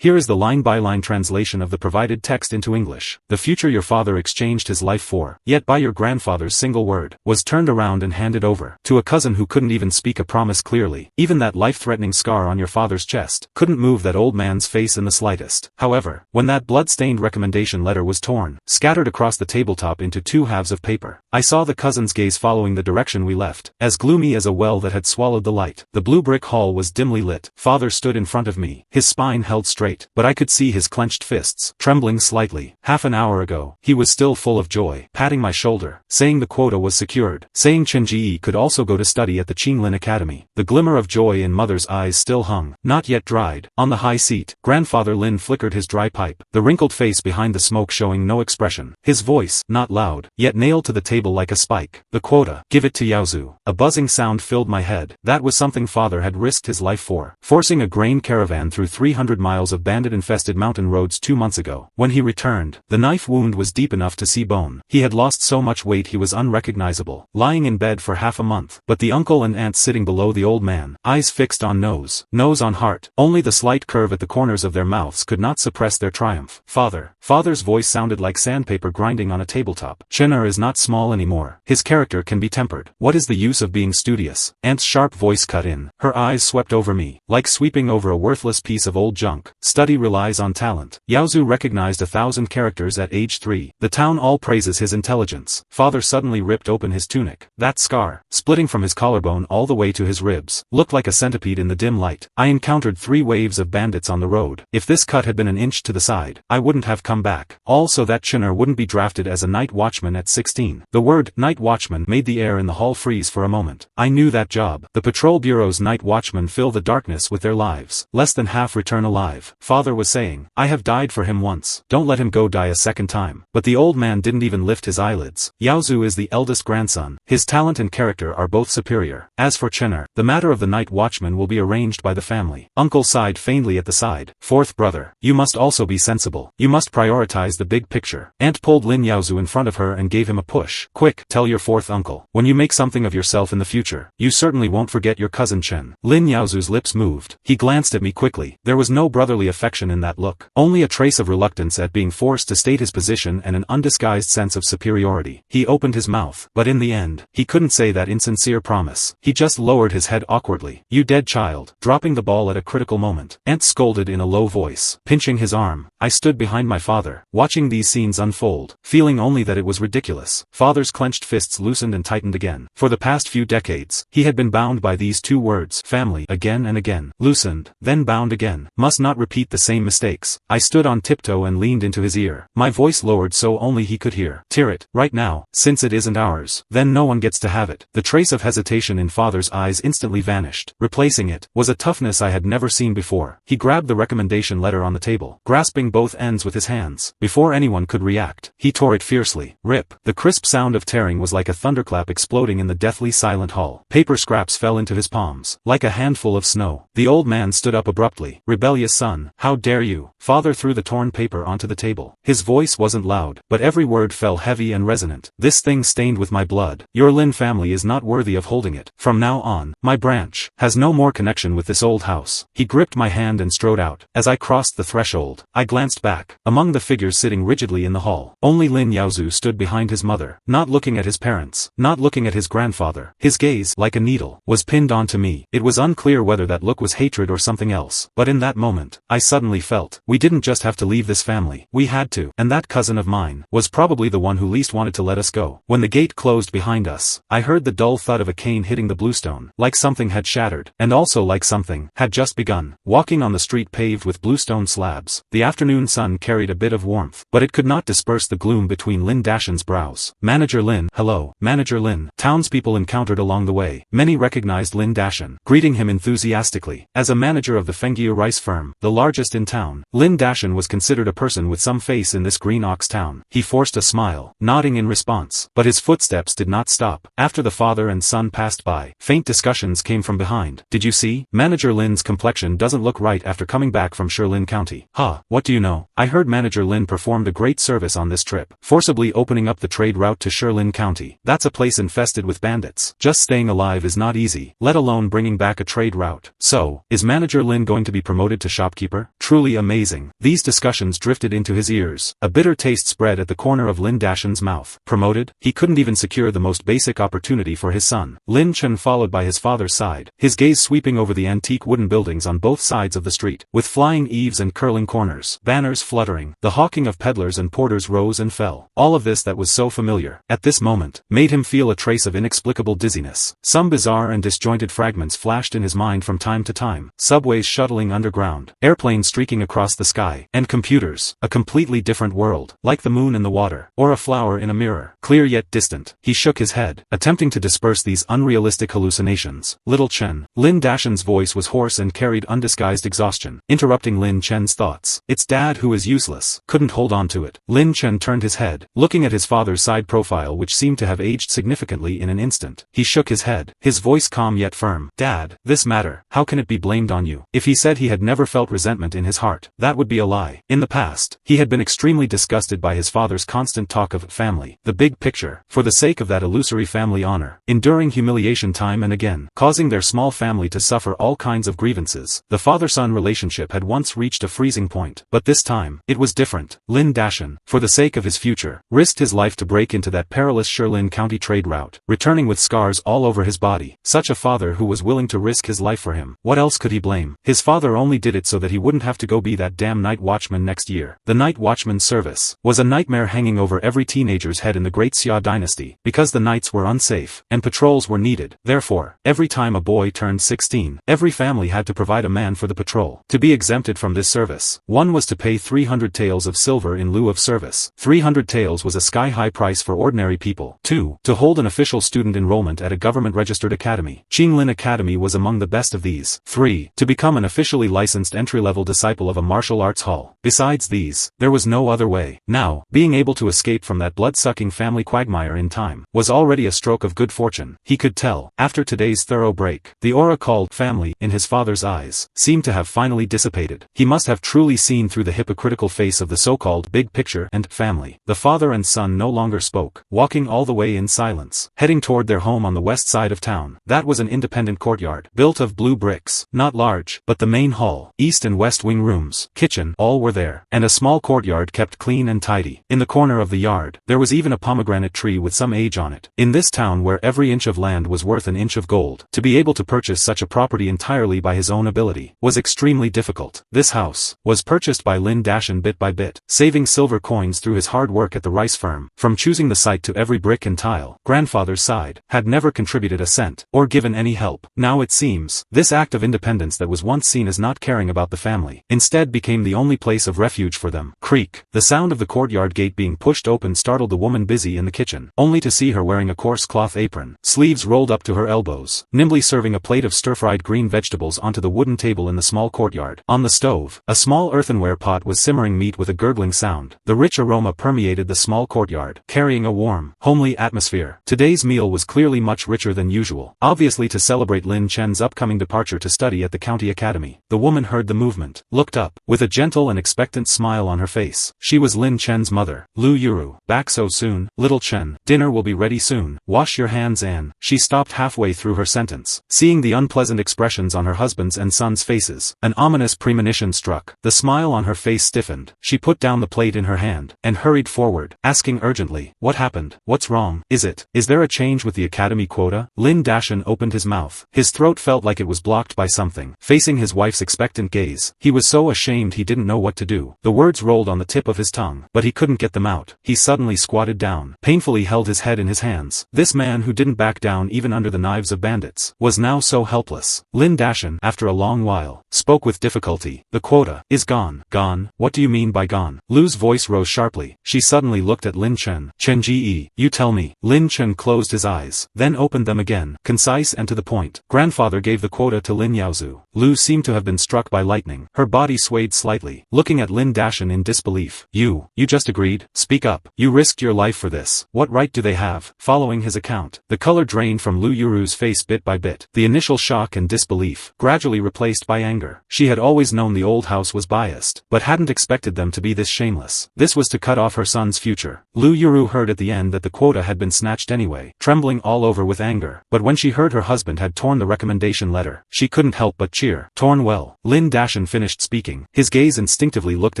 Here is the line-by-line translation of the provided text into English. The future your father exchanged his life for, yet by your grandfather's single word, was turned around and handed over to a cousin who couldn't even speak a promise clearly. Even that life-threatening scar on your father's chest couldn't move that old man's face in the slightest. However, when that blood-stained recommendation letter was torn, scattered across the tabletop into two halves of paper, I saw the cousin's gaze following the direction we left, as gloomy as a well that had swallowed the light. The blue brick hall was dimly lit. Father stood in front of me, his spine held straight, but I could see his clenched fists, trembling slightly. Half an hour ago, he was still full of joy, patting my shoulder, saying the quota was secured, saying Chen Ji could also go to study at the Qinglin Academy. The glimmer of joy in mother's eyes still hung, not yet dried, on the high seat. Grandfather Lin flickered his dry pipe, the wrinkled face behind the smoke showing no expression. His voice, not loud, yet nailed to the table like a spike. The quota, give it to Yaozu. A buzzing sound filled my head. That was something father had risked his life for, forcing a grain caravan through 300 miles of bandit-infested mountain roads 2 months ago. When he returned, the knife wound was deep enough to see bone. He had lost so much weight he was unrecognizable, lying in bed for half a month. But the uncle and aunt sitting below the old man, eyes fixed on nose on heart. Only the slight curve at the corners of their mouths could not suppress their triumph. Father's voice sounded like sandpaper grinding on a tabletop. Chen is not small anymore. His character can be tempered. What is the use of being studious? Aunt's sharp voice cut in. Her eyes swept over me, like sweeping over a worthless piece of old junk. Study relies on talent. Yaozu recognized 1,000 characters at age 3. The town all praises his intelligence. Father suddenly ripped open his tunic. That scar, splitting from his collarbone all the way to his ribs, looked like a centipede in the dim light. I encountered 3 waves of bandits on the road. If this cut had been an inch to the side, I wouldn't have come back. All so that Chen wouldn't be drafted as a night watchman at 16. The word night watchman made the air in the hall freeze for a moment. I knew that job. The patrol bureau's night watchmen fill the darkness with their lives. Less than half return alive. Father was saying, I have died for him once. Don't let him go die a second time. But the old man didn't even lift his eyelids. Yaozu is the eldest grandson. His talent and character are both superior. As for Chen, the matter of the night watchman will be arranged by the family. Uncle sighed faintly at the side. 4th brother, you must also be sensible. You must prioritize the big picture. Aunt pulled Lin Yaozu in front of her and gave him a push. Quick, tell your 4th uncle. When you make something of yourself in the future, you certainly won't forget your cousin Chen. Lin Yaozu's lips moved. He glanced at me quickly. There was no brotherly affection in that look. Only a trace of reluctance at being forced to state his position and an undisguised sense of superiority. He opened his mouth, but in the end, he couldn't say that insincere promise. He just lowered his head awkwardly. You dead child, dropping the ball at a critical moment. Aunt scolded in a low voice, pinching his arm. I stood behind my father, watching these scenes unfold, feeling only that it was ridiculous. Father's clenched fists loosened and tightened again. For the past few decades, he had been bound by these 2 words, family, again and again. Loosened, then bound again. Must not repeat the same mistakes. I stood on tiptoe and leaned into his ear. My voice lowered so only he could hear. Tear it, right now, since it isn't ours. Then no one gets to have it. The trace of hesitation in father's eyes instantly vanished. Replacing it, was a toughness I had never seen before. He grabbed the recommendation letter on the table, grasping both ends with his hands. Before anyone could react, he tore it fiercely. Rip. The crisp sound of tearing was like a thunderclap exploding in the deathly silent hall. Paper scraps fell into his palms, like a handful of snow. The old man stood up abruptly. Rebellious son, how dare you? Father threw the torn paper onto the table. His voice wasn't loud, but every word fell heavy and resonant. This thing stained with my blood. Your Lin family is not worthy of holding it. From now on, my branch has no more connection with this old house. He gripped my hand and strode out. As I crossed the threshold, I glanced back. Among the figures sitting rigidly in the hall, only Lin Yaozu stood behind his mother, not looking at his parents, not looking at his grandfather. His gaze, like a needle, was pinned onto me. It was unclear whether that look was hatred or something else. But in that moment, I suddenly felt, we didn't just have to leave this family. We had to. And that cousin of mine was probably the one who least wanted to let us go. When the gate closed behind us, I heard the dull thud of a cane hitting the bluestone, like something had shattered, and also like something had just begun. Walking on the street paved with bluestone slabs, the afternoon sun carried a bit of warmth, but it could not disperse the gloom between Lin Dashan's brows. Manager Lin. Hello, Manager Lin. Townspeople encountered along the way. Many recognized Lin Dashan, greeting him enthusiastically. As a manager of the Fengyu rice firm, the largest in town, Lin Dashan was considered a person with some face in this Green Ox town. He forced a smile, nodding in response, but his footsteps did not stop. After the father and son passed by, faint discussions came from behind. Did you see? Manager Lin's complexion doesn't look right after coming back from Shilin County. Huh, what do you know? I heard Manager Lin performed a great service on this trip, forcibly opening up the trade route to Shilin County. That's a place infested with bandits. Just staying alive is not easy, let alone bringing back a trade route. So, is Manager Lin going to be promoted to shopkeeper? paper? Truly amazing. These discussions drifted into his ears. A bitter taste spread at the corner of Lin Dashan's mouth. Promoted? He couldn't even secure the most basic opportunity for his son. Lin Chen followed by his father's side, his gaze sweeping over the antique wooden buildings on both sides of the street, with flying eaves and curling corners, banners fluttering, the hawking of peddlers and porters rose and fell. All of this that was so familiar, at this moment, made him feel a trace of inexplicable dizziness. Some bizarre and disjointed fragments flashed in his mind from time to time, subways shuttling underground, airplanes streaking across the sky, and computers, a completely different world, like the moon in the water, or a flower in a mirror, clear yet distant. He shook his head, attempting to disperse these unrealistic hallucinations. Little Chen. Lin Dashan's voice was hoarse and carried undisguised exhaustion, interrupting Lin Chen's thoughts. It's Dad who is useless. Couldn't hold on to it. Lin Chen turned his head, looking at his father's side profile which seemed to have aged significantly in an instant. He shook his head, his voice calm yet firm. Dad, this matter, how can it be blamed on you? If he said he had never felt resentment in his heart, that would be a lie. In the past, he had been extremely disgusted by his father's constant talk of family, the big picture, for the sake of that illusory family honor, enduring humiliation time and again, causing their small family to suffer all kinds of grievances. The father-son relationship had once reached a freezing point, but this time, it was different. Lin Dashan, for the sake of his future, risked his life to break into that perilous Shilin County trade route, returning with scars all over his body. Such a father who was willing to risk his life for him. What else could he blame? His father only did it so that he wouldn't have to go be that damn night watchman next year. The night watchman service was a nightmare hanging over every teenager's head in the Great Xia dynasty, because the nights were unsafe, and patrols were needed. Therefore, every time a boy turned 16, every family had to provide a man for the patrol. To be exempted from this service, one was to pay 300 taels of silver in lieu of service. 300 taels was a sky-high price for ordinary people. 2. To hold an official student enrollment at a government-registered academy. Qinglin Academy was among the best of these. 3. To become an officially licensed entry-level disciple of a martial arts hall. Besides these, there was no other way. Now, being able to escape from that blood-sucking family quagmire in time, was already a stroke of good fortune. He could tell, after today's thorough break, the aura called family in his father's eyes seemed to have finally dissipated. He must have truly seen through the hypocritical face of the so-called big picture and family. The father and son no longer spoke, walking all the way in silence, heading toward their home on the west side of town. That was an independent courtyard, built of blue bricks, not large, but the main hall, east and west wing rooms, kitchen, all were there, and a small courtyard kept clean and tidy. In the corner of the yard, there was even a pomegranate tree with some age on it. In this town where every inch of land was worth an inch of gold, to be able to purchase such a property entirely by his own ability, was extremely difficult. This house was purchased by Lin Dashan bit by bit, saving silver coins through his hard work at the rice firm. From choosing the site to every brick and tile, grandfather's side had never contributed a cent, or given any help. Now it seems, this act of independence that was once seen as not caring about the family, instead became the only place of refuge for them. Creak. The sound of the courtyard gate being pushed open startled the woman busy in the kitchen, only to see her wearing a coarse cloth apron, sleeves rolled up to her elbows, nimbly serving a plate of stir-fried green vegetables onto the wooden table in the small courtyard. On the stove, a small earthenware pot was simmering meat with a gurgling sound. The rich aroma permeated the small courtyard, carrying a warm, homely atmosphere. Today's meal was clearly much richer than usual, obviously to celebrate Lin Chen's upcoming departure to study at the county academy. The woman heard the movement, looked up, with a gentle and expectant smile on her face. She was Lin Chen's mother, Lu Yuru. Back so soon, little Chen. Dinner will be ready soon. Wash your hands and... She stopped halfway through her sentence, seeing the unpleasant expressions on her husband's and son's faces. An ominous premonition struck. The smile on her face stiffened. She put down the plate in her hand, and hurried forward, asking urgently, "What happened? What's wrong? Is there a change with the academy quota?" Lin Dashan opened his mouth. His throat felt like it was blocked by something. Facing his wife's expectant gaze, he was so ashamed he didn't know what to do. The words rolled on the tip of his tongue, but he couldn't get them out. He suddenly squatted down, painfully held his head in his hands. This man who didn't back down even under the knives of bandits, was now so helpless. Lin Dashan, after a long while, spoke with difficulty. "The quota is gone." "Gone? What do you mean by gone?" Lu's voice rose sharply. She suddenly looked at Lin Chen. "Chen Ji, you tell me." Lin Chen closed his eyes, then opened them again, concise and to the point. "Grandfather gave the quota to Lin Yaozu." Lu seemed to have been struck by lightning. Her body swayed slightly, looking at Lin Dashan in disbelief. You just agreed? Speak up. You risked your life for this. What right do they have?" Following his account, the color drained from Lu Yuru's face bit by bit. The initial shock and disbelief, gradually replaced by anger. She had always known the old house was biased, but hadn't expected them to be this shameless. This was to cut off her son's future. Lu Yuru heard at the end that the quota had been snatched anyway, trembling all over with anger. But when she heard her husband had torn the recommendation letter, she couldn't help but cheer. Torn well. Lin Dashan Dashan finished speaking, his gaze instinctively looked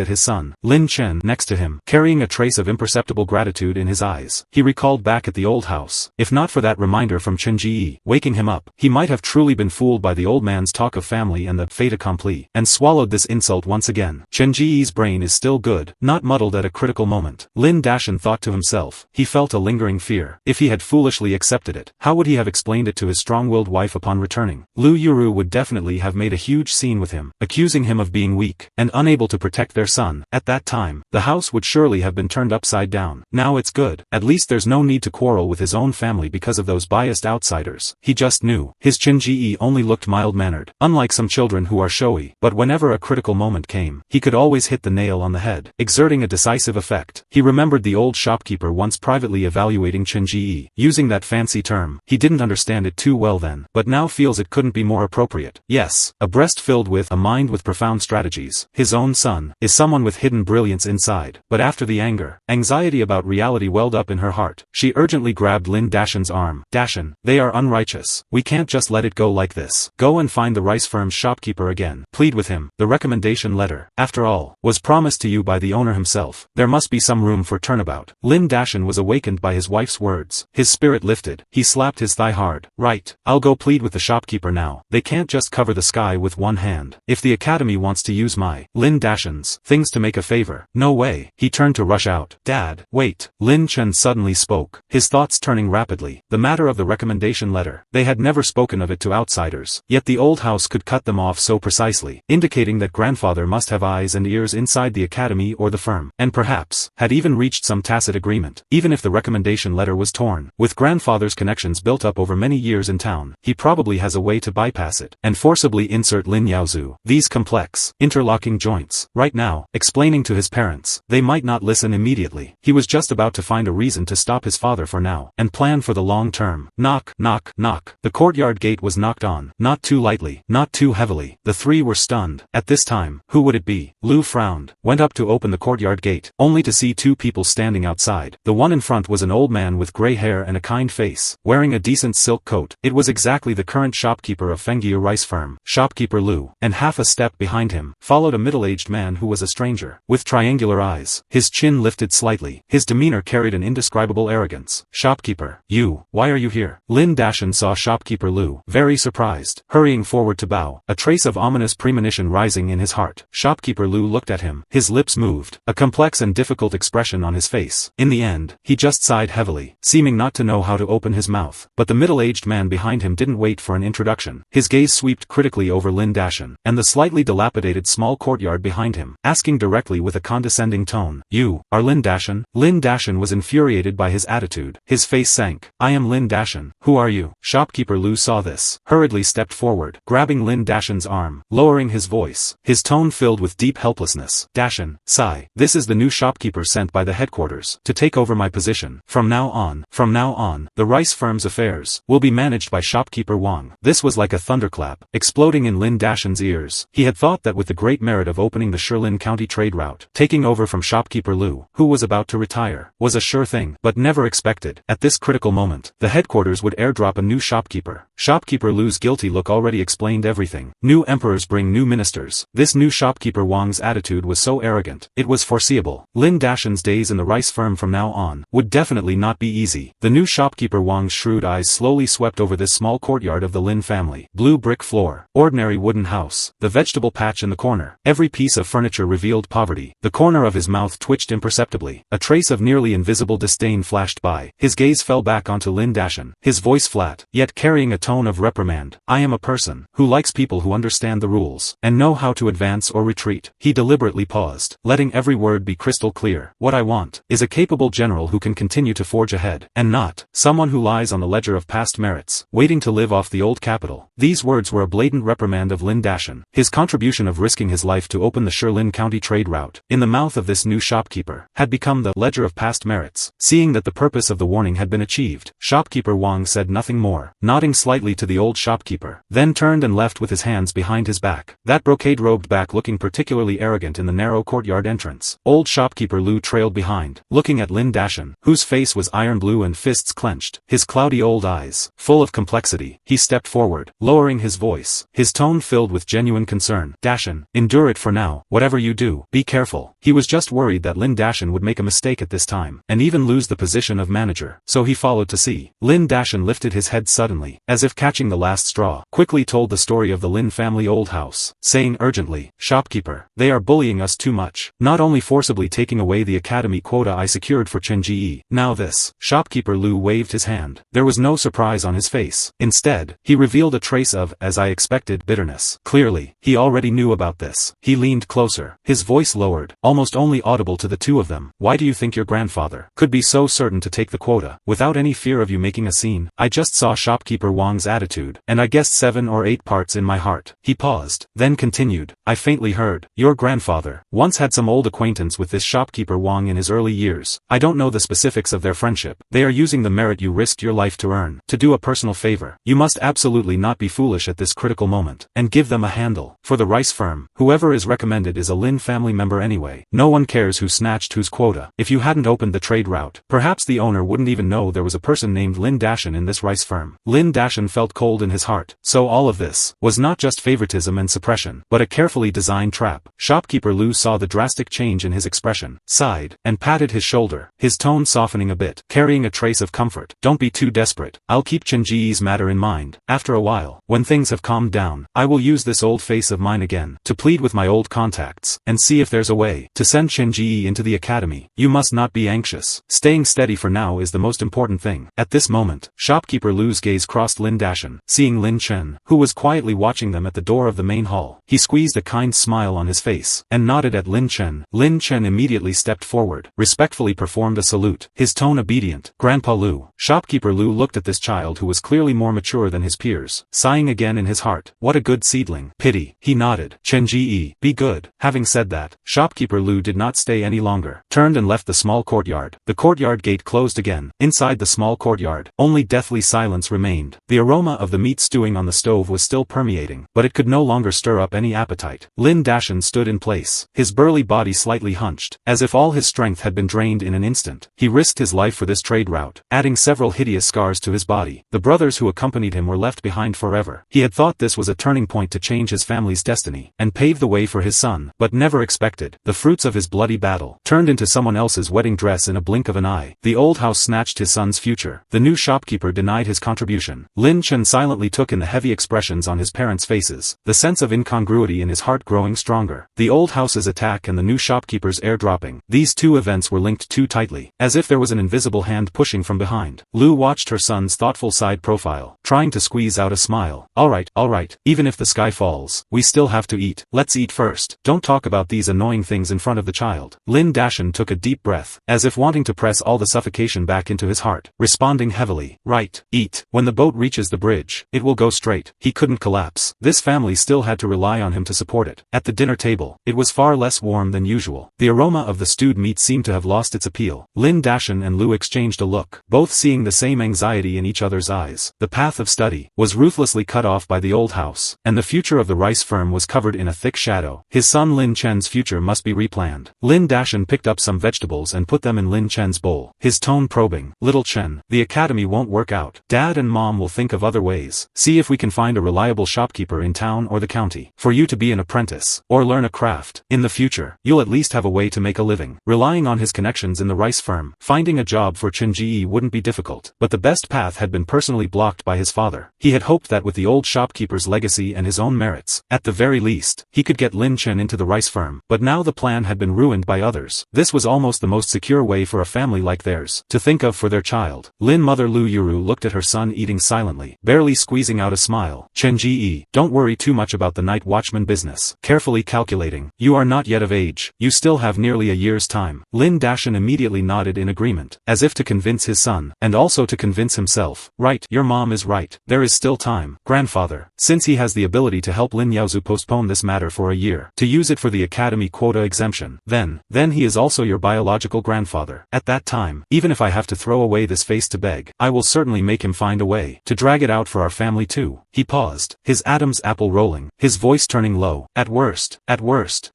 at his son, Lin Chen, next to him, carrying a trace of imperceptible gratitude in his eyes. He recalled back at the old house. If not for that reminder from Chen Ji, waking him up, he might have truly been fooled by the old man's talk of family and the fait accompli, and swallowed this insult once again. Chen Ji's brain is still good, not muddled at a critical moment. Lin Dashan thought to himself. He felt a lingering fear. If he had foolishly accepted it, how would he have explained it to his strong-willed wife upon returning? Lu Yuru would definitely have made a huge scene with him, accusing him of being weak and unable to protect their son. At that time, the house would surely have been turned upside down. Now it's good. At least there's no need to quarrel with his own family because of those biased outsiders. He just knew. His Chen Ji only looked mild-mannered, unlike some children who are showy, but whenever a critical moment came, he could always hit the nail on the head, exerting a decisive effect. He remembered the old shopkeeper once privately evaluating Chen Ji, using that fancy term. He didn't understand it too well then, but now feels it couldn't be more appropriate. Yes, a breast filled with a mind with profound strategies. His own son is someone with hidden brilliance inside. But after the anger, anxiety about reality welled up in her heart. She urgently grabbed Lin Dashan's arm. Dashan, they are unrighteous. We can't just let it go like this. Go and find the rice firm's shopkeeper again. Plead with him. The recommendation letter, after all, was promised to you by the owner himself. There must be some room for turnabout. Lin Dashan was awakened by his wife's words. His spirit lifted. He slapped his thigh hard. Right. I'll go plead with the shopkeeper now. They can't just cover the sky with one hand. If the academy wants to use my, Lin Dashan's, things to make a favor, no way. He turned to rush out. Dad, wait. Lin Chen suddenly spoke, his thoughts turning rapidly. The matter of the recommendation letter. They had never spoken of it to outsiders, yet the old house could cut them off so precisely, indicating that grandfather must have eyes and ears inside the academy or the firm, and perhaps, had even reached some tacit agreement. Even if the recommendation letter was torn, with grandfather's connections built up over many years in town, he probably has a way to bypass it, and forcibly insert Lin Yaozu. These complex, interlocking joints. Right now, explaining to his parents, they might not listen immediately. He was just about to find a reason to stop his father for now, and plan for the long term. Knock, knock, knock. The courtyard gate was knocked on, not too lightly, not too heavily. The three were stunned. At this time, who would it be? Lu frowned, went up to open the courtyard gate, only to see two people standing outside. The one in front was an old man with gray hair and a kind face, wearing a decent silk coat. It was exactly the current shopkeeper of Fengyu Rice Firm, shopkeeper Lu, and half a step behind him, followed a middle-aged man who was a stranger, with triangular eyes, his chin lifted slightly. His demeanor carried an indescribable arrogance. Shopkeeper, you, why are you here? Lin Dashan saw shopkeeper Lu, very surprised, hurrying forward to bow, a trace of ominous premonition rising in his heart. Shopkeeper Lu looked at him, his lips moved, a complex and difficult expression on his face. In the end, he just sighed heavily, seeming not to know how to open his mouth. But the middle-aged man behind him didn't wait for an introduction. His gaze swept critically over Lin Dashan, and the slightly dilapidated small courtyard behind him, asking directly with a condescending tone, "You are Lin Dashan?" Lin Dashan was infuriated by his attitude. His face sank. "I am Lin Dashan. Who are you?" Shopkeeper Lu saw this, hurriedly stepped forward, grabbing Lin Dashan's arm, lowering his voice, his tone filled with deep helplessness. "Dashan, Sai, this is the new shopkeeper sent by the headquarters to take over my position. From now on, the rice firm's affairs will be managed by shopkeeper Wang." This was like a thunderclap, exploding in Lin Dashan's ears. He had thought that with the great merit of opening the Shilin County trade route, taking over from shopkeeper Lu, who was about to retire, was a sure thing, but never expected, at this critical moment, the headquarters would airdrop a new shopkeeper. Shopkeeper Lu's guilty look already explained everything. New emperors bring new ministers. This new shopkeeper Wang's attitude was so arrogant, it was foreseeable. Lin Dashan's days in the rice firm from now on would definitely not be easy. The new shopkeeper Wang's shrewd eyes slowly swept over this small courtyard of the Lin family. Blue brick floor, ordinary wooden house, the vegetable patch in the corner. Every piece of furniture revealed poverty. The corner of his mouth twitched imperceptibly. A trace of nearly invisible disdain flashed by. His gaze fell back onto Lin Dashan, his voice flat, yet carrying a tone of reprimand. "I am a person who likes people who understand the rules, and know how to advance or retreat." He deliberately paused, letting every word be crystal clear. "What I want is a capable general who can continue to forge ahead, and not someone who lies on the ledger of past merits, waiting to live off the old capital." These words were a blatant reprimand of Lin Dashan. His contribution of risking his life to open the Shilin County trade route, in the mouth of this new shopkeeper, had become the ledger of past merits. Seeing that the purpose of the warning had been achieved, shopkeeper Wang said nothing more, nodding slightly to the old shopkeeper, then turned and left with his hands behind his back, that brocade-robed back looking particularly arrogant in the narrow courtyard entrance. Old shopkeeper Lu trailed behind, looking at Lin Dashan, whose face was iron blue and fists clenched, his cloudy old eyes, full of complexity. He stepped forward, lowering his voice, his tone filled with genuine concern. concern. Dashan, endure it for now. Whatever you do, be careful. He was just worried that Lin Dashan would make a mistake at this time, and even lose the position of manager. So he followed to see. Lin Dashan lifted his head suddenly, as if catching the last straw, quickly told the story of the Lin family old house, saying urgently, "Shopkeeper, they are bullying us too much, not only forcibly taking away the academy quota I secured for Chen Ji, now this." Shopkeeper Lu waved his hand. There was no surprise on his face. Instead, he revealed a trace of, as I expected, bitterness. Clearly, he already knew about this. He leaned closer, his voice lowered, almost only audible to the two of them. "Why do you think your grandfather could be so certain to take the quota, without any fear of you making a scene? I just saw Shopkeeper Wang's attitude, and I guessed 7 or 8 parts in my heart." He paused, then continued, "I faintly heard, your grandfather once had some old acquaintance with this Shopkeeper Wang in his early years. I don't know the specifics of their friendship. They are using the merit you risked your life to earn, to do a personal favor. You must absolutely not be foolish at this critical moment, and give them a handle. For the rice firm, whoever is recommended is a Lin family member anyway. No one cares who snatched whose quota. If you hadn't opened the trade route, perhaps the owner wouldn't even know there was a person named Lin Dashan in this rice firm." Lin Dashan felt cold in his heart. So all of this was not just favoritism and suppression, but a carefully designed trap. Shopkeeper Lu saw the drastic change in his expression, sighed, and patted his shoulder, his tone softening a bit, carrying a trace of comfort. "Don't be too desperate. I'll keep Chen Ji's matter in mind. After a while, when things have calmed down, I will use this old face of mine again, to plead with my old contacts, and see if there's a way to send Chen Ji into the academy. You must not be anxious. Staying steady for now is the most important thing." At this moment, Shopkeeper Lu's gaze crossed Lin Dashan, seeing Lin Chen, who was quietly watching them at the door of the main hall. He squeezed a kind smile on his face, and nodded at Lin Chen. Lin Chen immediately stepped forward, respectfully performed a salute, his tone obedient. "Grandpa Lu." Shopkeeper Lu looked at this child who was clearly more mature than his peers, sighing again in his heart. What a good seedling. Pity. He nodded. "Chen Ji, be good." Having said that, Shopkeeper Lu did not stay any longer, turned and left the small courtyard. The courtyard gate closed again. Inside the small courtyard, only deathly silence remained. The aroma of the meat stewing on the stove was still permeating, but it could no longer stir up any appetite. Lin Dashan stood in place, his burly body slightly hunched, as if all his strength had been drained in an instant. He risked his life for this trade route, adding several hideous scars to his body. The brothers who accompanied him were left behind forever. He had thought this was a turning point to change his family's destiny, and pave the way for his son, but never expected the fruits of his bloody battle turned into someone else's wedding dress in a blink of an eye. The old house snatched his son's future. The new shopkeeper denied his contribution. Lin Chen silently took in the heavy expressions on his parents' faces, the sense of incongruity in his heart growing stronger. The old house's attack and the new shopkeeper's airdropping. These two events were linked too tightly, as if there was an invisible hand pushing from behind. Lu watched her son's thoughtful side profile, trying to squeeze out a smile. All right, even if the sky falls, we still have to eat. Let's eat first. Don't talk about these annoying things in front of the child." Lin Dashan took a deep breath, as if wanting to press all the suffocation back into his heart, responding heavily. "Right, eat. When the boat reaches the bridge, it will go straight." He couldn't collapse. This family still had to rely on him to support it. At the dinner table, it was far less warm than usual. The aroma of the stewed meat seemed to have lost its appeal. Lin Dashan and Lu exchanged a look, both seeing the same anxiety in each other's eyes. The path of study was ruthlessly cut off by the old house, and the future of the rice firm was covered in a thick shadow. His son Lin Chen's future must be replanned. Lin Dashan picked up some vegetables and put them in Lin Chen's bowl, his tone probing. "Little Chen, the academy won't work out. Dad and Mom will think of other ways. See if we can find a reliable shopkeeper in town or the county for you to be an apprentice, or learn a craft. In the future, you'll at least have a way to make a living." Relying on his connections in the rice firm, finding a job for Chen Ji wouldn't be difficult, but the best path had been personally blocked by his father. He had hoped that with the old shopkeeper's legacy and his own merits, at the very least, he could get Lin Chen into the rice firm, but now the plan had been ruined by others. This was almost the most secure way for a family like theirs to think of for their child. Lin mother Lu Yuru looked at her son eating silently, barely squeezing out a smile. "Chen Ji, don't worry too much about the night watchman business. Carefully calculating, you are not yet of age. You still have nearly a year's time." Lin Dashan immediately nodded in agreement, as if to convince his son, and also to convince himself. "Right, your mom is right. There is still time. Grandfather, since he has the ability to help Lin Yaozu postpone this matter for a year, to use it for the academy quota exemption, then he is also your biological grandfather. At that time, even if I have to throw away this face to beg, I will certainly make him find a way to drag it out for our family too." He paused, his Adam's apple rolling, his voice turning low. At worst,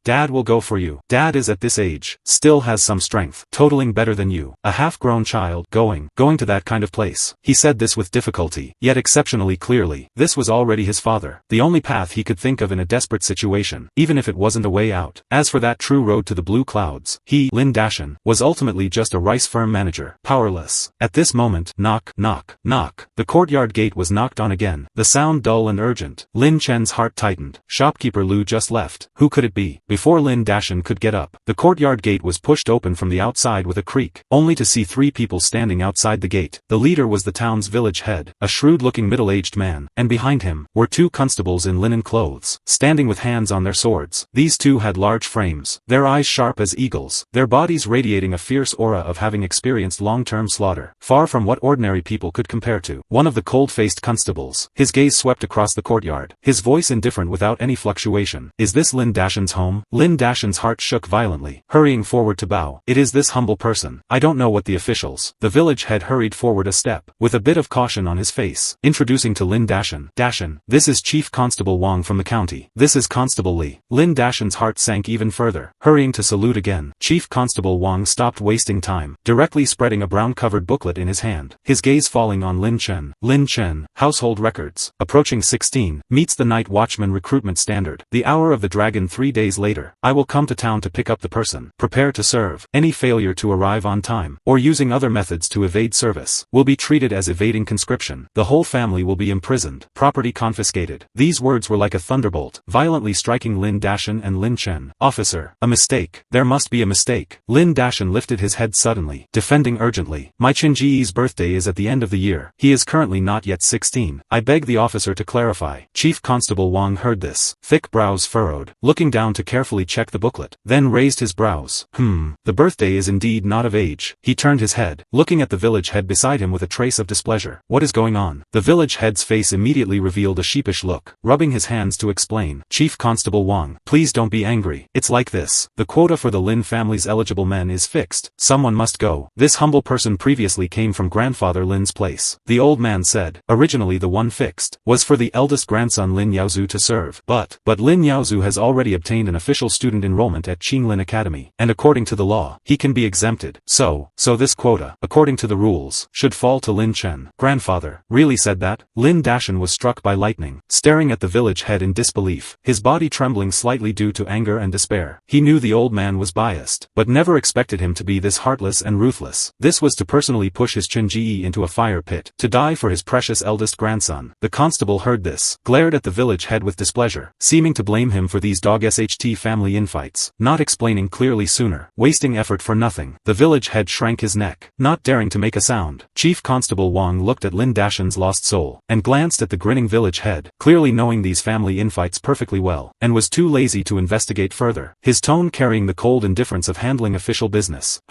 Dad will go for you. Dad is at this age, still has some strength, totaling better than you. A half-grown child, going to that kind of place. He said this with difficulty, yet exceptionally clearly. This was already his father. The only path he could think of in a desperate situation, even if it wasn't a way out. As for that true road to the blue clouds, he, Lin Dashan, was ultimately just a rice firm manager, powerless. At this moment, knock, knock, knock. The courtyard gate was knocked on again, the sound dull and urgent. Lin Chen's heart tightened. Shopkeeper Lu just left. Who could it be? Before Lin Dashan could get up, the courtyard gate was pushed open from the outside with a creak, only to see 3 people standing outside the gate. The leader was the town's village head, a shrewd-looking middle-aged man, and behind him were 2 constables in linen clothes, standing with hands on their swords. These 2 had large frames, their eyes sharp as eagles, their bodies radiating a fierce aura of having experienced long-term slaughter, far from what ordinary people could compare to. One of the cold-faced constables, his gaze swept across the courtyard, his voice indifferent without any fluctuation. Is this Lin Dashan's home? Lin Dashan's heart shook violently, hurrying forward to bow. It is this humble person. I don't know what the officials. The village head hurried forward a step, with a bit of caution on his face, introducing to Lin Dashan. Dashan, this is Chief Constable Wang from the county. This is Constable Li. Lin Dashan's heart sank even further, hurrying to salute again. Chief Constable Wang stopped wasting time, directly spreading a brown-covered booklet in his hand, his gaze falling on Lin Chen. Lin Chen, household records, approaching 16, meets the night watchman recruitment standard. The hour of the dragon 3 days later. I will come to town to pick up the person. Prepare to serve. Any failure to arrive on time, or using other methods to evade service, will be treated as evading conscription. The whole family will be imprisoned, property confiscated. These words were like a thunderbolt, violently striking Lin Dashan and Lin Chen. Officer, a mistake. There must be a mistake. Lin Dashan lifted his head suddenly, defending urgently. My Qinji's birthday is at the end of the year. He is currently not yet 16. I beg the officer to clarify. Chief Constable Wang heard this, thick brows furrowed, looking down to carefully check the booklet, then raised his brows. The birthday is indeed not of age. He turned his head, looking at the village head beside him with a trace of displeasure. What is going on? The village head's face immediately revealed a sheepish look, rubbing his hands to explain. Chief Constable Wang, please don't be angry. It's like this. The quota for the Lin family's eligible men is fixed. Someone must go. This humble person previously came from grandfather Lin's place. The old man said, originally the one fixed was for the eldest grandson Lin Yaozu to serve. But Lin Yaozu has already obtained an official student enrollment at Qinglin Academy, and according to the law, he can be exempted. So this quota, according to the rules, should fall to Lin Chen. Grandfather, really said that? Lin Dashan was struck by lightning, staring at the village head in disbelief, his body trembling slightly due to anger and despair. He knew the old man was biased, but never expected him to be this heartless and ruthless. This was to personally push his Qinji into a fire pit, to die for his precious eldest grandson. The constable heard this, glared at the village head with displeasure, seeming to blame him for these dog SHT family infights, not explaining clearly sooner, wasting effort for nothing. The village head shrank his neck, not daring to make a sound. Chief Constable Wang looked at Lin Dashan's lost soul, and glanced at the grinning village head, clearly knowing these family infights perfectly well, and was too lazy to investigate further, his tone carrying the cold indifference of handling official business.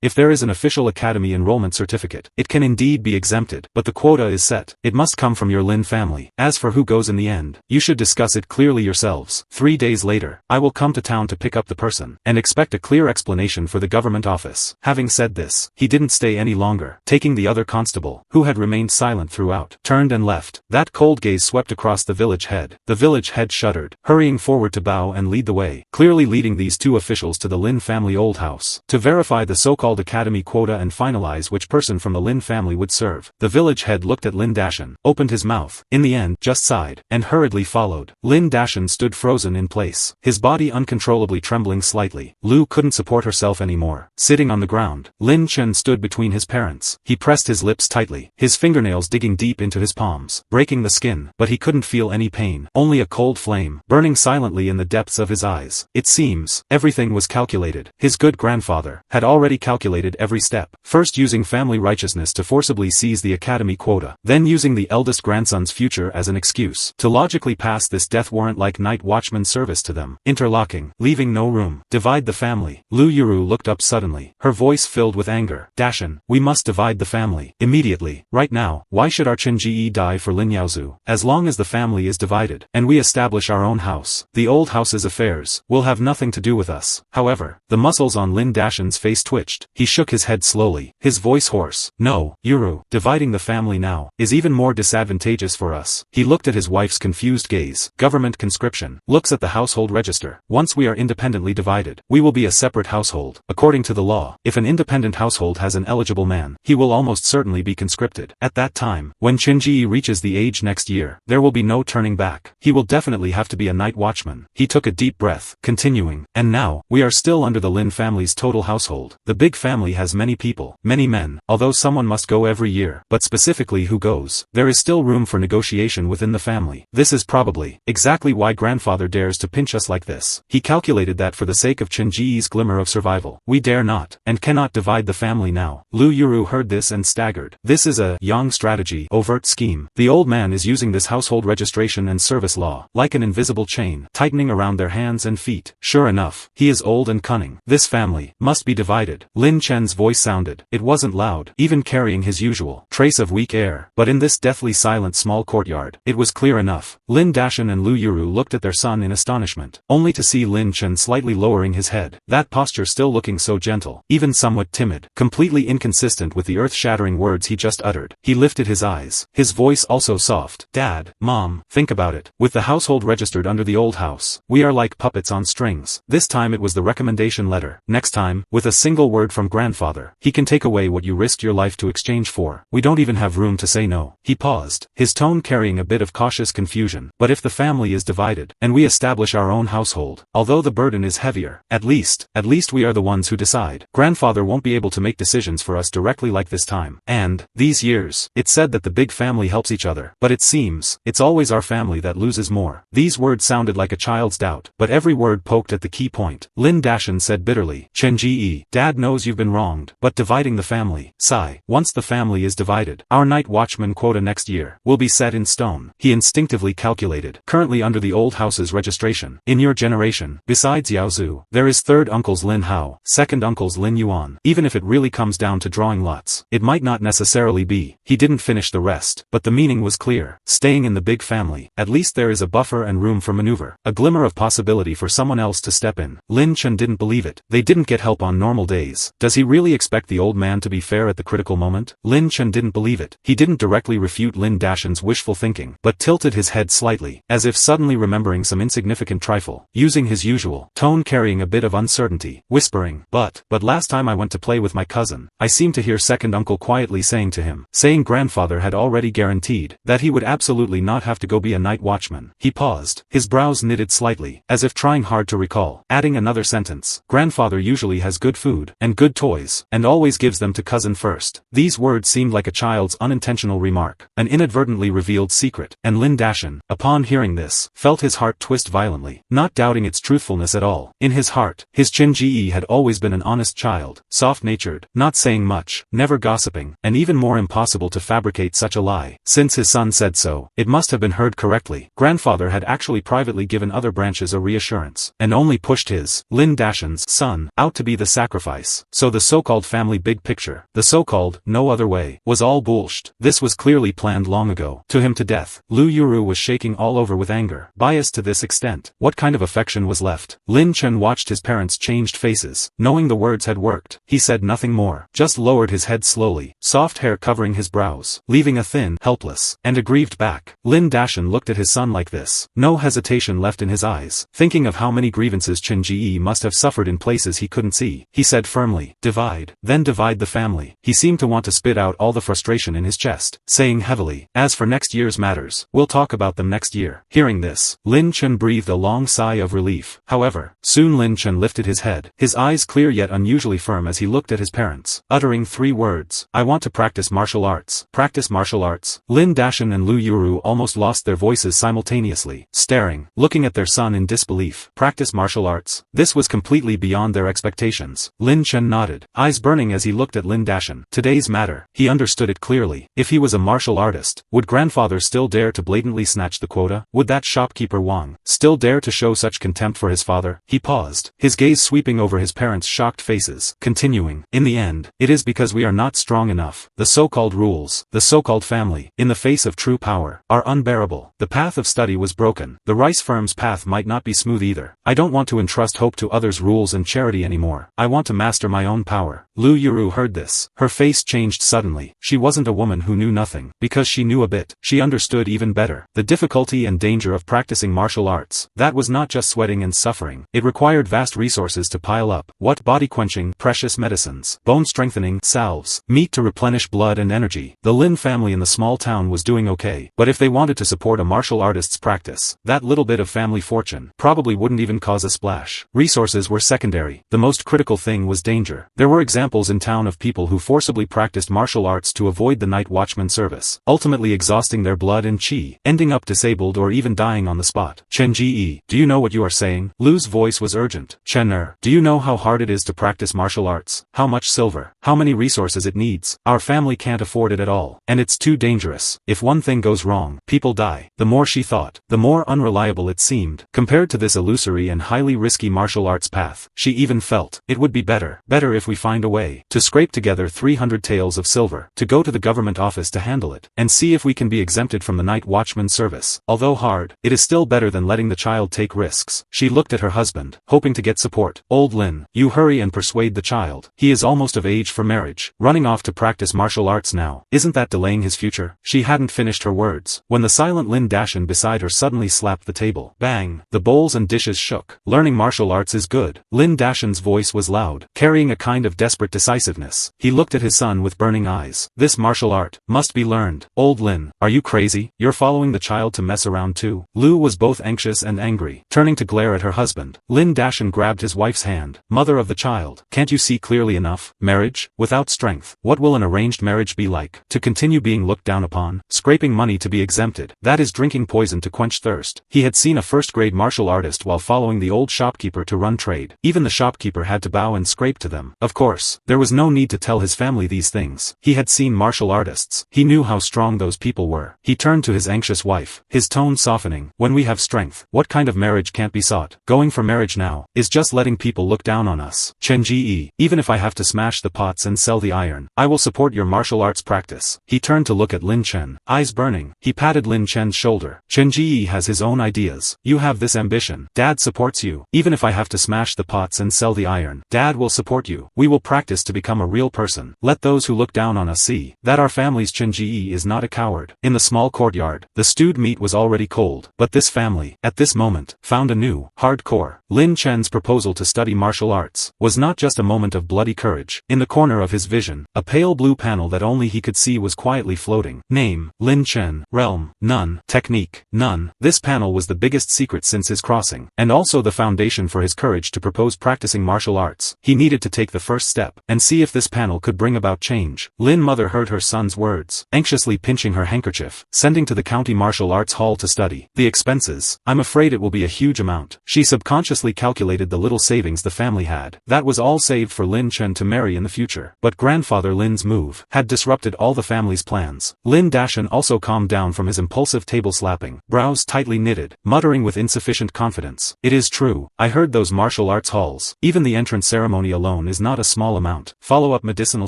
If there is an official academy enrollment certificate, it can indeed be exempted, but the quota is set. It must come from your Lin family. As for who goes in the end, you should discuss it clearly yourselves. 3 days later, I will come to town to pick up the person, and expect a clear explanation for the government office. Having said this, he didn't stay any longer, taking the other constable, who had remained silent throughout, turned and left. That cold gaze swept across the village head. The village head shuddered, hurrying forward to bow and lead the way, clearly leading these 2 officials to the Lin family old house, to verify the so-called academy quota and finalize which person from the Lin family would serve. The village head looked at Lin Dashan, opened his mouth, in the end, just sighed, and hurriedly followed. Lin Dashan stood frozen in place, his body uncontrollably trembling slightly. Lu couldn't support herself anymore, sitting on the ground. Lin Chen stood between his parents. He pressed his lips tightly, his fingernails digging deep into his palms, breaking the skin, but he couldn't feel any pain, only a cold flame, burning silently in the depths of his eyes. It seems, everything was calculated. His good grandfather had already calculated every step, first using family righteousness to forcibly seize the academy quota, then using the eldest grandson's future as an excuse to logically pass this death warrant like night watchman service to them, interlocking, leaving no room. Divide the family. Lu Yuru looked up suddenly, her voice filled with anger. Dashan, we must divide the family. Immediately. Right now. Why should our Qinji die for Lin Yaozu? As long as the family is divided, and we establish our own house, the old house's affairs will have nothing to do with us. However, the muscles on Lin Dashan's face twitched. He shook his head slowly, his voice hoarse. No, Yuru, dividing the family now is even more disadvantageous for us. He looked at his wife's confused gaze. Government conscription looks at the household register. Once we are independently divided, we will be a separate household. According to the law, if an independent household has an eligible man, he will almost certainly be conscripted. At that time, when Qinji reaches the age next year, there will be no turning back. He will definitely definitely have to be a night watchman. He took a deep breath, continuing, and now, we are still under the Lin family's total household. The big family has many people, many men, although someone must go every year, but specifically who goes. There is still room for negotiation within the family. This is probably exactly why grandfather dares to pinch us like this. He calculated that for the sake of Chen Ji's glimmer of survival, we dare not, and cannot divide the family now. Lu Yuru heard this and staggered. This is a Yang strategy, overt scheme. The old man is using this household registration and service law, like an invisible chain, tightening around their hands and feet. Sure enough, he is old and cunning. This family must be divided. Lin Chen's voice sounded. It wasn't loud, even carrying his usual trace of weak air, but in this deathly silent small courtyard, it was clear enough. Lin Dashan and Lu Yuru looked at their son in astonishment, only to see Lin Chen slightly lowering his head, that posture still looking so gentle, even somewhat timid, completely inconsistent with the earth-shattering words he just uttered. He lifted his eyes, his voice also soft. Dad, Mom, think about it. With the household registered under the old house, we are like puppets on strings. This time it was the recommendation letter. Next time, with a single word from grandfather, he can take away what you risked your life to exchange for. We don't even have room to say no. He paused, his tone carrying a bit of cautious confusion. But if the family is divided, and we establish our own household, although the burden is heavier, at least we are the ones who decide. Grandfather won't be able to make decisions for us directly like this time. And, these years, it's said that the big family helps each other, but it seems, it's always our family that loses more. These words sounded like a child's doubt, but every word poked at the key point. Lin Dashan said bitterly, Chen Ji, Dad knows you've been wronged, but dividing the family, sigh, once the family is divided, our night watchman quota next year, will be set in stone. He instinctively calculated, currently under the old house's registration. In your generation, besides Yao Zhu, there is third uncle's Lin Hao, second uncle's Lin Yuan. Even if it really comes down to drawing lots, it might not necessarily be. He didn't finish the rest, but the meaning was clear. Staying in the big family, at least there is a buffer and room for maneuver, a glimmer of possibility for someone else to step in. Lin Chen didn't believe it. They didn't get help on normal days. Does he really expect the old man to be fair at the critical moment? Lin Chen didn't believe it. He didn't directly refute Lin Dashan's wishful thinking, but tilted his head slightly, as if suddenly remembering some insignificant trifle, using his usual tone carrying a bit of uncertainty, whispering, but last time I went to play with my cousin, I seemed to hear second uncle quietly saying to him, grandfather had already guaranteed that he would absolutely not have to go be a night watchman. He paused, his brows knitted slightly, as if trying hard to recall, adding another sentence, grandfather usually has good food, and good toys, and always gives them to cousin first. These words seemed like a child's unintentional remark, an inadvertently revealed secret, and Lin Dashan, upon hearing this, felt his heart twist violently, not doubting its truthfulness at all. In his heart, his Chen Ji had always been an honest child, soft-natured, not saying much, never gossiping, and even more impossible to fabricate such a lie. Since his son said so, it must have been heard correctly. Grandfather had actually privately given other branches a reassurance, and only pushed his, Lin Dashan's, son, out to be the sacrifice. So the so-called family big picture, the so-called, no other way, was all bullshit. This was clearly planned long ago. To him to death. Lu Yuru was shaking all over with anger. Biased to this extent, what kind of affection was left? Lin Chen watched his parents' changed faces. Knowing the words had worked, he said nothing more, just lowered his head slowly, soft hair covering his brows, leaving a thin, helpless, and aggrieved back. Lin Dashan looked at his son like this, no hesitation left in his eyes, thinking of how many grievances Chen Ji must have suffered in places he couldn't see. He said firmly, divide, then divide the family. He seemed to want to spit out all the frustration in his chest, saying heavily, as for next year's matters, we'll talk about them next year. Hearing this, Lin Chen breathed a long sigh of relief. However, soon Lin Chen lifted his head, his eyes clear yet unusually firm as he looked at his parents, uttering 3 words, I want to practice martial arts. Practice martial arts? Lin Dashan and Lu Yuru almost lost their voices simultaneously, staring, looking at their son in disbelief. Practice martial arts? This was completely beyond their expectations. Lin Chen nodded, eyes burning as he looked at Lin Dashan. Today's matter, he understood it clearly. If he was a martial artist, would grandfather still dare to blatantly snatch the quota? Would that shopkeeper Wang still dare to show such contempt for his father? He paused, his gaze sweeping over his parents' shocked faces, continuing, in the end, it is because we are not strong enough. The so-called rules, the so-called family, in the face of true power, are unbearable. The path of study was broken. The rice firm's path might not be smooth either. I don't want to entrust hope to others' rules and charity anymore. I want to master my own power. Lu Yuru heard this. Her face changed suddenly. She wasn't a woman who knew nothing, because she knew a bit. She understood even better the difficulty and danger of practicing martial arts. That was not just sweating and suffering. It required vast resources to pile up. What body-quenching, precious medicines, bone-strengthening salves, meat to replenish blood and energy. The Lin family in the small town was doing okay, but if they wanted to support a martial artist's practice. That little bit of family fortune probably wouldn't even cause a splash. Resources were secondary. The most critical thing was danger. There were examples in town of people who forcibly practiced martial arts to avoid the night watchman service, ultimately exhausting their blood and chi, ending up disabled or even dying on the spot. Chen Ji, do you know what you are saying? Lu's voice was urgent. Chen do you know how hard it is to practice martial arts? How much silver? How many resources it needs? Our family can't afford it at all. And it's too dangerous. If one thing goes wrong, people die. The more she thought, the more unreliable it seemed. Compared to this illusory and highly risky martial arts path, she even felt, it would be better if we find a way to scrape together 300 taels of silver, to go to the government office to handle it, and see if we can be exempted from the night watchman service. Although hard, it is still better than letting the child take risks. She looked at her husband, hoping to get support. Old Lin, you hurry and persuade the child. He is almost of age for marriage. Running off to practice martial arts now, isn't that delaying his future? She hadn't finished her words, when the silent Lin Dashan beside her suddenly slapped the table. Bang! The bowls and dishes shook. Learning martial arts is good. Lin Dashan's voice was loud, carrying a kind of desperate decisiveness. He looked at his son with burning eyes. This martial art must be learned. Old Lin, are you crazy? You're following the child to mess around too? Lu was both anxious and angry, turning to glare at her husband. Lin Dashan grabbed his wife's hand. Mother of the child, can't you see clearly enough? Marriage? Without strength, what will an arranged marriage be like? To continue being looked down upon? Scraping money to be exempted? That is drinking poison to quench thirst. He had seen a first-grade martial artist while following the old shopkeeper to run trade. Even the shopkeeper had to bow and scrape to them. Of course, there was no need to tell his family these things. He had seen martial artists. He knew how strong those people were. He turned to his anxious wife, his tone softening. When we have strength, what kind of marriage can't be sought? Going for marriage now is just letting people look down on us. Chen Ji, even if I have to smash the pots and sell the iron, I will support your martial arts practice. He turned to look at Lin Chen, eyes burning. He patted Lin Chen's shoulder. Chen Ji has his own ideas. You have this ambition. Dad supports you. Even if I have to smash the pots and sell the iron, Dad will support you. We will practice to become a real person. Let those who look down on us see that our family's Chen Ji is not a coward. In the small courtyard, the stewed meat was already cold, but this family, at this moment, found a new, hardcore. Lin Chen's proposal to study martial arts was not just a moment of bloody courage. In the corner of his vision, a pale blue panel that only he could see was quietly floating. Name, Lin Chen. Realm, none. Technique, none. This panel was the biggest secret since his crossing, and also the foundation for his courage to propose practicing martial arts. He needed to take the first step, and see if this panel could bring about change. Lin mother heard her son's words, anxiously pinching her handkerchief, sending to the county martial arts hall to study. The expenses, I'm afraid it will be a huge amount. She subconsciously calculated the little savings the family had. That was all saved for Lin Chen to marry in the future. But grandfather Lin's move had disrupted all the family's plans. Lin Dashan also calmed down from his impulsive table slapping, brows tightly knitted, muttering with insufficient confidence. It is true, I heard those martial arts halls. Even the entrance ceremony alone is not a small amount. Follow-up medicinal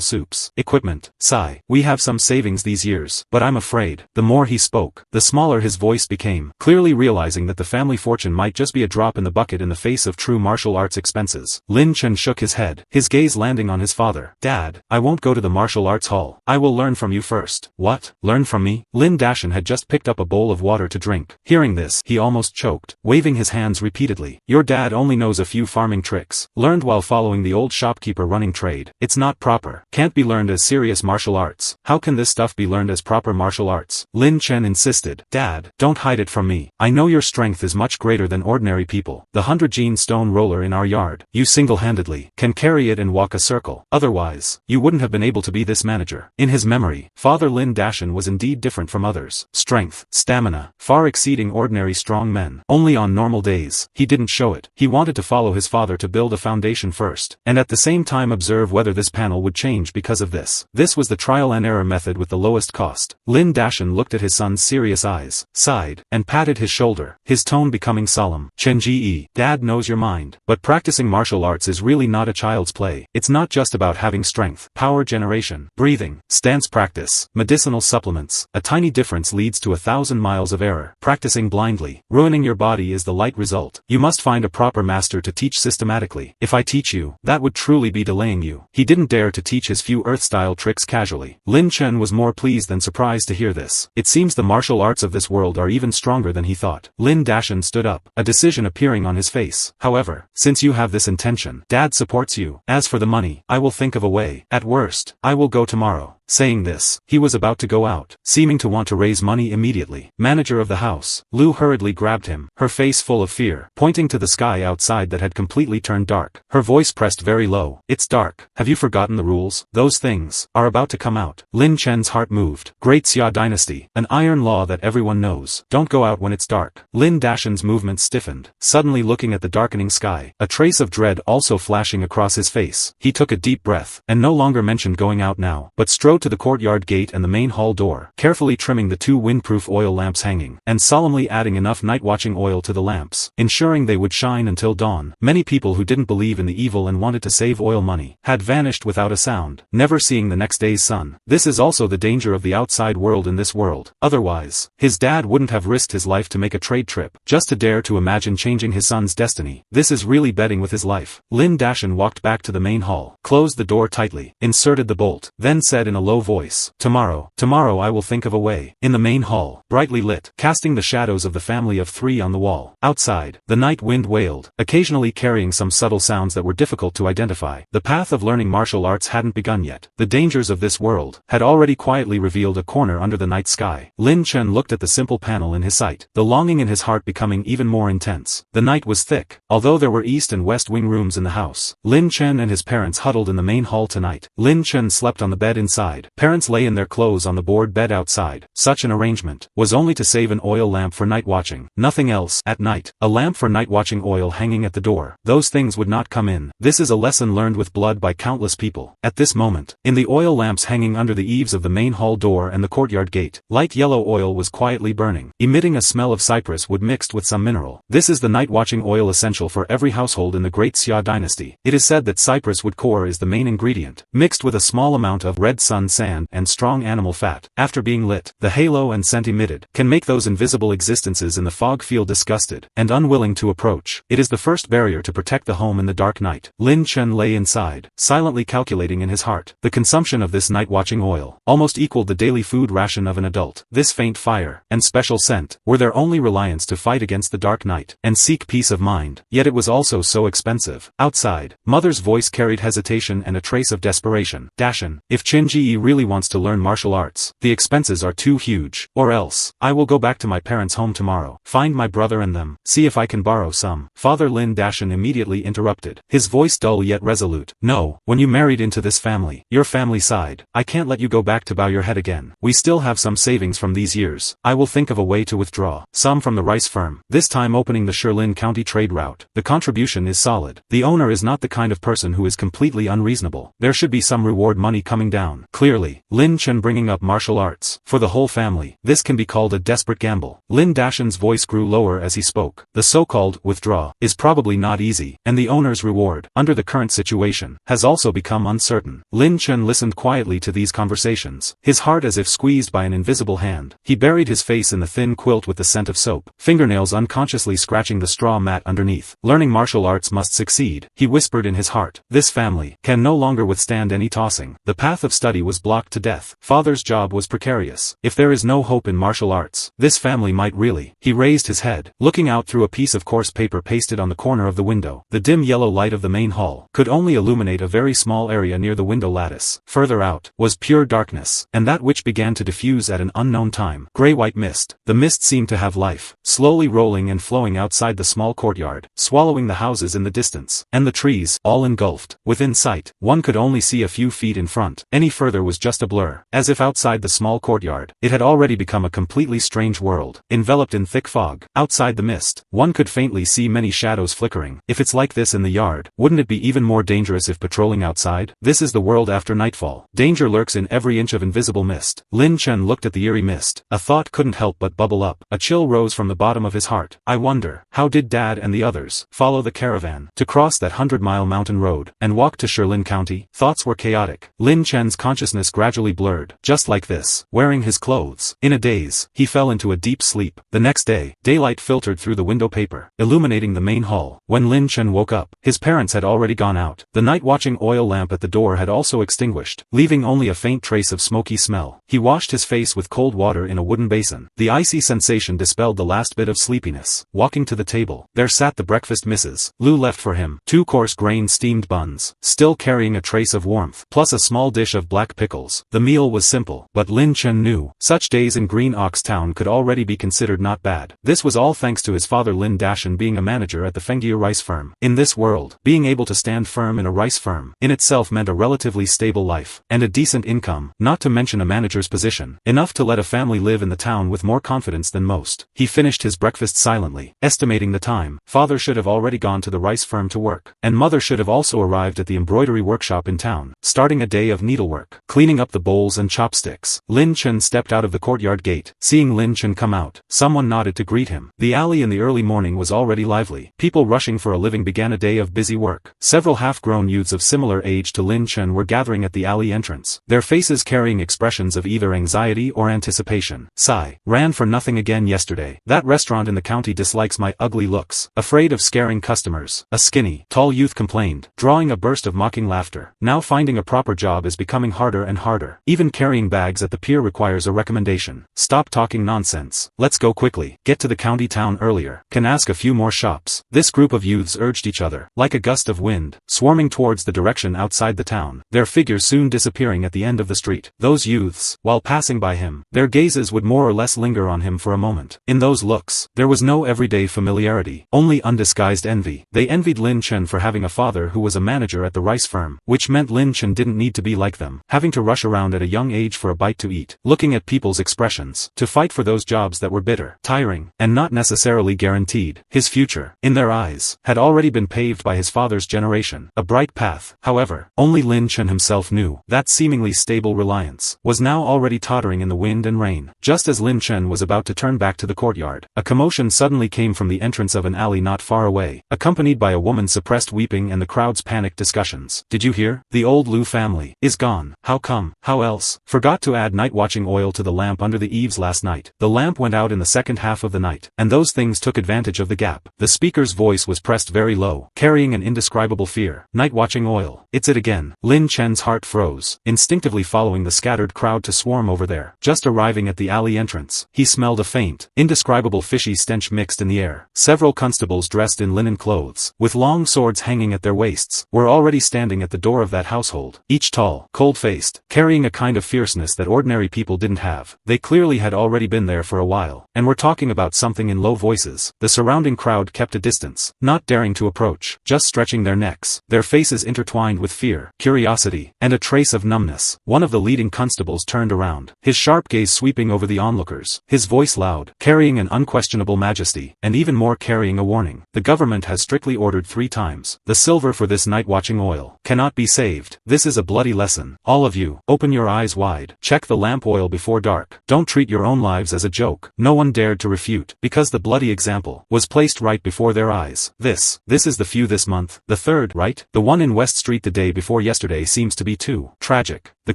soups, equipment, sigh. We have some savings these years, but I'm afraid. The more he spoke, the smaller his voice became, clearly realizing that the family fortune might just be a drop in the bucket in the face of true martial arts expenses. Lin Chen shook his head, his gaze landing on his father. Dad, I won't go to the martial arts hall. I will learn from you first. What? Learn from me? Lin Dashan had just picked up a bowl of water to drink. Hearing this, he almost choked, waving his hands repeatedly. Your dad only knows a few farming tricks, learned while following the old shopkeeper running trade. It's not proper. Can't be learned as serious martial arts. How can this stuff be learned as proper martial arts? Lin Chen insisted. Dad, don't hide it from me. I know your strength is much greater than ordinary people. The 100-gene stone roller in our yard, you single-handedly can carry it and walk a circle. Otherwise, you wouldn't have been able to be this manager. In his memory, Father Lin Dashan was indeed different from others. Strength, stamina, far exceeding ordinary strong men. Only on normal days, he didn't show it. He wanted to follow his father to build a foundation first, and at the same time observe whether this panel would change because of this. This was the trial and error method with the lowest cost. Lin Dashan looked at his son's serious eyes, sighed, and patted his shoulder, his tone becoming solemn. Chen Ji, Dad knows your mind, but practicing martial arts is really not a child's play. It's not just about having strength, power generation, breathing, stance practice, medicinal supplements. A tiny difference leads to 1,000 miles of error. Practicing blindly, ruining your body is the light result. You must find a proper master to teach systematically. If I teach you, that would truly be delaying you. He didn't dare to teach his few earth-style tricks casually. Lin Chen was more pleased than surprised to hear this. It seems the martial arts of this world are even stronger than he thought. Lin Dashan stood up, a decision appearing on his face. However, since you have this intention, Dad supports you. As for the money, I will think of a way. At worst, I will go tomorrow. Saying this, he was about to go out, seeming to want to raise money immediately. Manager of the house. house. Lu hurriedly grabbed him, her face full of fear, pointing to the sky outside that had completely turned dark. Her voice pressed very low. It's dark. Have you forgotten the rules? Those things are about to come out. Lin Chen's heart moved. Great Xia dynasty. An iron law that everyone knows. Don't go out when it's dark. Lin Dashan's movements stiffened, suddenly looking at the darkening sky, a trace of dread also flashing across his face. He took a deep breath, and no longer mentioned going out now, but strode to the courtyard gate and the main hall door, carefully trimming the 2 windproof oil lamps hanging, and solemnly adding enough night-watching oil to the lamps, ensuring they would shine until dawn. Many people who didn't believe in the evil and wanted to save oil money had vanished without a sound, never seeing the next day's sun. This is also the danger of the outside world in this world. Otherwise, his dad wouldn't have risked his life to make a trade trip, just to dare to imagine changing his son's destiny. This is really betting with his life. Lin Dashan walked back to the main hall, closed the door tightly, inserted the bolt, then said in a low voice, Tomorrow I will think of a way. In the main hall, brightly lit, casting the shadows of the family of 3 on the wall. Outside, the night wind wailed, occasionally carrying some subtle sounds that were difficult to identify. The path of learning martial arts hadn't begun yet. The dangers of this world had already quietly revealed a corner under the night sky. Lin Chen looked at the simple panel in his sight, the longing in his heart becoming even more intense. The night was thick, although there were east and west wing rooms in the house. Lin Chen and his parents huddled in the main hall tonight. Lin Chen slept on the bed inside. Parents lay in their clothes on the board bed outside. Such an arrangement was only to save an oil lamp for night watching. Nothing else. At night, a lamp for night watching oil hanging at the door. Those things would not come in. This is a lesson learned with blood by countless people. At this moment, in the oil lamps hanging under the eaves of the main hall door and the courtyard gate, light yellow oil was quietly burning, emitting a smell of cypress wood mixed with some mineral. This is the night watching oil essential for every household in the Great Xia dynasty. It is said that cypress wood core is the main ingredient, mixed with a small amount of red sun sand and strong animal fat. After being lit, the halo and scent emitted can make those invisible existences in the fog feel disgusted and unwilling to approach. It is the first barrier to protect the home in the dark night. Lin Chen lay inside, silently calculating in his heart. The consumption of this night watching oil almost equaled the daily food ration of an adult. This faint fire and special scent were their only reliance to fight against the dark night and seek peace of mind. Yet it was also so expensive. Outside, mother's voice carried hesitation and a trace of desperation. Dashan, if Qin Ji really wants to learn martial arts, the expenses are too huge. Or else, I will go back to my parents' home tomorrow, find my brother and them, see if I can borrow some. Father Lin Dashan immediately interrupted, his voice dull yet resolute. No, when you married into this family, your family side, I can't let you go back to bow your head again. We still have some savings from these years. I will think of a way to withdraw some from the rice firm, this time opening the Shilin County trade route. The contribution is solid. The owner is not the kind of person who is completely unreasonable. There should be some reward money coming down. Clearly, Lin Chen bringing up martial arts for the whole family. This can be called a desperate gamble. Lin Dashan's voice grew lower as he spoke. The so-called withdraw is probably not easy, and the owner's reward, under the current situation, has also become uncertain. Lin Chen listened quietly to these conversations, his heart as if squeezed by an invisible hand. He buried his face in the thin quilt with the scent of soap, fingernails unconsciously scratching the straw mat underneath. Learning martial arts must succeed, he whispered in his heart. This family can no longer withstand any tossing. The path of study was blocked to death. Father's job was precarious. If there is no hope in martial arts, this family might really. He raised his head, looking out through a piece of coarse paper pasted on the corner of the window. The dim yellow light of the main hall could only illuminate a very small area near the window lattice. Further out was pure darkness, and that which began to diffuse at an unknown time. Gray-white mist. The mist seemed to have life, slowly rolling and flowing outside the small courtyard, swallowing the houses in the distance, and the trees, all engulfed. Within sight, one could only see a few feet in front. Any further was just a blur. As if outside the small courtyard, it had already become a completely strange world, enveloped in thick fog. Outside the mist, one could faintly see many shadows flickering. If it's like this in the yard, wouldn't it be even more dangerous if patrolling outside? This is the world after nightfall. Danger lurks in every inch of invisible mist. Lin Chen looked at the eerie mist. A thought couldn't help but bubble up. A chill rose from the bottom of his heart. I wonder, how did Dad and the others follow the caravan to cross that 100-mile mountain road and walk to Shilin County? Thoughts were chaotic. Lin Chen's consciousness gradually blurred. Just like this, wearing his clothes. In a daze, he fell into a deep sleep. The next day, daylight filtered through the window paper, illuminating the main hall. When Lin Chen woke up, his parents had already gone out. The night-watching oil lamp at the door had also extinguished, leaving only a faint trace of smoky smell. He washed his face with cold water in a wooden basin. The icy sensation dispelled the last last bit of sleepiness. Walking to the table, there sat the breakfast Mrs. Lu left for him. 2 coarse grain steamed buns, still carrying a trace of warmth, plus a small dish of black pickles. The meal was simple, but Lin Chen knew, such days in Green Ox Town could already be considered not bad. This was all thanks to his father Lin Dashan being a manager at the Fengyu rice firm. In this world, being able to stand firm in a rice firm, in itself meant a relatively stable life, and a decent income, not to mention a manager's position, enough to let a family live in the town with more confidence than most. He finished his breakfast silently, estimating the time. Father should have already gone to the rice firm to work, and mother should have also arrived at the embroidery workshop in town, starting a day of needlework. Cleaning up the bowls and chopsticks, Lin Chen stepped out of the courtyard gate. Seeing Lin Chen come out, someone nodded to greet him. The alley in the early morning was already lively. People rushing for a living began a day of busy work. Several half-grown youths of similar age to Lin Chen were gathering at the alley entrance, their faces carrying expressions of either anxiety or anticipation. Sigh. Ran for nothing again yesterday. That restaurant in the county dislikes my ugly looks. Afraid of scaring customers. A skinny, tall youth complained, drawing a burst of mocking laughter. Now finding a proper job is becoming harder and harder. Even carrying bags at the pier requires a recommendation. Stop talking nonsense. Let's go quickly. Get to the county town earlier. Can ask a few more shops. This group of youths urged each other, like a gust of wind, swarming towards the direction outside the town, their figures soon disappearing at the end of the street. Those youths, while passing by him, their gazes would more or less linger on him for a moment. In those looks, there was no everyday familiarity, only undisguised envy. They envied Lin Chen for having a father who was a manager at the rice firm, which meant Lin Chen didn't need to be like them, having to rush around at a young age for a bite to eat, looking at people's expressions, to fight for those jobs that were bitter, tiring, and not necessarily guaranteed. His future, in their eyes, had already been paved by his father's generation, a bright path. However, only Lin Chen himself knew, that seemingly stable reliance was now already tottering in the wind and rain. Just as Lin Chen was about to turn back to the courtyard, a commotion suddenly came from the entrance of an alley not far away, accompanied by a woman's suppressed weeping and the crowd's panicked discussions. Did you hear? The old Lu family is gone. How come? How else? Forgot to add night watching oil to the lamp under the eaves last night. The lamp went out in the second half of the night, and those things took advantage of the gap. The speaker's voice was pressed very low, carrying an indescribable fear. Night watching oil. It's it again. Lin Chen's heart froze, instinctively following the scattered crowd to swarm over there. Just arriving at the alley entrance, he smelled a faint, indescribable fishy stench mixed in the air. Several constables dressed in linen clothes, with long swords hanging at their waists, were already standing at the door of that household, each tall, cold-faced, carrying a kind of fierceness that ordinary people didn't have. They clearly had already been there for a while, and were talking about something in low voices. The surrounding crowd kept a distance, not daring to approach, just stretching their necks, their faces intertwined with fear, curiosity, and a trace of numbness. One of the leading constables turned around, his sharp gaze sweeping over the onlookers, his voice loud, carrying an unquestionable majesty, and even more carrying a warning. The government has strictly ordered 3 times. The silver for this night-watching oil cannot be saved. This is a bloody lesson. All of you, open your eyes wide. Check the lamp oil before dark. Don't treat your own lives as a joke. No one dared to refute, because the bloody example was placed right before their eyes. This is the few this month. The third, right? The one in West Street the day before yesterday seems to be too tragic. The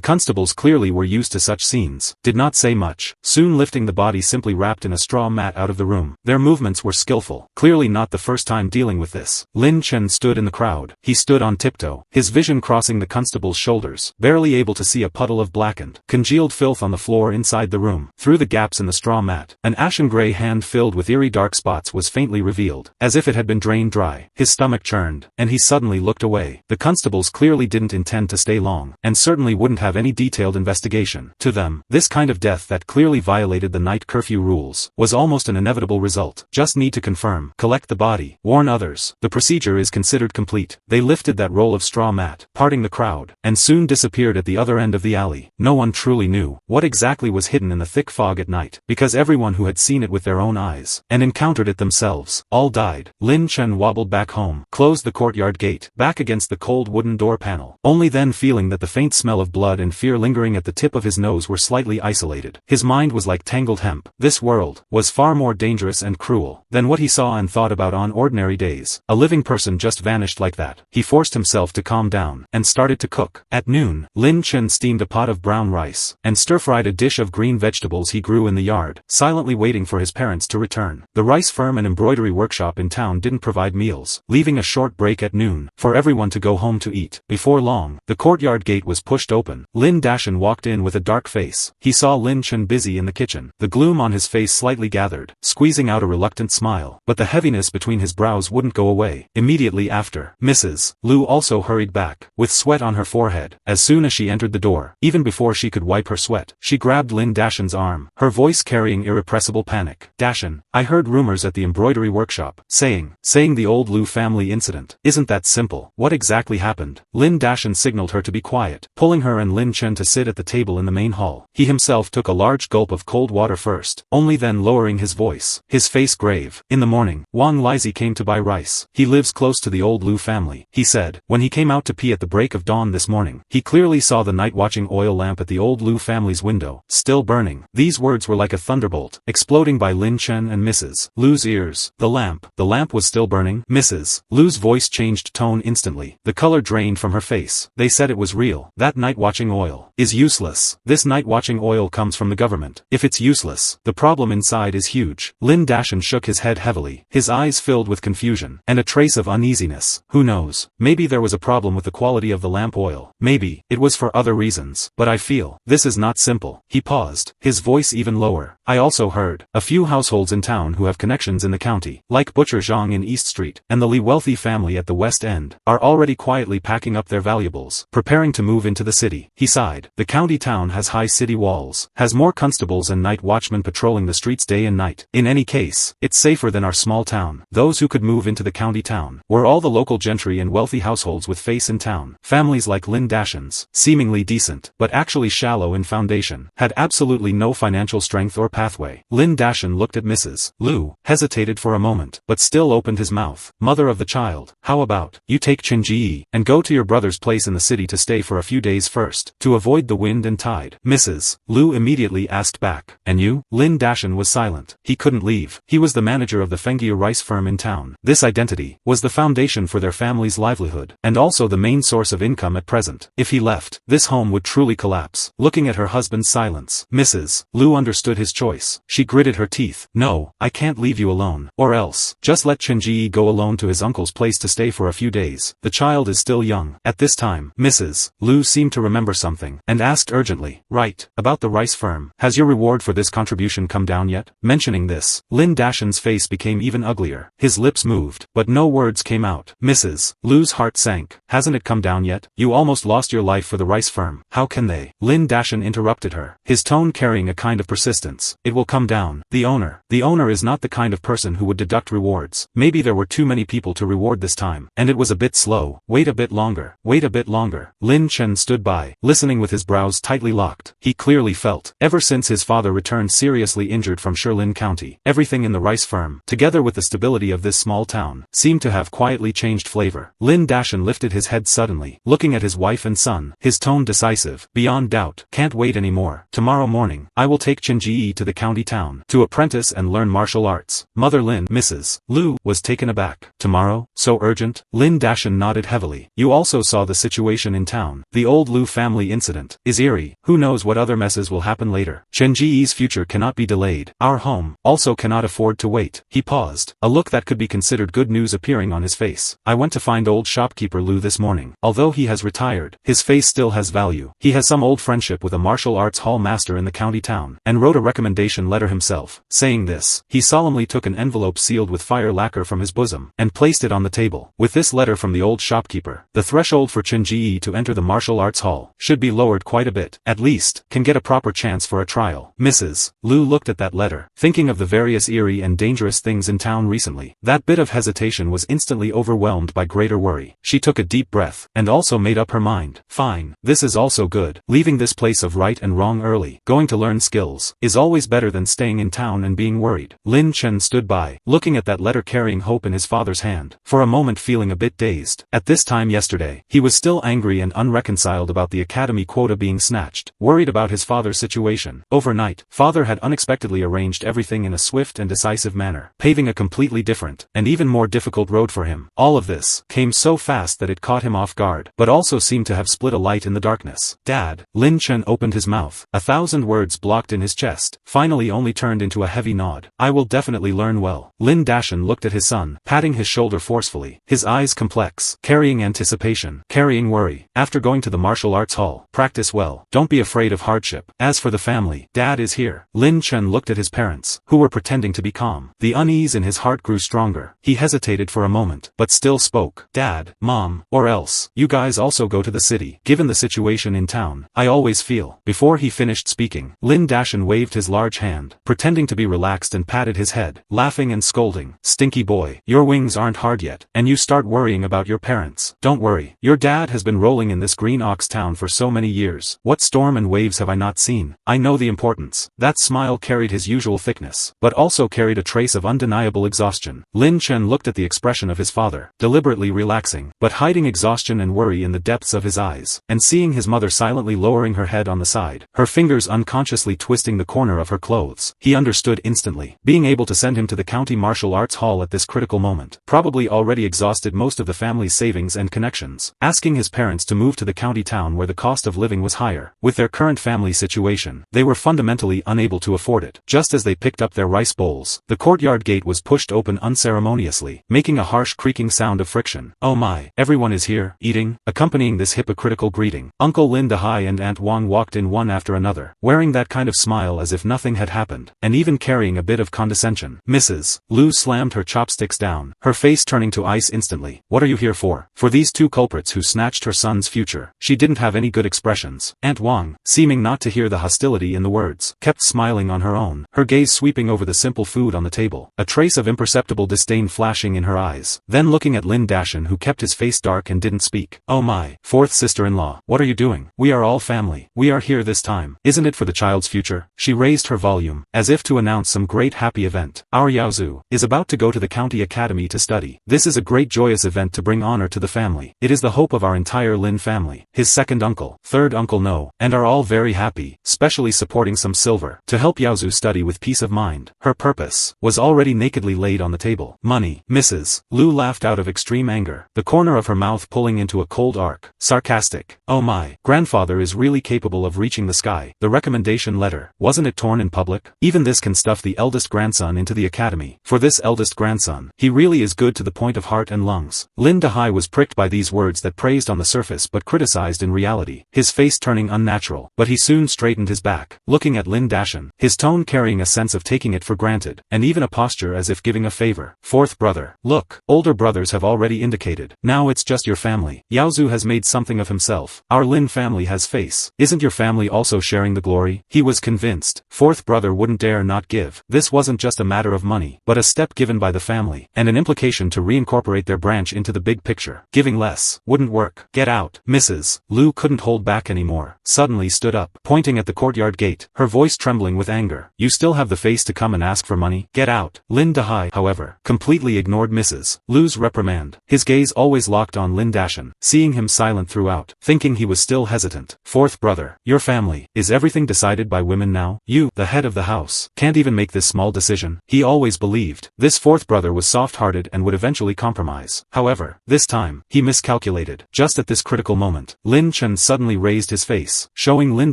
constables clearly were used to such scenes, did not say much, soon lifting the body simply wrapped in a straw mat out of the room. Their movements were skillful, clearly not the first time dealing with this. Lin Chen stood in the crowd. He stood on tiptoe, his vision crossing the constable's shoulders, barely able to see a puddle of blackened, congealed filth on the floor inside the room. Through the gaps in the straw mat, an ashen-gray hand filled with eerie dark spots was faintly revealed, as if it had been drained dry. His stomach churned, and he suddenly looked away. The constables clearly didn't intend to stay long, and certainly wouldn't have any detailed investigation. To them, this kind of death that clearly violated the night curfew rules was almost an inevitable result. Just need to confirm, collect the body, warn others. The procedure is considered complete. They lifted that roll of straw mat, parting the crowd, and soon disappeared at the other end of the alley. No one truly knew what exactly was hidden in the thick fog at night, because everyone who had seen it with their own eyes, and encountered it themselves, all died. Lin Chen wobbled back home, closed the courtyard gate, back against the cold wooden door panel, only then feeling that the faint smell of blood and fear lingering at the tip of his nose were slightly isolated. His mind was like tangled hemp. This world was far more dangerous and cruel than what he saw and thought about on ordinary days. A living person just vanished like that. He forced himself to calm down, and started to cook. At noon, Lin Chen steamed a pot of brown rice, and stir-fried a dish of green vegetables he grew in the yard, silently waiting for his parents to return. The rice firm and embroidery workshop in town didn't provide meals, leaving a short break at noon, for everyone to go home to eat. Before long, the courtyard gate was pushed open. Lin Dashan walked in with a dark face. He saw Lin Chen busy in the kitchen, the gloom on his face slightly gathered. gathered, squeezing out a reluctant smile. But the heaviness between his brows wouldn't go away. Immediately after, Mrs. Lu also hurried back, with sweat on her forehead. As soon as she entered the door, even before she could wipe her sweat, she grabbed Lin Dashan's arm, her voice carrying irrepressible panic. "Dashan, I heard rumors at the embroidery workshop, saying the old Lu family incident. Isn't that simple? What exactly happened?" Lin Dashan signaled her to be quiet, pulling her and Lin Chen to sit at the table in the main hall. He himself took a large gulp of cold water first, only then lowering his voice, his face grave. "In the morning, Wang Lizi came to buy rice. He lives close to the old Lu family," he said. "When he came out to pee at the break of dawn this morning, he clearly saw the night-watching oil lamp at the old Lu family's window, still burning." These words were like a thunderbolt, exploding by Lin Chen and Mrs. Lu's ears. The lamp was still burning? Mrs. Lu's voice changed tone instantly. The color drained from her face. "They said it was real. That night-watching oil is useless. This night-watching oil comes from the government. If it's useless, the problem inside is huge." Lin Dashan shook his head heavily, his eyes filled with confusion, and a trace of uneasiness. "Who knows? Maybe there was a problem with the quality of the lamp oil. Maybe it was for other reasons. But I feel this is not simple." He paused, his voice even lower. "I also heard a few households in town who have connections in the county, like Butcher Zhang in East Street, and the Li wealthy family at the West End, are already quietly packing up their valuables, preparing to move into the city." He sighed. "The county town has high city walls, has more constables and night watchmen patrolling the streets day and night. In any case, it's safer than our small town." Those who could move into the county town were all the local gentry and wealthy households with face in town. Families like Lin Dashan's, seemingly decent, but actually shallow in foundation, had absolutely no financial strength or pathway. Lin Dashan looked at Mrs. Lu, hesitated for a moment, but still opened his mouth. "Mother of the child, how about you take Chen Ji and go to your brother's place in the city to stay for a few days first, to avoid the wind and tide?" Mrs. Lu immediately asked back. "And you?" Lin Dashan was silent. He couldn't leave. He was the manager of the Fengia rice firm in town. This identity was the foundation for their family's livelihood, and also the main source of income at present. If he left, this home would truly collapse. Looking at her husband's silence, Mrs. Lu understood his choice. She gritted her teeth. "No, I can't leave you alone. Or else, just let Chen Ji go alone to his uncle's place to stay for a few days. The child is still young." At this time, Mrs. Lu seemed to remember something, and asked urgently, "Right, about the rice firm. Has your reward for this contribution come down yet?" Mentioning this, Lin Dashan's face became even uglier. His lips moved, but no words came out. Mrs. Lu's heart sank. "Hasn't it come down yet? You almost lost your life for the rice firm. How can they?" Lin Dashan interrupted her, his tone carrying a kind of persistence. "It will come down. The owner is not the kind of person who would deduct rewards. Maybe there were too many people to reward this time, and it was a bit slow. Wait a bit longer. Wait a bit longer." Lin Chen stood by, listening with his brows tightly locked. He clearly felt, ever since his father returned seriously injured from Shilin County, everything in the rice firm, together with the stability of this small town, seemed to have quietly changed flavor. Lin Dashan lifted his head suddenly, looking at his wife and son, his tone decisive. "Beyond doubt. Can't wait anymore. Tomorrow morning, I will take Chen Ji to the county town, to apprentice and learn martial arts." Mother Lin, Mrs. Lu, was taken aback. "Tomorrow? So urgent?" Lin Dashan nodded heavily. "You also saw the situation in town. The old Lu family incident is eerie. Who knows what other messes will happen later. Chen Ji's future cannot be delayed. Our home also cannot afford to wait." He paused, a look that could be considered good news appearing on his face. "I went to find old shopkeeper Lu this morning. Although he has retired, his face still has value. He has some old friendship with a martial arts hall master in the county town, and wrote a recommendation letter himself." Saying this, he solemnly took an envelope sealed with fire lacquer from his bosom, and placed it on the table. "With this letter from the old shopkeeper, the threshold for Chen Ji to enter the martial arts hall should be lowered quite a bit. At least, can get a proper chance for a trial." Mrs. Lu looked at that letter, thinking of the various eerie and dangerous things in town recently. That bit of hesitation was instantly overwhelmed by greater worry. She took a deep breath, and also made up her mind. "Fine, this is also good. Leaving this place of right and wrong early, going to learn skills, is always better than staying in town and being worried." Lin Chen stood by, looking at that letter carrying hope in his father's hand, for a moment feeling a bit dazed. At this time yesterday, he was still angry and unreconciled about the academy quota being snatched, worried about his father's situation. Overnight, father had unexpectedly arranged everything in a swift and decisive manner, paving a completely different, and even more difficult road for him. All of this came so fast that it caught him off guard, but also seemed to have split a light in the darkness. "Dad." Lin Chen opened his mouth, 1,000 words blocked in his chest, finally only turned into a heavy nod. "I will definitely learn well." Lin Dashan looked at his son, patting his shoulder forcefully, his eyes complex, carrying anticipation, carrying worry. "After going to the martial arts hall, practice well. Don't be afraid of hardship. As for the family, Dad is here." Lin Chen looked at his parents. parents, who were pretending to be calm. The unease in his heart grew stronger. He hesitated for a moment, but still spoke. Dad, Mom, or else, you guys also go to the city. Given the situation in town, I always feel. Before he finished speaking, Lin Dashan waved his large hand, pretending to be relaxed and patted his head, laughing and scolding. Stinky boy, your wings aren't hard yet, and you start worrying about your parents. Don't worry, your dad has been rolling in this Green Ox town for so many years. What storm and waves have I not seen? I know the importance. That smile carried his usual thickness, but also carried a trace of undeniable exhaustion. Lin Chen looked at the expression of his father, deliberately relaxing, but hiding exhaustion and worry in the depths of his eyes, and seeing his mother silently lowering her head on the side, her fingers unconsciously twisting the corner of her clothes. He understood instantly. Being able to send him to the county martial arts hall at this critical moment, probably already exhausted most of the family's savings and connections. Asking his parents to move to the county town where the cost of living was higher. With their current family situation, they were fundamentally unable to afford it. Just as they picked up their rice bowls, the courtyard gate was pushed open unceremoniously, making a harsh creaking sound of friction. Oh my, everyone is here, eating. Accompanying this hypocritical greeting, Uncle Lin Dahai and Aunt Wang walked in one after another, wearing that kind of smile as if nothing had happened, and even carrying a bit of condescension. Mrs. Lu slammed her chopsticks down, her face turning to ice instantly. What are you here for? For these two culprits who snatched her son's future. She didn't have any good expressions. Aunt Wang, seeming not to hear the hostility in the words, kept smiling on her own, her gaze sweeping over the simple food on the table, a trace of imperceptible disdain flashing in her eyes. Then looking at Lin Dashan, who kept his face dark and didn't speak. Oh my, fourth sister-in-law, what are you doing? We are all family. We are here this time. Isn't it for the child's future? She raised her volume, as if to announce some great happy event. Our Yaozu is about to go to the county academy to study. This is a great joyous event to bring honor to the family. It is the hope of our entire Lin family. His second uncle, third uncle know, and are all very happy, specially supporting some silver, to help Yaozu study with peace of mind. Her purpose was already nakedly laid on the table. Money. Mrs. Lu laughed out of extreme anger, the corner of her mouth pulling into a cold arc. Sarcastic. Oh my, grandfather is really capable of reaching the sky. The recommendation letter, wasn't it torn in public? Even this can stuff the eldest grandson into the academy. For this eldest grandson, he really is good to the point of heart and lungs. Lin Dahai was pricked by these words that praised on the surface but criticized in reality, his face turning unnatural, but he soon straightened his back, looking at Lin Dashan, his tone carrying a sense of taking it for granted, and even a posture as if giving a favor. Fourth brother. Look, older brothers have already indicated. Now it's just your family. Yaozu has made something of himself. Our Lin family has face. Isn't your family also sharing the glory? He was convinced. Fourth brother wouldn't dare not give. This wasn't just a matter of money, but a step given by the family, and an implication to reincorporate their branch into the big picture. Giving less wouldn't work. Get out. Mrs. Lu couldn't hold back anymore, suddenly stood up, pointing at the courtyard gate, her voice trembling with anger. You still have the face to come and ask for money? Get out. Lin Dahai, however, completely ignored Mrs. Lu's reprimand, his gaze always locked on Lin Dashan, seeing him silent throughout, thinking he was still hesitant. Fourth brother, your family, is everything decided by women now? You, the head of the house, can't even make this small decision? He always believed this fourth brother was soft-hearted and would eventually compromise. However, this time, he miscalculated. Just at this critical moment, Lin Chen suddenly raised his face, showing Lin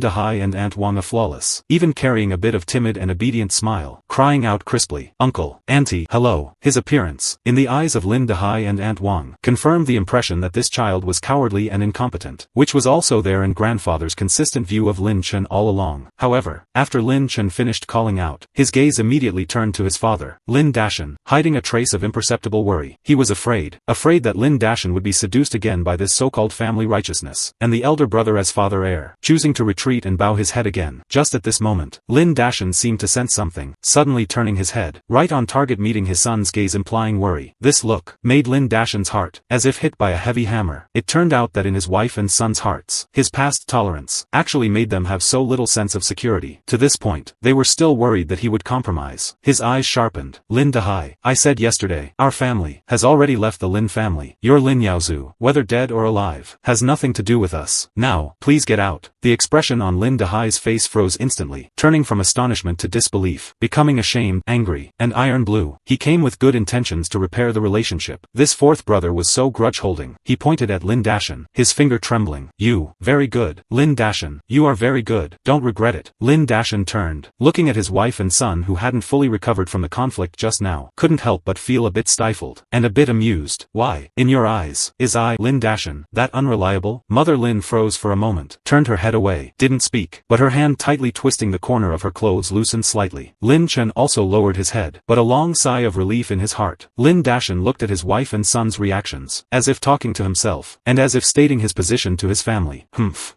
Dahai and Aunt Wang a flawless, even carrying a bit of timid and obedient smile, crying out crisply, Uncle, Auntie, hello. His appearance, in the eyes of Lin Dahai and Aunt Wang, confirmed the impression that this child was cowardly and incompetent, which was also their and grandfather's consistent view of Lin Chen all along. However, after Lin Chen finished calling out, his gaze immediately turned to his father, Lin Dashan, hiding a trace of imperceptible worry. He was afraid that Lin Dashan would be seduced again by this so-called family righteousness, and the elder brother as father heir, choosing to retreat and bow his head again. Just at this moment, Lin Dashan seemed to sense something, suddenly turning his head, right on target, meeting his son's gaze implying worry. This look made Lin Dashan's heart, as if hit by a heavy hammer. It turned out that in his wife and son's hearts, his past tolerance actually made them have so little sense of security. To this point, they were still worried that he would compromise. His eyes sharpened. Lin Dahai, I said yesterday, our family has already left the Lin family. Your Lin Yaozu, whether dead or alive, has nothing to do with us. Now, please get out. The expression on Lin Dahai's face froze instantly, turning from astonishment to disbelief, becoming ashamed, angry, and iron blue. He came with good intentions to repair the relationship. This fourth brother was so grudge-holding. He pointed at Lin Dashan, his finger trembling. You, very good. Lin Dashan, you are very good. Don't regret it. Lin Dashan turned, looking at his wife and son who hadn't fully recovered from the conflict just now, couldn't help but feel a bit stifled, and a bit amused. Why, in your eyes, is I, Lin Dashan, that unreliable? Mother Lin froze for a moment, turned her head away, didn't speak, but her hand tightly twisting the corner of her clothes loosened slightly. quietly. Lin Chen also lowered his head, but a long sigh of relief in his heart. Lin Dashan looked at his wife and son's reactions, as if talking to himself, and as if stating his position to his family.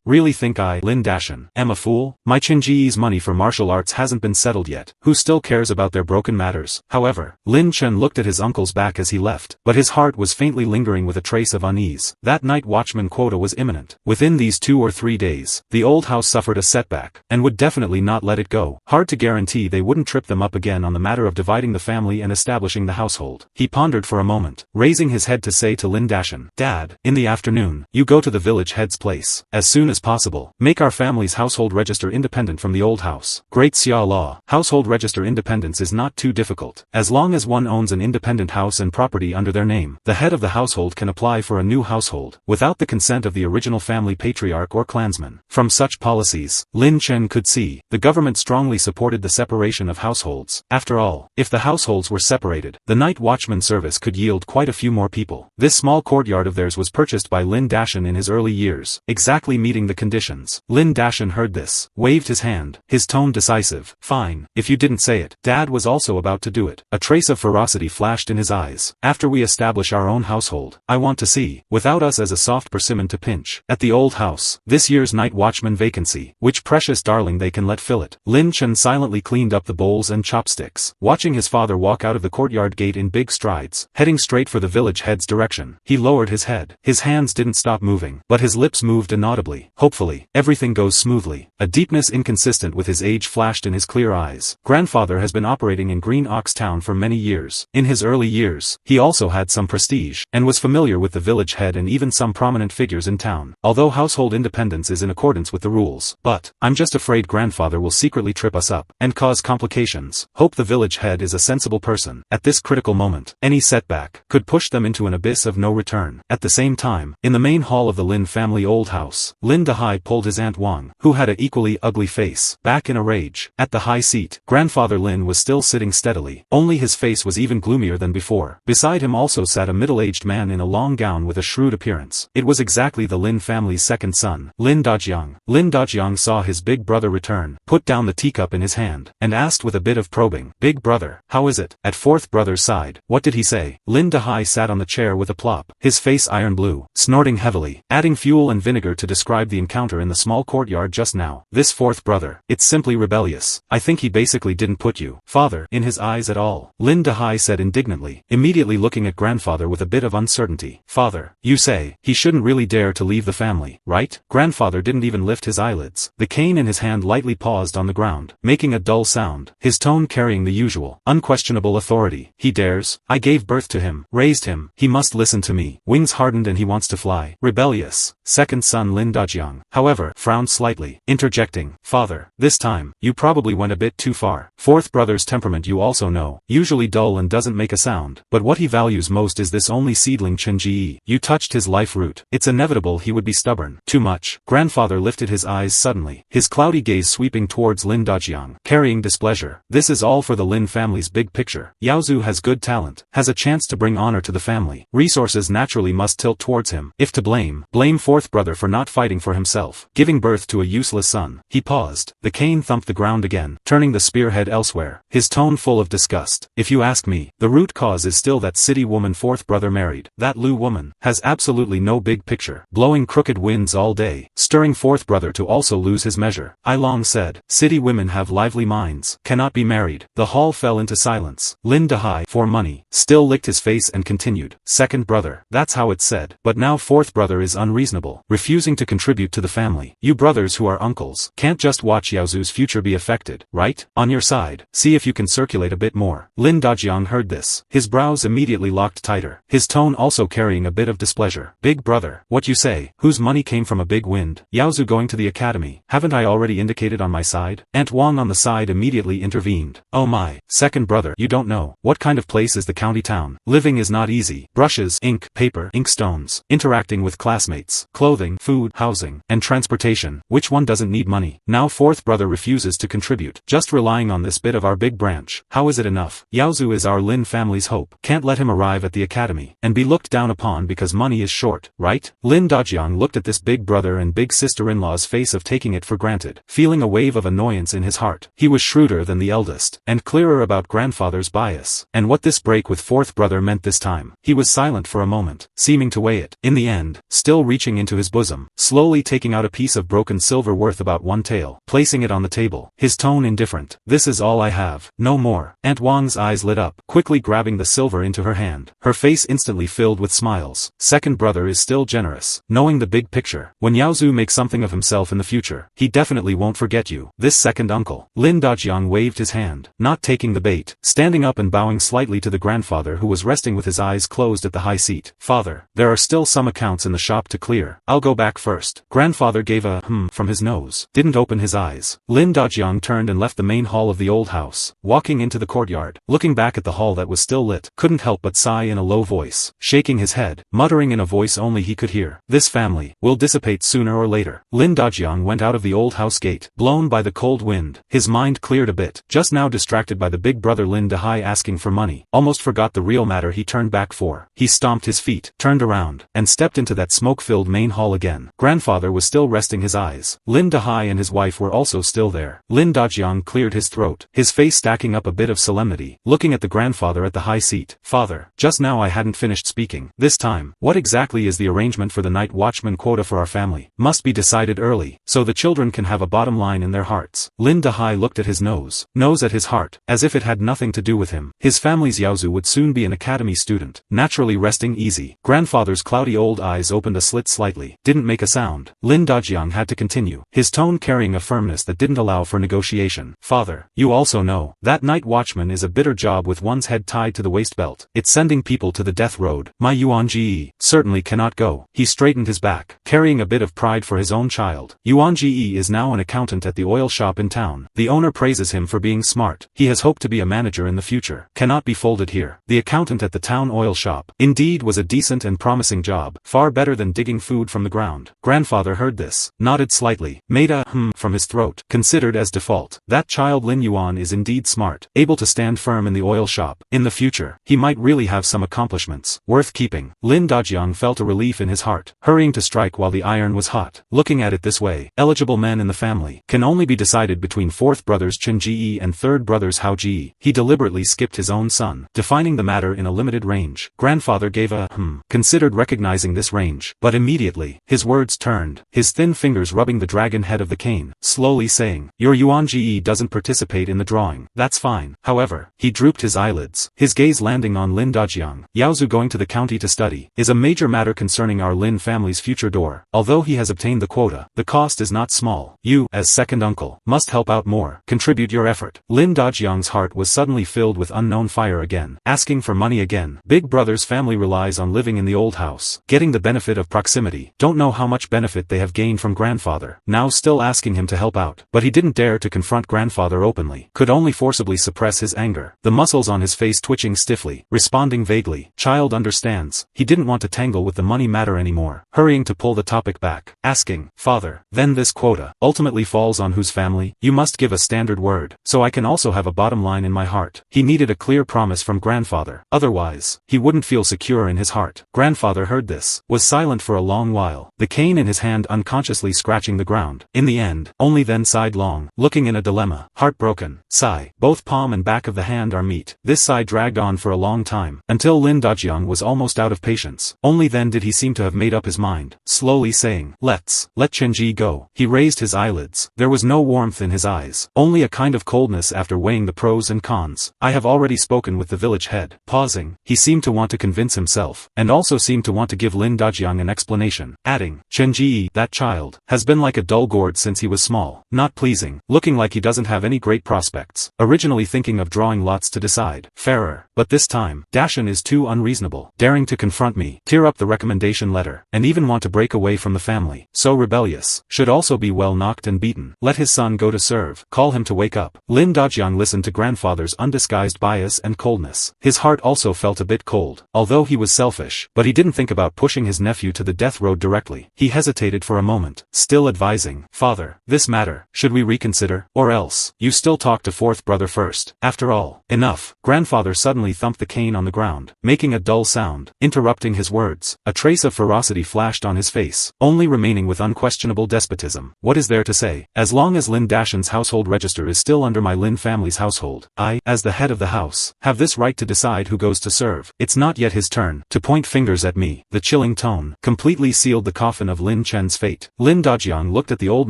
Really think I, Lin Dashan, am a fool? My Qinji's money for martial arts hasn't been settled yet. Who still cares about their broken matters? However, Lin Chen looked at his uncle's back as he left, but his heart was faintly lingering with a trace of unease. That night watchman quota was imminent. Within these 2 or 3 days, the old house suffered a setback, and would definitely not let it go. Hard to guarantee they wouldn't trip them up again on the matter of dividing the family and establishing the household. He pondered for a moment, raising his head to say to Lin Dashan, "Dad, in the afternoon, you go to the village head's place. As soon as possible. Make our family's household register independent from the old house." Great Xia law. Household register independence is not too difficult. As long as one owns an independent house and property under their name, the head of the household can apply for a new household, without the consent of the original family patriarch or clansman. From such policies, Lin Chen could see, the government strongly supported the separation of households. After all, if the households were separated, the night watchman service could yield quite a few more people. This small courtyard of theirs was purchased by Lin Dashan in his early years, exactly meeting the conditions. Lin Dashan heard this, waved his hand, his tone decisive. "Fine, if you didn't say it." Dad was also about to do it. A trace of ferocity flashed in his eyes. "After we establish our own household, I want to see, without us as a soft persimmon to pinch, at the old house, this year's night watchman vacancy, which precious darling they can let fill it." Lin Chen silently cleaned up the bowls and chopsticks, watching his father walk out of the courtyard gate in big strides, heading straight for the village head's direction. He lowered his head. His hands didn't stop moving, but his lips moved inaudibly. "Hopefully, everything goes smoothly." A deepness inconsistent with his age flashed in his clear eyes. Grandfather has been operating in Green Ox Town for many years. In his early years, he also had some prestige, and was familiar with the village head and even some prominent figures in town. Although household independence is in accordance with the rules, but, I'm just afraid grandfather will secretly trip us up, and cause complications. Hope the village head is a sensible person. At this critical moment, any setback, could push them into an abyss of no return. At the same time, in the main hall of the Lin family old house, Lin Dahai pulled his Aunt Wang, who had an equally ugly face, back in a rage. At the high seat, Grandfather Lin was still sitting steadily, only his face was even gloomier than before. Beside him also sat a middle-aged man in a long gown with a shrewd appearance. It was exactly the Lin family's second son, Lin Dajiang. Lin Dajiang saw his big brother return, put down the teacup in his hand, and asked with a bit of probing, "Big brother, how is it?" At fourth brother's side, "What did he say?" Lin Dahai sat on the chair with a plop, his face iron blue, snorting heavily, adding fuel and vinegar to describe the encounter in the small courtyard just now. "This fourth brother, it's simply rebellious. I think he basically didn't put you, father, in his eyes at all," Lin Dahai said indignantly, immediately looking at grandfather with a bit of uncertainty. "Father, you say, he shouldn't really dare to leave the family, right?" Grandfather didn't even lift his eyelids. The cane in his hand lightly paused on the ground, making a dull sound, his tone carrying the usual, unquestionable authority. "He dares? I gave birth to him, raised him, he must listen to me. Wings hardened and he wants to fly." Rebellious. Second son Lin Dajiang, however, frowned slightly, interjecting, "Father, this time, you probably went a bit too far. Fourth brother's temperament you also know, usually dull and doesn't make a sound, but what he values most is this only seedling Qinji. You touched his life root. It's inevitable he would be stubborn." "Too much." Grandfather lifted his eyes suddenly, his cloudy gaze sweeping towards Lin Dajiang, carrying displeasure. "This is all for the Lin family's big picture. Yaozu has good talent, has a chance to bring honor to the family. Resources naturally must tilt towards him. If to blame fourth brother for not fighting for himself, giving birth to a useless son." He paused. The cane thumped the ground again, turning the spearhead elsewhere, his tone full of disgust. "If you ask me, the root cause is still that city woman fourth brother married. That Lu woman has absolutely no big picture, blowing crooked winds all day, stirring fourth brother to also lose his measure. I long said, city women have lively minds, cannot be married." The hall fell into silence. Lin Dahai, for money, still licked his face and continued, "Second brother, that's how it's said, but now fourth brother is unreasonable, refusing to contribute to the family. You brothers who are uncles, can't just watch Yaozu's future be affected, right? On your side, see if you can circulate a bit more." Lin Dajiang heard this, his brows immediately locked tighter, his tone also carrying a bit of displeasure. "Big brother, what you say, whose money came from a big wind? Yaozu going to the academy, haven't I already indicated on my side?" Aunt Wang on the side immediately intervened. "Oh my, second brother, you don't know, what kind of place is the county town? Living is not easy. Brushes, ink, paper, inkstones, interacting with classmates, clothing, food, housing, and transportation, which one doesn't need money? Now fourth brother refuses to contribute, just relying on this bit of our big branch. How is it enough? Yaozu is our Lin family's hope. Can't let him arrive at the academy, and be looked down upon because money is short, right?" Lin Dajiang looked at this big brother and big sister father-in-law's face of taking it for granted, feeling a wave of annoyance in his heart. He was shrewder than the eldest, and clearer about grandfather's bias, and what this break with fourth brother meant this time. He was silent for a moment, seeming to weigh it. In the end, still reaching into his bosom, slowly taking out a piece of broken silver worth about one tael, placing it on the table, his tone indifferent. "This is all I have, no more." Aunt Wang's eyes lit up, quickly grabbing the silver into her hand. Her face instantly filled with smiles. Second brother is still generous, knowing the big picture. When Yaozu makes something of himself in the future, he definitely won't forget you. This second uncle. Lin Dajiang waved his hand, not taking the bait, standing up and bowing slightly to the grandfather who was resting with his eyes closed at the high seat. "Father, there are still some accounts in the shop to clear. I'll go back first." Grandfather gave a from his nose, didn't open his eyes. Lin Dajiang turned and left the main hall of the old house, walking into the courtyard, looking back at the hall that was still lit, couldn't help but sigh in a low voice, shaking his head, muttering in a voice only he could hear, "This family will dissipate sooner or later." Lin Dajiang went out of the old house gate, blown by the cold wind. His mind cleared a bit, just now distracted by the big brother Lin Dehai asking for money, almost forgot the real matter he turned back for. He stomped his feet, turned around, and stepped into that smoke-filled main hall again. Grandfather was still resting his eyes. Lin Dehai and his wife were also still there. Lin Dajiang cleared his throat, his face stacking up a bit of solemnity, looking at the grandfather at the high seat. "Father, just now I hadn't finished speaking. This time, what exactly is the arrangement for the night watchman quota for our family? Must be decided early, so the children can have a bottom line in their hearts." Lin Dehai looked at his nose at his heart, as if it had nothing to do with him. His family's Yaozu would soon be an academy student, naturally resting easy. Grandfather's cloudy old eyes opened a slit slightly, didn't make a sound. Lin Dajiang had to continue, his tone carrying a firmness that didn't allow for negotiation. "Father, you also know, that night watchman is a bitter job with one's head tied to the waist belt. It's sending people to the death road. My Yuan Ji certainly cannot go." He straightened his back, carrying a bit of pride for his own child. Yuan Ji is now an accountant at the oil shop in town. The owner praises him for being smart. He has hoped to be a manager in the future. Cannot be folded here. The accountant at the town oil shop, indeed, was a decent and promising job, far better than digging food from the ground. Grandfather heard this, nodded slightly, made a from his throat, considered as default. That child Lin Yuan is indeed smart, able to stand firm in the oil shop. In the future, he might really have some accomplishments, worth keeping. Lin Dajiang felt a relief in his heart, hurrying to strike while the iron was hot. Looking at it this way, eligible men in the family can only be decided between fourth brothers Chen Ji and third brothers Hao Ji. He deliberately skipped his own son, defining the matter in a limited range. Grandfather gave a considered recognizing this range, but immediately, his words turned, his thin fingers rubbing the dragon head of the cane, slowly saying, "Your Yuan Ji doesn't participate in the drawing. That's fine." However, he drooped his eyelids, his gaze landing on Lin Dajiang. "Yaozu going to the county to study is a major matter concerning our Lin family's future door. Although he has obtained the quota, the cost is not small. You, as second uncle, must help out more, contribute your effort." Lin Dajiang's heart was suddenly filled with unknown fire again, asking for money again. Big brother's family relies on living in the old house, getting the benefit of proximity. Don't know how much benefit they have gained from grandfather, now still asking him to help out. But he didn't dare to confront grandfather openly, could only forcibly suppress his anger, the muscles on his face twitching stiffly, responding vaguely, "Child understands." He didn't want to tangle with the money matter anymore, hurrying to pull the topic back, asking, "Father, then this quota ultimately falls on whose family? You must give a standard word, so I can also have a bottom line in my heart." He needed a clear promise from grandfather, otherwise, he wouldn't feel secure in his heart. Grandfather heard this, was silent for a long while, the cane in his hand unconsciously scratching the ground. In the end, only then sighed long, looking in a dilemma. Heartbroken, sigh. Both palm and back of the hand are meat. This sigh dragged on for a long time, until Lin Dajiang was almost out of patience. Only then did he seem to have made up his mind, slowly saying, let Chenji go." He raised his eyelids. There was no warmth in his eyes, only a kind of coldness after weighing the pros and cons. "I have already spoken with the village head." Pausing, he seemed to want to convince himself, and also seemed to want to give Lin Dajiang an explanation, adding, "Chenji, that child, has been like a dull gourd since he was small, not pleasing, looking like he doesn't have any great prospects. Originally thinking of drawing lots to decide. Fairer, but this time, Dashan is too unreasonable, daring to confront me, tear up the recommendation letter, and even want to break away from the family. So rebellious, should also be well knocked and beaten. Let his son go to serve, call him to wake up." Lin Dajiang listened to grandfather's undisguised bias and coldness. His heart also felt a bit cold, although he was selfish, but he didn't think about pushing his nephew to the death road directly. He hesitated for a moment, still advising, "Father, this matter, should we reconsider? Or else, you still talk to fourth brother first. After all, enough." Grandfather suddenly thumped the cane on the ground, making a dull sound, interrupting his words. A trace of ferocity flashed on his face, only remaining with unquestionable unquestionable despotism. What is there to say? As long as Lin Dashan's household register is still under my Lin family's household, I, as the head of the house, have this right to decide who goes to serve. It's not yet his turn to point fingers at me. The chilling tone completely sealed the coffin of Lin Chen's fate. Lin Dajiang looked at the old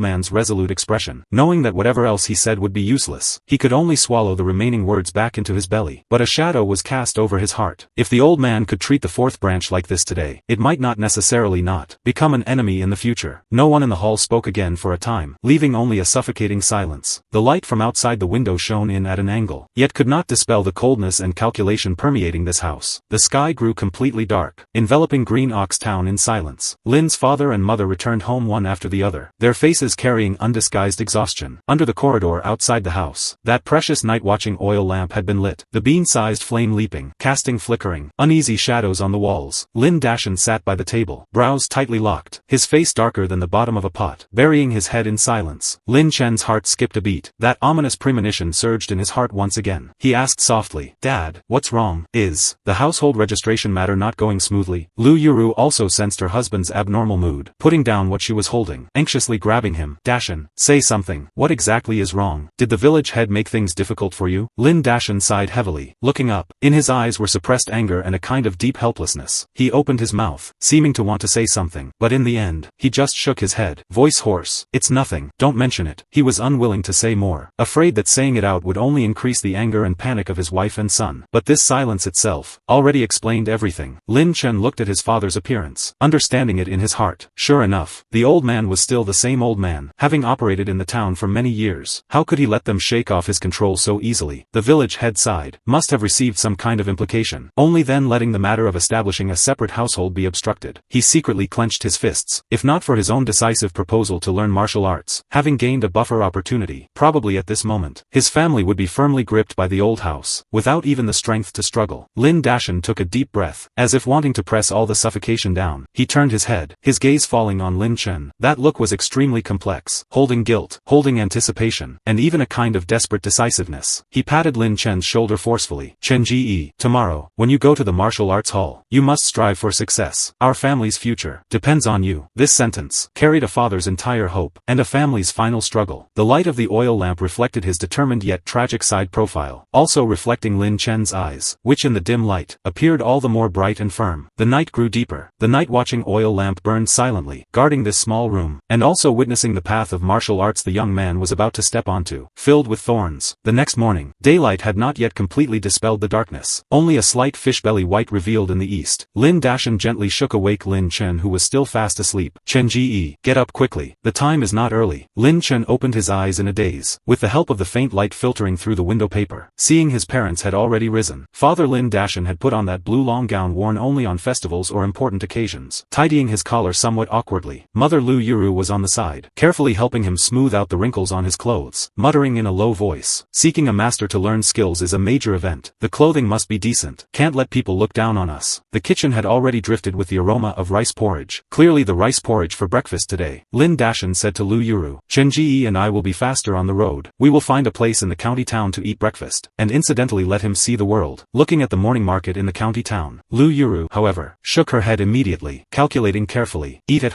man's resolute expression, knowing that whatever else he said would be useless. He could only swallow the remaining words back into his belly. But a shadow was cast over his heart. If the old man could treat the fourth branch like this today, it might not necessarily not become an enemy in the future. No one in the hall spoke again for a time, leaving only a suffocating silence. The light from outside the window shone in at an angle, yet could not dispel the coldness and calculation permeating this house. The sky grew completely dark, enveloping Green Ox Town in silence. Lin's father and mother returned home one after the other, their faces carrying undisguised exhaustion. Under the corridor outside the house, that precious night-watching oil lamp had been lit, the bean-sized flame leaping, casting flickering, uneasy shadows on the walls. Lin Dashan sat by the table, brows tightly locked, his face darker than the bottom of a pot, burying his head in silence. Lin Chen's heart skipped a beat. That ominous premonition surged in his heart once again. He asked softly, "Dad, what's wrong? Is the household registration matter not going smoothly?" Lu Yuru also sensed her husband's abnormal mood, putting down what she was holding, anxiously grabbing him. "Dashan, say something. What exactly is wrong? Did the village head make things difficult for you?" Lin Dashan sighed heavily, looking up. In his eyes were suppressed anger and a kind of deep helplessness. He opened his mouth, seeming to want to say something, but in the end, he just shook his head, voice hoarse. "It's nothing, don't mention it." He was unwilling to say more, afraid that saying it out would only increase the anger and panic of his wife and son. But this silence itself already explained everything. Lin Chen looked at his father's appearance, understanding it in his heart. Sure enough, the old man was still the same old man, having operated in the town for many years. How could he let them shake off his control so easily? The village head sighed, must have received some kind of implication, only then letting the matter of establishing a separate household be obstructed. He secretly clenched his fists. If not for his own decisive proposal to learn martial arts, having gained a buffer opportunity, probably at this moment, his family would be firmly gripped by the old house, without even the strength to struggle. Lin Dashan took a deep breath, as if wanting to press all the suffocation down. He turned his head, his gaze falling on Lin Chen. That look was extremely complex, holding guilt, holding anticipation, and even a kind of desperate decisiveness. He patted Lin Chen's shoulder forcefully. "Chen Ji, tomorrow, when you go to the martial arts hall, you must strive for success. Our family's future depends on you." This sentence carried a father's entire hope, and a family's final struggle. The light of the oil lamp reflected his determined yet tragic side profile, also reflecting Lin Chen's eyes, which in the dim light, appeared all the more bright and firm. The night grew deeper. The night-watching oil lamp burned silently, guarding this small room, and also witnessing the path of martial arts the young man was about to step onto, filled with thorns. The next morning, daylight had not yet completely dispelled the darkness. Only a slight fish-belly white revealed in the east. Lin Dashan gently shook awake Lin Chen, who was still fast asleep. "Chen Ji, get up quickly. The time is not early." Lin Chen opened his eyes in a daze, with the help of the faint light filtering through the window paper, seeing his parents had already risen. Father Lin Dashan had put on that blue long gown worn only on festivals or important occasions, tidying his collar somewhat awkwardly. Mother Lu Yuru was on the side, carefully helping him smooth out the wrinkles on his clothes, muttering in a low voice, "Seeking a master to learn skills is a major event. The clothing must be decent. Can't let people look down on us." The kitchen had already drifted with the aroma of rice porridge. Clearly the rice porridge for breakfast today. Lin Dashan said to Lu Yuru, "Chen Ji and I will be faster on the road. We will find a place in the county town to eat breakfast, and incidentally let him see the world." Looking at the morning market in the county town, Lu Yuru, however, shook her head immediately, calculating carefully. Eat at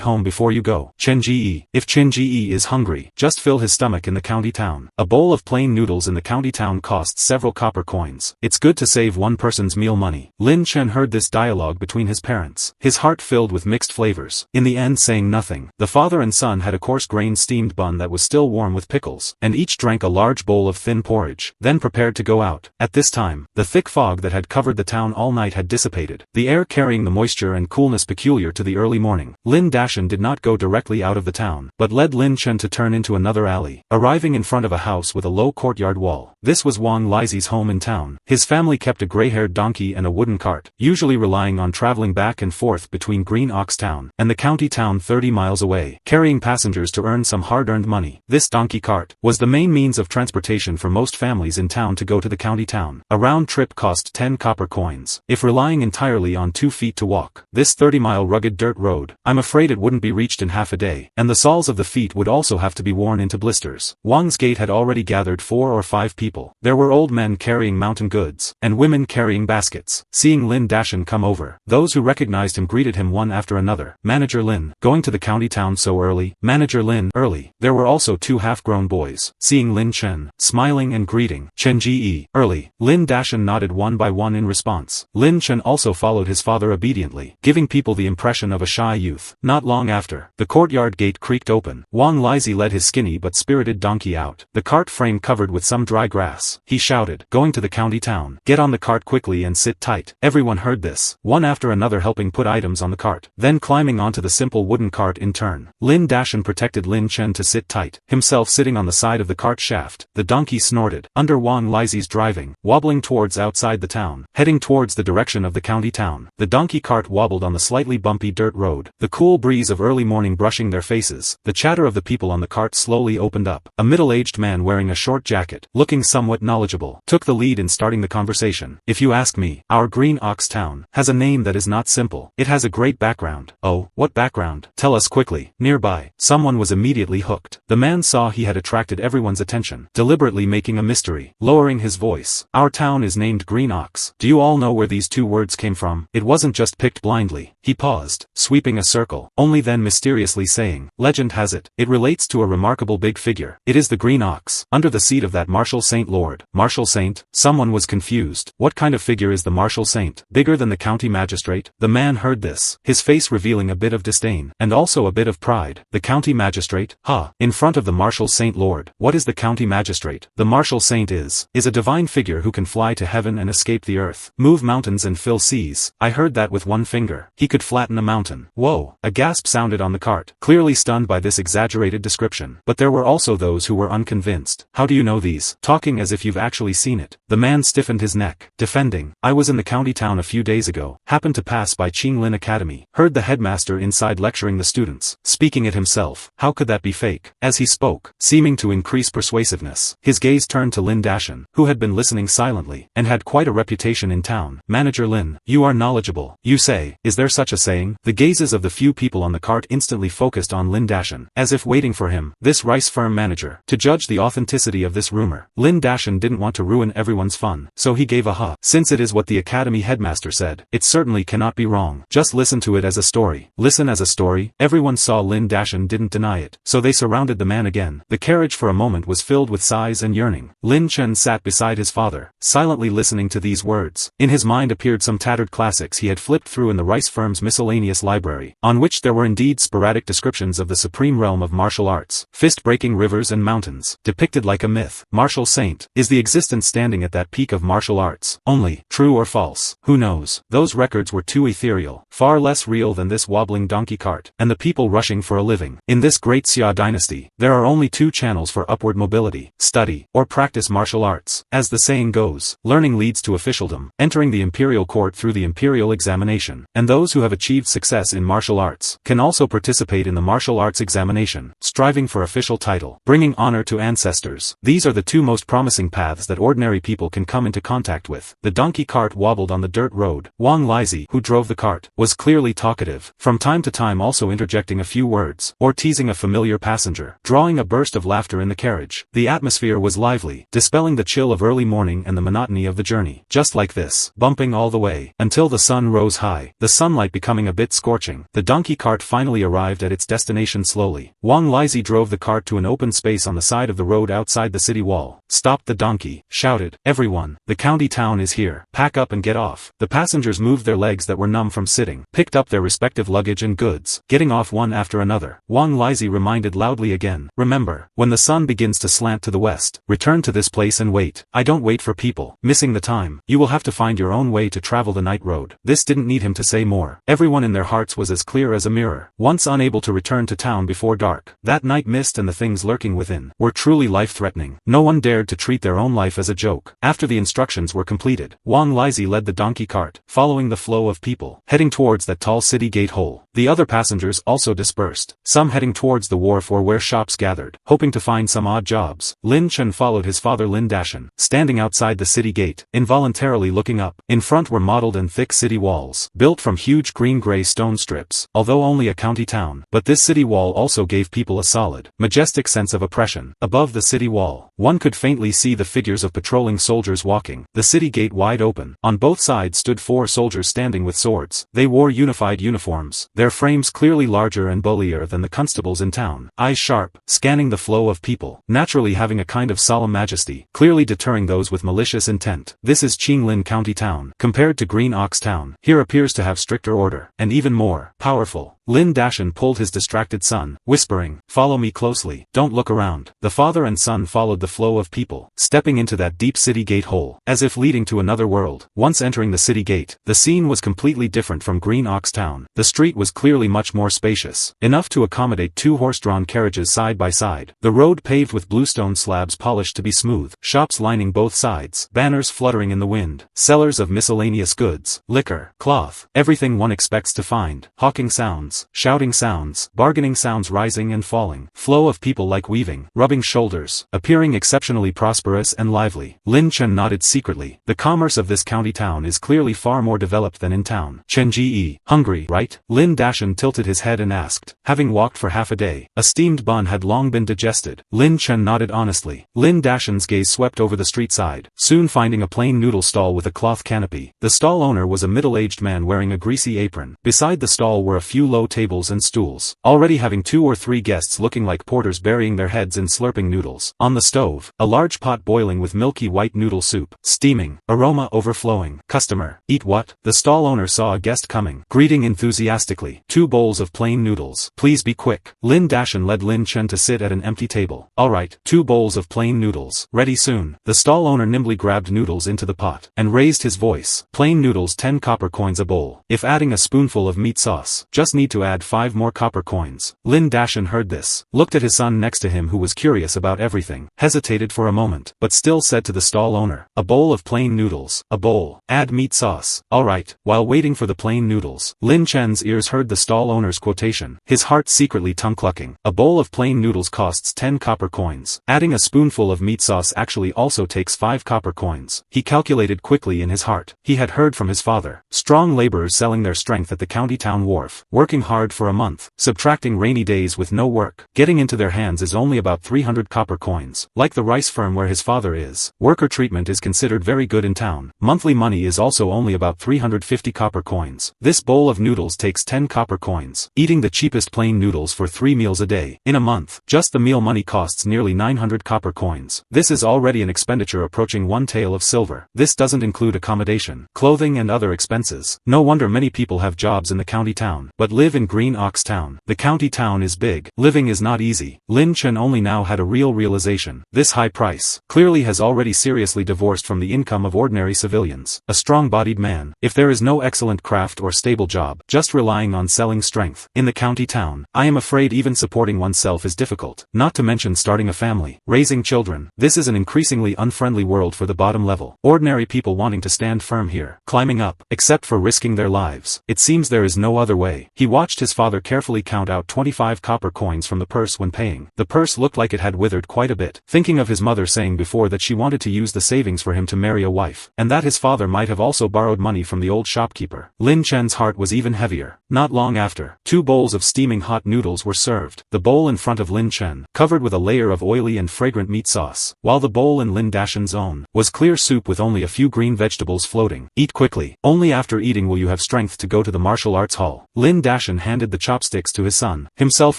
home before you go. Chen Ji, if Chen Ji is hungry, just fill his stomach in the county town. A bowl of plain noodles in the county town costs several copper coins. It's good to save one person's meal money. Lin Chen heard this dialogue between his parents, his heart filled with mixed flavors, in the end saying nothing. The father and son had a coarse-grained steamed bun that was still warm with pickles, and each drank a large bowl of thin porridge, then prepared to go out. At this time, the thick fog that had covered the town all night had dissipated, the air carrying the moisture and coolness peculiar to the early morning. Lin Dashan did not go directly out of the town, but led Lin Chen to turn into another alley, arriving in front of a house with a low courtyard wall. This was Wang Lizi's home in town. His family kept a gray-haired donkey and a wooden cart, usually relying on traveling back and forth between Green Ox Town and the county town 30 miles away, carrying passengers to earn some hard-earned money. This donkey cart was the main means of transportation for most families in town to go to the county town. A round trip cost 10 copper coins, if relying entirely on 2 feet to walk. This 30-mile rugged dirt road, I'm afraid it wouldn't be reached in half a day, and the soles of the feet would also have to be worn into blisters. Wang's gate had already gathered 4 or 5 people. There were old men carrying mountain goods, and women carrying baskets. Seeing Lin Dashan come over, those who recognized him greeted him one after another. "Manager Lin, going to the county town so early? Manager Lin, early. There were also two half-grown boys. Seeing Lin Chen, smiling and greeting, Chen Ji, early. Lin Dashan nodded one by one in response. Lin Chen also followed his father obediently, giving people the impression of a shy youth. Not long after, the courtyard gate creaked open. Wang Lizi led his skinny but spirited donkey out, the cart frame covered with some dry grass. He shouted, going to the county town. Get on the cart quickly and sit tight. Everyone heard this, one after another helping put items on the cart, then climbing onto the simple wooden cart in turn. Lin Dashan protected Lin Chen to sit tight, himself sitting on the side of the cart shaft. The donkey snorted, under Wang Lizi's driving, wobbling towards outside the town, heading towards the direction of the county town. The donkey cart wobbled on the slightly bumpy dirt road, the cool breeze of early morning brushing their faces. The chatter of the people on the cart slowly opened up. A middle-aged man wearing a short jacket, looking somewhat knowledgeable, took the lead in starting the conversation. If you ask me, our Green Ox town has a name that is not simple. It has a great background. Oh, what background? Tell us quickly. Nearby, someone was immediately hooked. The man saw he had attracted everyone's attention, deliberately making a mystery, lowering his voice. Our town is named Green Ox. Do you all know where these two words came from? It wasn't just picked blindly. He paused, sweeping a circle, only then mysteriously saying, legend has it, it relates to a remarkable big figure. It is the Green Ox, under the seat of that Martial Saint Lord. Martial Saint? Someone was confused. What kind of figure is the Martial Saint? Bigger than the county magistrate? The man heard this, his face revealing a bit of disdain, and also a bit of pride. The county magistrate? Ha! In front of the Martial Saint Lord. What is the county magistrate? The Martial Saint is a divine figure who can fly to heaven and escape the earth, move mountains and fill seas. I heard that with one finger. He could flatten a mountain. Whoa! A gasp sounded on the cart, clearly stunned by this exaggerated description. But there were also those who were unconvinced. How do you know these? Talking as if you've actually seen it. The man stiffened his neck, defending. I was in the county town a few days ago, happened to pass by Qinglin Academy, heard the headmaster inside lecturing the students, speaking it himself. How could that be fake? As he spoke, seeming to increase persuasiveness, his gaze turned to Lin Dashan, who had been listening silently, and had quite a reputation in town. Manager Lin, you are knowledgeable. You say, is there such a saying? The gazes of the few people on the cart instantly focused on Lin Dashan, as if waiting for him, this rice firm manager, to judge the authenticity of this rumor. Lin Dashan didn't want to ruin everyone's fun, so he gave a huh. Since it is what the academy headmaster said, it certainly cannot be wrong. Just listen to it as a story. Listen as a story. Everyone saw Lin Dashan didn't deny it, so they surrounded the man again. The carriage for a moment was filled with sighs and yearning. Lin Chen sat beside his father, silently listening to these words. In his mind appeared some tattered classics he had flipped through in the rice firm's miscellaneous library, on which there were indeed sporadic descriptions of the supreme realm of martial arts, fist-breaking rivers and mountains, depicted like a myth. Martial Saint, is the existence standing at that peak of martial arts, only, true or false? Who knows? Those records were too ethereal, far less real than this wobbling donkey cart, and the people rushing for a living. In this great Xia dynasty, there are only two channels for upward mobility: study, or practice martial arts. As the saying goes, learning leads to officialdom, entering the imperial court through the imperial examination, and those who have achieved success in martial arts can also participate in the martial arts examination, striving for official title, bringing honor to ancestors. These are the two most promising paths that ordinary people can come into contact with. The donkey cart wobbled on the dirt road. Wang Lizi, who drove the cart, was clearly talkative, from time to time also interjecting a few words, or teasing a familiar passenger, drawing a burst of laughter in the carriage. The atmosphere was lively, dispelling the chill of early morning and the monotony of the journey. Just like this, bumping all the way, until the sun rose high, the sunlight becoming a bit scorching, the donkey cart finally arrived at its destination slowly. Wang Lizi drove the cart to an open space on the side of the road outside the city wall, stopped the donkey, shouted, everyone, the county town is here, pack up and get off. The passengers moved their legs that were numb from sitting, picked up their respective luggage and goods, getting off one after another. Wang Lizi reminded loudly again, remember, when the sun begins to slant to the west, return to this place and wait. I don't wait for people, missing the time. You will have to find your own way to travel the night road. This didn't need him to say more. Everyone in their hearts was as clear as a mirror. Once unable to return to town before dark, that night mist and the things lurking within were truly life-threatening. No one dared to treat their own life as a joke. After the instructions were completed, Wang Lizi led the donkey cart, following the flow of people, heading towards that tall city gate hole. The other passengers also dispersed, some heading towards the wharf or where shops gathered, hoping to find some odd jobs. Lin Chen followed his father Lin Dashan, standing outside the city gate, involuntarily looking up. In front were mottled and thick city walls, built from huge green-gray stone strips. Although only a county town, but this city wall also gave people a solid, majestic sense of oppression. Above the city wall, one could faintly see the figures of patrolling soldiers walking, the city gate wide open. On both sides stood 4 soldiers standing with swords. They wore unified uniforms, their their frames clearly larger and bullier than the constables in town, eyes sharp, scanning the flow of people, naturally having a kind of solemn majesty, clearly deterring those with malicious intent. This is Qinglin County Town. Compared to Green Ox Town, here appears to have stricter order, and even more powerful. Lin Dashan pulled his distracted son, whispering, "Follow me closely, don't look around." The father and son followed the flow of people, stepping into that deep city gate hole, as if leading to another world. Once entering the city gate, the scene was completely different from Green Ox Town. The street was clearly much more spacious, enough to accommodate 2 horse-drawn carriages side by side. The road paved with bluestone slabs polished to be smooth, shops lining both sides, banners fluttering in the wind, sellers of miscellaneous goods, liquor, cloth, everything one expects to find, hawking sounds, shouting sounds, bargaining sounds rising and falling, flow of people like weaving, rubbing shoulders, appearing exceptionally prosperous and lively. Lin Chen nodded secretly. The commerce of this county town is clearly far more developed than in town. Chen Ji, hungry, right? Lin Dashan tilted his head and asked. Having walked for half a day, a steamed bun had long been digested. Lin Chen nodded honestly. Lin Dashan's gaze swept over the street side, soon finding a plain noodle stall with a cloth canopy. The stall owner was a middle-aged man wearing a greasy apron. Beside the stall were a few low tables and stools, already having 2 or 3 guests looking like porters burying their heads in slurping noodles. On the stove, a large pot boiling with milky white noodle soup, steaming, aroma overflowing. Customer, eat what? The stall owner saw a guest coming, greeting enthusiastically. 2 bowls of plain noodles. Please be quick. Lin Dashan led Lin Chen to sit at an empty table. Alright, 2 bowls of plain noodles. Ready soon. The stall owner nimbly grabbed noodles into the pot, and raised his voice. Plain noodles 10 copper coins a bowl. If adding a spoonful of meat sauce, just need to add 5 more copper coins. Lin Dashan heard this, looked at his son next to him who was curious about everything, hesitated for a moment, but still said to the stall owner, a bowl of plain noodles, a bowl, add meat sauce. Alright. While waiting for the plain noodles, Lin Chen's ears heard the stall owner's quotation, his heart secretly tongue-clucking. A bowl of plain noodles costs 10 copper coins. Adding a spoonful of meat sauce actually also takes 5 copper coins. He calculated quickly in his heart. He had heard from his father. Strong laborers selling their strength at the county town wharf, working hard for a month, subtracting rainy days with no work. Getting into their hands is only about 300 copper coins. Like the rice firm where his father is, worker treatment is considered very good in town. Monthly money is also only about 350 copper coins. This bowl of noodles takes 10 copper coins. Eating the cheapest plain noodles for 3 meals a day. In a month, just the meal money costs nearly 900 copper coins. This is already an expenditure approaching 1 tael of silver. This doesn't include accommodation, clothing and other expenses. No wonder many people have jobs in the county town, but live in Green Ox Town. The county town is big. Living is not easy. Lin Chen only now had a real realization. This high price clearly has already seriously divorced from the income of ordinary civilians. A strong-bodied man, if there is no excellent craft or stable job, just relying on selling strength. In the county town, I am afraid even supporting oneself is difficult, not to mention starting a family, raising children. This is an increasingly unfriendly world for the bottom level. Ordinary people wanting to stand firm here, climbing up, except for risking their lives. It seems there is no other way. He watched his father carefully count out 25 copper coins from the purse when paying. The purse looked like it had withered quite a bit, thinking of his mother saying before that she wanted to use the savings for him to marry a wife, and that his father might have also borrowed money from the old shopkeeper. Lin Chen's heart was even heavier. Not long after, 2 bowls of steaming hot noodles were served. The bowl in front of Lin Chen, covered with a layer of oily and fragrant meat sauce, while the bowl in Lin Dashan's own, was clear soup with only a few green vegetables floating. Eat quickly. Only after eating will you have strength to go to the martial arts hall. Lin Dashan handed the chopsticks to his son, himself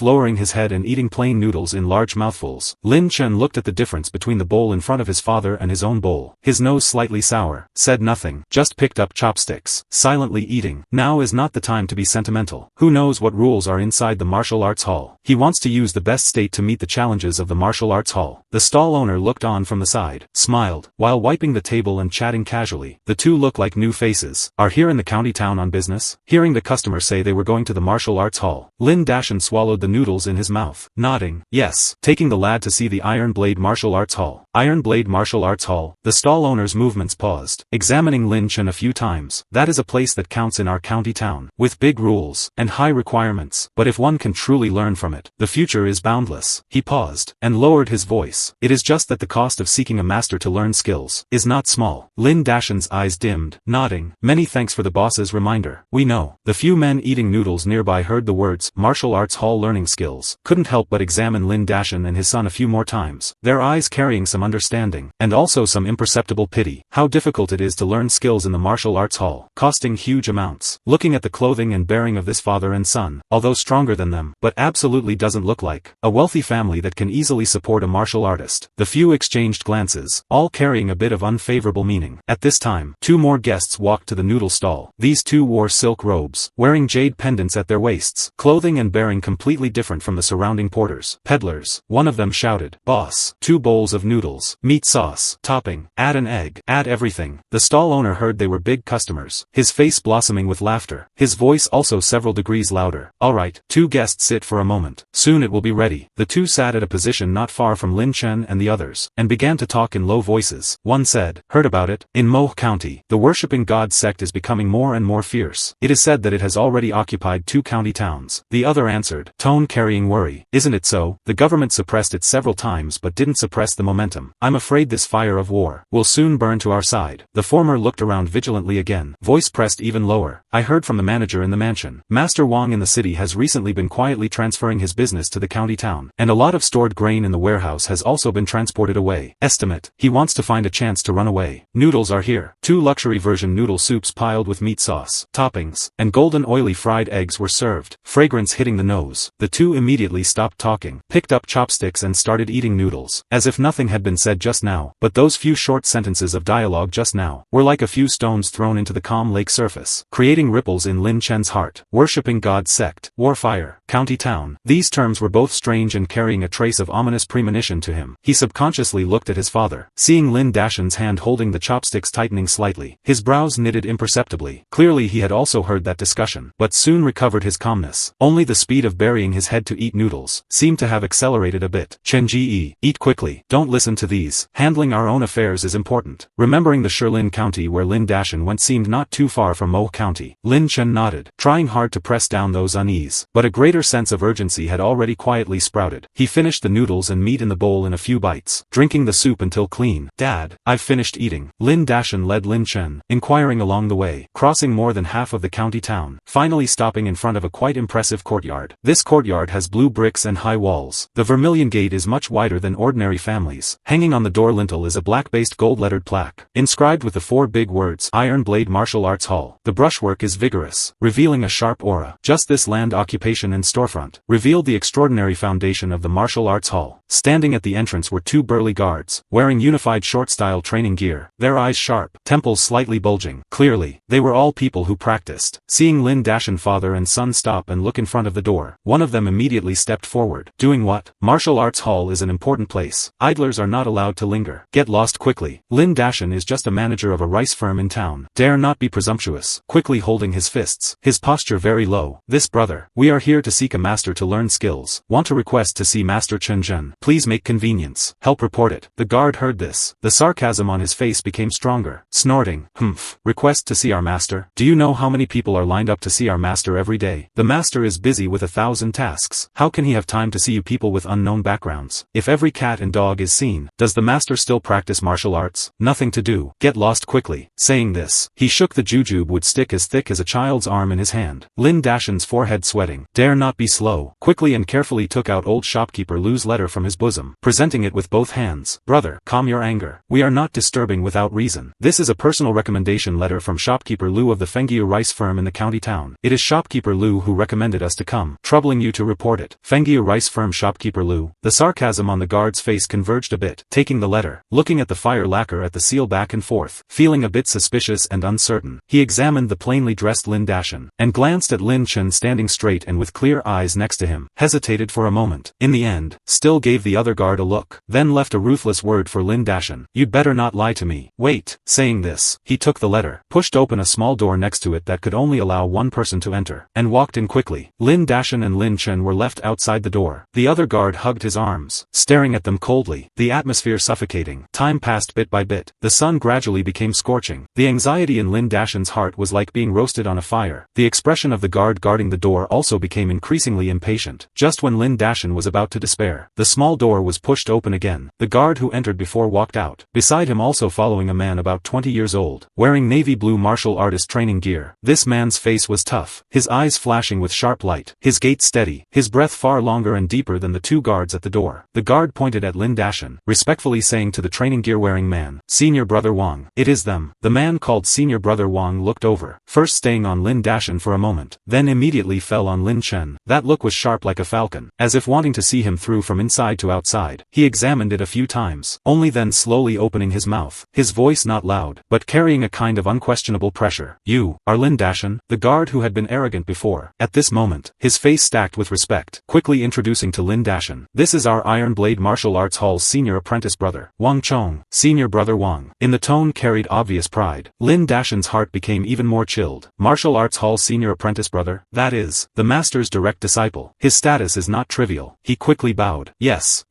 lowering his head and eating plain noodles in large mouthfuls. Lin Chen looked at the difference between the bowl in front of his father and his own bowl, his nose slightly sour, said nothing, just picked up chopsticks, silently eating. Now is not the time to be sentimental. Who knows what rules are inside the martial arts hall? He wants to use the best state to meet the challenges of the martial arts hall. The stall owner looked on from the side, smiled, while wiping the table and chatting casually. The two look like new faces. Are here in the county town on business? Hearing the customer say they were going to the martial arts hall, Lin Dashan swallowed the noodles in his mouth, nodding, yes, taking the lad to see the Iron Blade Martial Arts Hall. Iron Blade Martial Arts Hall. The stall owner's movements paused, examining Lin Chen a few times. That is a place that counts in our county town, with big rules, and high requirements, but if one can truly learn from it, the future is boundless. He paused, and lowered his voice. It is just that the cost of seeking a master to learn skills is not small. Lin Dashan's eyes dimmed, nodding. Many thanks for the boss's reminder. We know. The few men eating noodles nearby heard the words Martial Arts Hall Learning Skills, couldn't help but examine Lin Dashan and his son a few more times, their eyes carrying some understanding, and also some imperceptible pity. How difficult it is to learn skills in the martial arts hall, costing huge amounts. Looking at the clothing and bearing of this father and son, although stronger than them, but absolutely doesn't look like a wealthy family that can easily support a martial artist. The few exchanged glances, all carrying a bit of unfavorable meaning. At this time, two more guests walked to the noodle stall. These two wore silk robes, wearing jade pendants at their waists, clothing and bearing completely different from the surrounding porters. Peddlers. One of them shouted, "Boss, 2 bowls of noodles, meat sauce, topping, add an egg, add everything." The stall owner heard they were big customers, his face blossoming with laughter, his voice also several degrees louder. "Alright, 2 guests sit for a moment. Soon it will be ready." The two sat at a position not far from Lin Chen and the others, and began to talk in low voices. One said, "Heard about it? In Mo County, the worshipping god sect is becoming more and more fierce. It is said that it has already occupied 2 county towns." The other answered, tone carrying worry, "Isn't it so? The government suppressed it several times but didn't suppress the momentum. I'm afraid this fire of war will soon burn to our side." The former looked around vigilantly again, voice pressed even lower. "I heard from the manager in the mansion. Master Wang in the city has recently been quietly transferring his business to the county town, and a lot of stored grain in the warehouse has also been transported away. Estimate, he wants to find a chance to run away. Noodles are here." 2 luxury version noodle soups piled with meat sauce, toppings, and golden oily fried eggs were served, fragrance hitting the nose. The two immediately stopped talking, picked up chopsticks and started eating noodles, as if nothing had been said just now. But those few short sentences of dialogue just now were like a few stones thrown into the calm lake surface, creating ripples in Lin Chen's heart. Worshipping god sect, warfire, county town. These terms were both strange and carrying a trace of ominous premonition to him. He subconsciously looked at his father, seeing Lin Dashan's hand holding the chopsticks tightening slightly. His brows knitted imperceptibly. Clearly he had also heard that discussion, but soon recovered his calmness. Only the speed of burying his head to eat noodles seemed to have accelerated a bit. "Chen Ji, eat quickly. Don't listen to these. Handling our own affairs is important." Remembering the Shilin County where Lin Dashan went seemed not too far from Mo County, Lin Chen nodded, trying hard to press down those unease. But a greater sense of urgency had already quietly sprouted. He finished the noodles and meat in the bowl in a few bites, drinking the soup until clean. "Dad, I've finished eating." Lin Dashan led Lin Chen, inquiring along the way, crossing more than half of the county town, finally stopping in front of a quite impressive courtyard. This courtyard has blue bricks and high walls. The vermilion gate is much wider than ordinary families. Hanging on the door lintel is a black-based gold-lettered plaque, inscribed with the 4 big words, Iron Blade Martial Arts Hall. The brushwork is vigorous, revealing a sharp aura. Just this land occupation and storefront revealed the extraordinary foundation of the martial arts hall. Standing at the entrance were 2 burly guards, wearing unified short-style training gear, their eyes sharp, temples slightly bulging. Clearly, they were all people who practiced. Seeing Lin Dashan father and son stop and look in front of the door, one of them immediately stepped forward. "Doing what? Martial arts hall is an important place. Idlers are not allowed to linger. Get lost quickly. Lin Dashan is just a manager of a rice firm in town. Dare not be presumptuous." Quickly holding his fists, his posture very low. "This brother, we are here to seek a master to learn skills. Want to request to see Master Chen Zhen. Please make convenience. Help report it." The guard heard this. The sarcasm on his face became stronger, snorting, "Humph, request to see our master? Do you know how many people are lined up to see our master every day? The master is busy with 1,000 tasks. How can he have time to see you people with unknown backgrounds? If every cat and dog is seen, does the master still practice martial arts? Nothing to do. Get lost quickly." Saying this, he shook the jujube stick as thick as a child's arm in his hand. Lin Dashan's forehead sweating. Dare not be slow. Quickly and carefully took out old shopkeeper Lu's letter from his bosom, presenting it with both hands. "Brother, calm your anger. We are not disturbing without reason. This is a personal recommendation letter from shopkeeper Lu of the Fengyu rice firm in the county town. It is shopkeeper Lu who recommended us to come, troubling you to report it. Fengyu rice firm shopkeeper Lu." The sarcasm on the guard's face converged a bit, taking the letter, looking at the fire lacquer at the seal back and forth, feeling a bit suspicious and uncertain. He examined the plainly dressed Lin Dashan, and glanced at Lin Chen standing straight and with clear eyes next to him, hesitated for a moment. In the end, still gave the other guard a look, then left a ruthless word for Lin Dashan. "You'd better not lie to me. Wait." Saying this, he took the letter, pushed open a small door next to it that could only allow one person to enter, and walked in quickly. Lin Dashan and Lin Chen were left outside the door. The other guard hugged his arms, staring at them coldly, the atmosphere suffocating. Time passed bit by bit. The sun gradually became scorching. The anxiety in Lin Dashan's heart was like being roasted on a fire. The expression of the guard guarding the door also became increasingly impatient. Just when Lin Dashan was about to despair, the small door was pushed open again. The guard who entered before walked out. Beside him also following a man about 20 years old, wearing navy blue martial artist training gear. This man's face was tough, his eyes flashing with sharp light, his gait steady, his breath far longer and deeper than the two guards at the door. The guard pointed at Lin Dashan, respectfully saying to the training gear-wearing man, "Senior Brother Wang." "It is them." The man called Senior Brother Wang looked over, first staying on Lin Dashan for a moment, then immediately fell on Lin Chen. That look was sharp like a falcon, as if wanting to see him through from inside to outside. He examined it a few times, only then slowly opening his mouth, his voice not loud, but carrying a kind of unquestionable pressure. "You are Lin Dashan?" The guard who had been arrogant before, at this moment, his face stacked with respect, quickly introducing to Lin Dashan, "This is our Iron Blade Martial Arts Hall's senior apprentice brother, Wang Chong." Senior Brother Wang. In the tone carried obvious pride. Lin Dashan's heart became even more chilled. Martial Arts Hall's senior apprentice brother, that is, the master's direct disciple. His status is not trivial. He quickly bowed. Yes,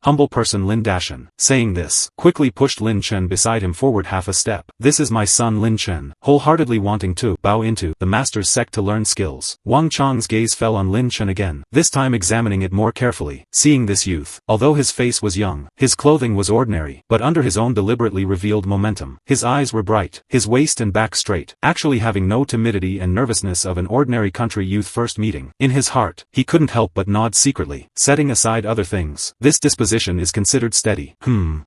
humble person Lin Dashan. Saying this, quickly pushed Lin Chen beside him forward half a step. "This is my son Lin Chen," wholeheartedly wanting to bow into the master's sect to learn skills. Wang Chong's gaze fell on Lin Chen again, this time examining it more carefully. Seeing this youth, although his face was young, his clothing was ordinary, but under his own deliberately revealed momentum. His eyes were bright, his waist and back straight, actually having no timidity and nervousness of an ordinary country youth first meeting. In his heart, he couldn't help but nod secretly, setting aside other things. This disposition is considered steady.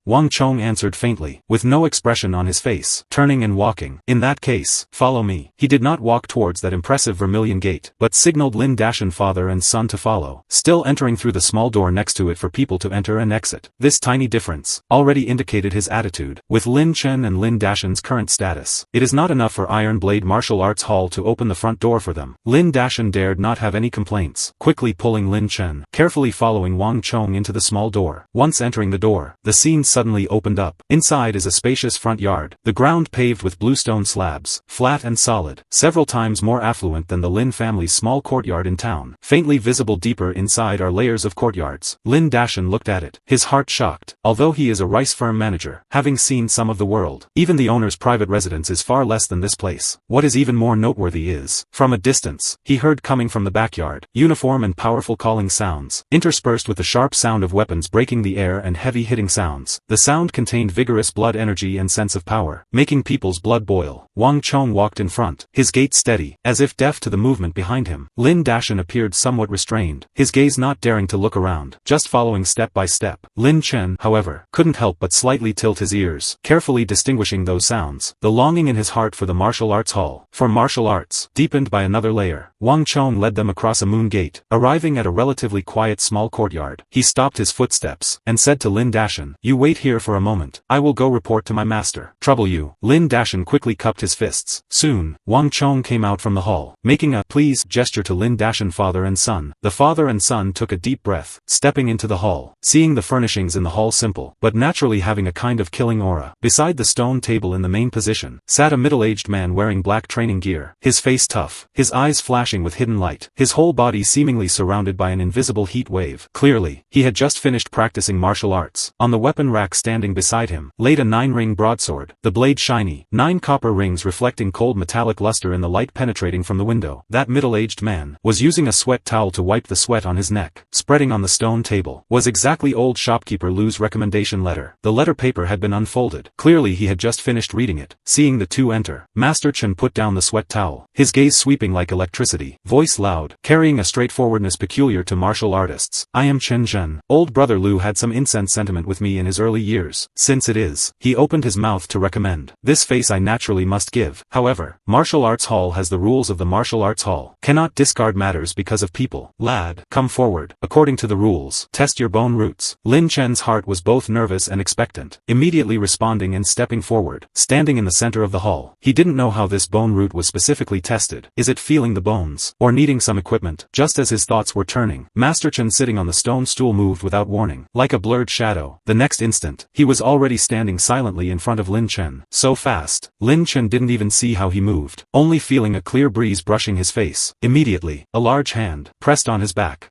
Wang Chong answered faintly, with no expression on his face, turning and walking. "In that case, follow me." He did not walk towards that impressive vermilion gate, but signaled Lin Dashan father and son to follow, still entering through the small door next to it for people to enter and exit. This tiny difference already indicated his attitude. With Lin Chen and Lin Dashan's current status, it is not enough for Iron Blade Martial Arts Hall to open the front door for them. Lin Dashan dared not have any complaints, quickly pulling Lin Chen, carefully following Wang Chong into the small door. Once entering the door, the scene suddenly opened up. Inside is a spacious front yard, the ground paved with bluestone slabs, flat and solid, several times more affluent than the Lin family's small courtyard in town. Faintly visible deeper inside are layers of courtyards. Lin Dashan looked at it, his heart shocked. Although he is a rice firm manager, having seen some of the world, even the owner's private residence is far less than this place. What is even more noteworthy is, from a distance, he heard coming from the backyard, uniform and powerful calling sounds, interspersed with the sharp sound of weapons breaking the air and heavy hitting sounds. The sound contained vigorous blood energy and sense of power, making people's blood boil. Wang Chong walked in front, his gait steady, as if deaf to the movement behind him. Lin Dashan appeared somewhat restrained, his gaze not daring to look around, just following step by step. Lin Chen, however, couldn't help but slightly tilt his ears, carefully distinguishing those sounds. The longing in his heart for the martial arts hall, for martial arts, deepened by another layer. Wang Chong led them across a moon gate, arriving at a relatively quiet small courtyard. He stopped his footsteps, and said to Lin Dashan, "You wait here for a moment, I will go report to my master." "Trouble you." Lin Dashan quickly cupped his fists. Soon, Wang Chong came out from the hall, making a "please" gesture to Lin Dashan father and son. The father and son took a deep breath, stepping into the hall, seeing the furnishings in the hall simple, but naturally having a kind of killing aura. Beside the stone table in the main position, sat a middle-aged man wearing black training gear, his face tough, his eyes flashing with hidden light, his whole body seemingly surrounded by an invisible heat wave. Clearly, he had just finished practicing martial arts. On the weapon rack standing beside him, laid a 9-ring broadsword, the blade shiny, 9 copper rings reflecting cold metallic luster in the light penetrating from the window. That middle-aged man was using a sweat towel to wipe the sweat on his neck. Spreading on the stone table was exactly old shopkeeper Lu's recommendation letter. The letter paper had been unfolded. Clearly he had just finished reading it. Seeing the two enter, Master Chen put down the sweat towel, his gaze sweeping like electricity, voice loud, carrying a straightforwardness peculiar to martial artists. "I am Chen Zhen. Old brother Lu had some incense sentiment with me in his early years. Since it is, he opened his mouth to recommend. This face I naturally must give. However, Martial Arts Hall has the rules of the Martial Arts Hall. Cannot discard matters because of people. Lad, come forward. According to the rules, test your bone roots." Lin Chen's heart was both nervous and expectant, immediately responding and stepping forward, standing in the center of the hall. He didn't know how this bone root was specifically tested. Is it feeling the bones, or needing some equipment? Just as his thoughts were turning, Master Chen sitting on the stone stool moved without warning, like a blurred shadow. The next instant, he was already standing silently in front of Lin Chen. So fast, Lin Chen didn't even see how he moved, only feeling a clear breeze brushing his face. Immediately, a large hand pressed on his back.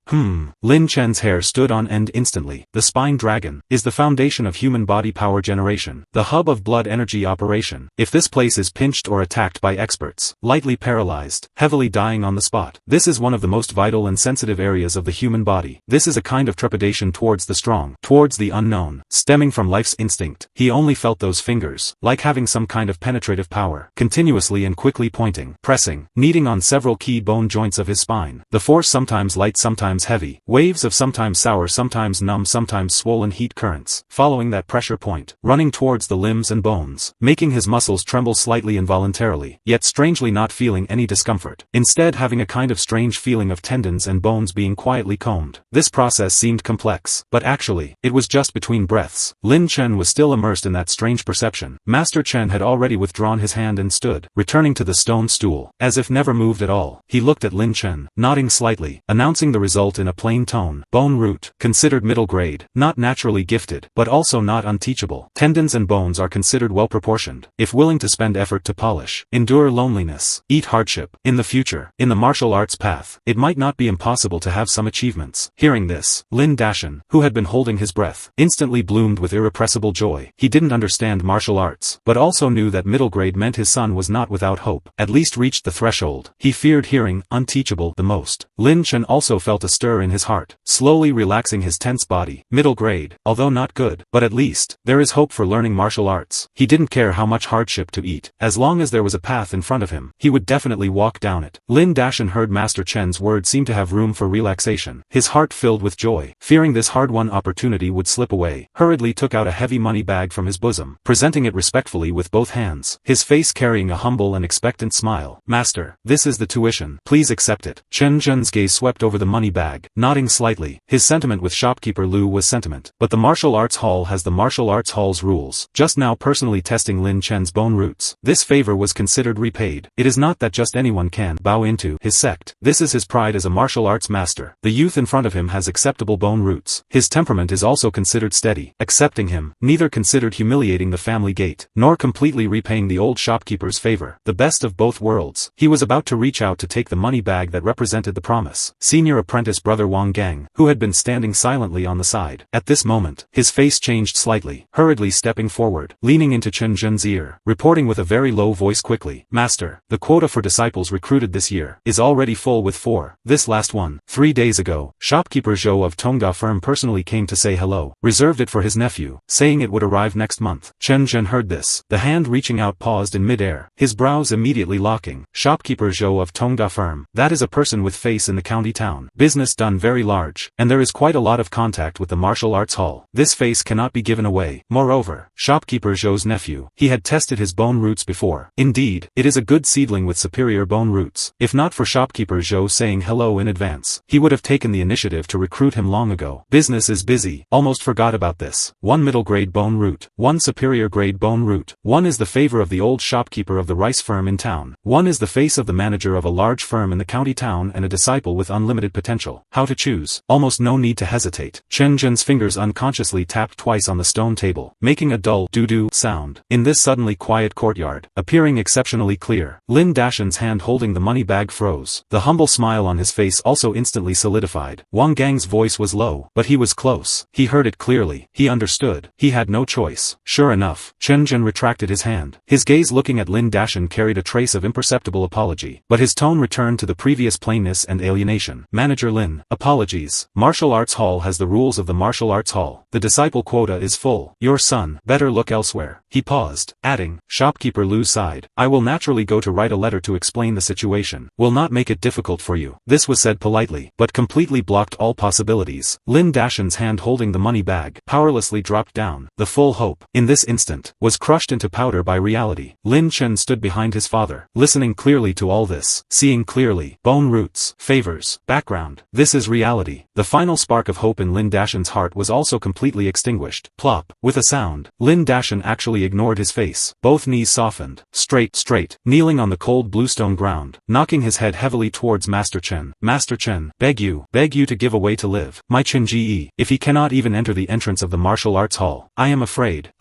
Lin Chen's hair stood on end instantly. The spine dragon is the foundation of human body power generation, the hub of blood energy operation. If this place is pinched or attacked by experts, lightly paralyzed, heavily dying on the spot. This is one of the most vital and sensitive areas of the human body. This is a kind of trepidation towards the strong, towards the unknown, stemming from life's instinct. He only felt those fingers, like having some kind of penetrative power, continuously and quickly pointing, pressing, kneading on on several key bone joints of his spine. The force sometimes light, sometimes heavy, waves of sometimes sour, sometimes numb, sometimes swollen heat currents, following that pressure point, running towards the limbs and bones, making his muscles tremble slightly involuntarily, yet strangely not feeling any discomfort. Instead having a kind of strange feeling of tendons and bones being quietly combed. This process seemed complex, but actually, it was just between breaths. Lin Chen was still immersed in that strange perception. Master Chen had already withdrawn his hand and stood, returning to the stone stool, as if never moved at all. He looked at Lin Chen, nodding slightly, announcing the result in a plain tone. Bone root, considered middle grade, not naturally gifted, but also not unteachable. Tendons and bones are considered well proportioned, if willing to spend effort to polish. Endure loneliness, eat hardship. In the future, in the martial arts path, it might not be impossible to have some achievements. Hearing this, Lin Dashan, who had been holding his breath, instantly bloomed with irrepressible joy. He didn't understand martial arts, but also knew that middle grade meant his son was not without hope, at least reached the threshold. He feared hearing unteachable the most. Lin Chen also felt a stir in his heart, slowly relaxing his tense body. Middle grade, although not good, but at least, there is hope for learning martial arts. He didn't care how much hardship to eat, as long as there was a path in front of him, he would definitely walk down it. Lin Dashan heard Master Chen's words seem to have room for relaxation. His heart filled with joy, fearing this hard-won opportunity would slip away, hurriedly took out a heavy money bag from his bosom, presenting it respectfully with both hands, his face carrying a humble and expectant smile. Master, this is the tuition, please accept it. Chen Zhen's gaze swept over the money bag, nodding slightly. His sentiment with shopkeeper Lu was sentiment, but the martial arts hall has the martial arts hall's rules. Just now personally testing Lin Chen's bone roots. This favor was considered repaid. It is not that just anyone can bow into his sect. This is his pride as a martial arts master. The youth in front of him has acceptable bone roots. His temperament is also considered steady. Accepting him, neither considered humiliating the family gate, nor completely repaying the old shopkeeper's favor. The best of both worlds. He was about to reach out to take the money bag that represented the promise. Senior apprentice brother Wang Gang, who had been standing silently on the side. At this moment, his face changed slightly, hurriedly stepping forward, leaning into Chen Zhen's ear, reporting with a very low voice quickly. Master, the quota for disciples recruited this year is already full with 4. This last one, 3 days ago, shopkeeper Zhou of Tongda firm personally came to say hello, reserved it for his nephew, saying it would arrive next month. Chen Zhen heard this. The hand reaching out paused in mid-air, his brows immediately locking. Shopkeeper Zhou of Tongda firm, that is a person with face in the county town. Business done very large, and there is quite a lot of contact with the martial arts hall. This face cannot be given away. Moreover, shopkeeper Zhou's nephew, he had tested his bone roots before. Indeed, it is a good seedling with superior bone roots. If not for shopkeeper Zhou saying hello in advance, he would have taken the initiative to recruit him long ago. Business is busy, almost forgot about this. 1 middle grade bone root, 1 superior grade bone root, 1 is the favor of the old shopkeeper of the rice firm in town, 1 is the face of the manager of a large firm in the county town and a disciple with unlimited potential. How to choose? Almost no need to hesitate. Chen Zhen's fingers unconsciously tapped twice on the stone table, making a dull doo-doo sound. In this suddenly quiet courtyard, appearing exceptionally clear, Lin Dashan's hand holding the money bag froze. The humble smile on his face also instantly solidified. Wang Gang's voice was low, but he was close. He heard it clearly. He understood. He had no choice. Sure enough, Chen Zhen retracted his hand. His gaze looking at Lin Dashan carried a trace of imperceptible apology, but his tone returned to the previous plainness and alienation. Manager Lin, apologies. Martial Arts Hall has the rules of the Martial Arts Hall. The disciple quota is full. Your son, better look elsewhere. He paused, adding, shopkeeper Lu sighed. I will naturally go to write a letter to explain the situation. Will not make it difficult for you. This was said politely, but completely blocked all possibilities. Lin Dashan's hand holding the money bag, powerlessly dropped down. The full hope, in this instant, was crushed into powder by reality. Lin Chen stood behind his father, listening clearly to all this, seeing clearly. Bone roots, favors, background. This is reality. The final spark of hope in Lin Dashan's heart was also completely extinguished. Plop. With a sound, Lin Dashan actually ignored his face. Both knees softened. Straight, kneeling on the cold bluestone ground, knocking his head heavily towards Master Chen. Master Chen, beg you to give away to live. My Chen Ji, if he cannot even enter the entrance of the martial arts hall, I am afraid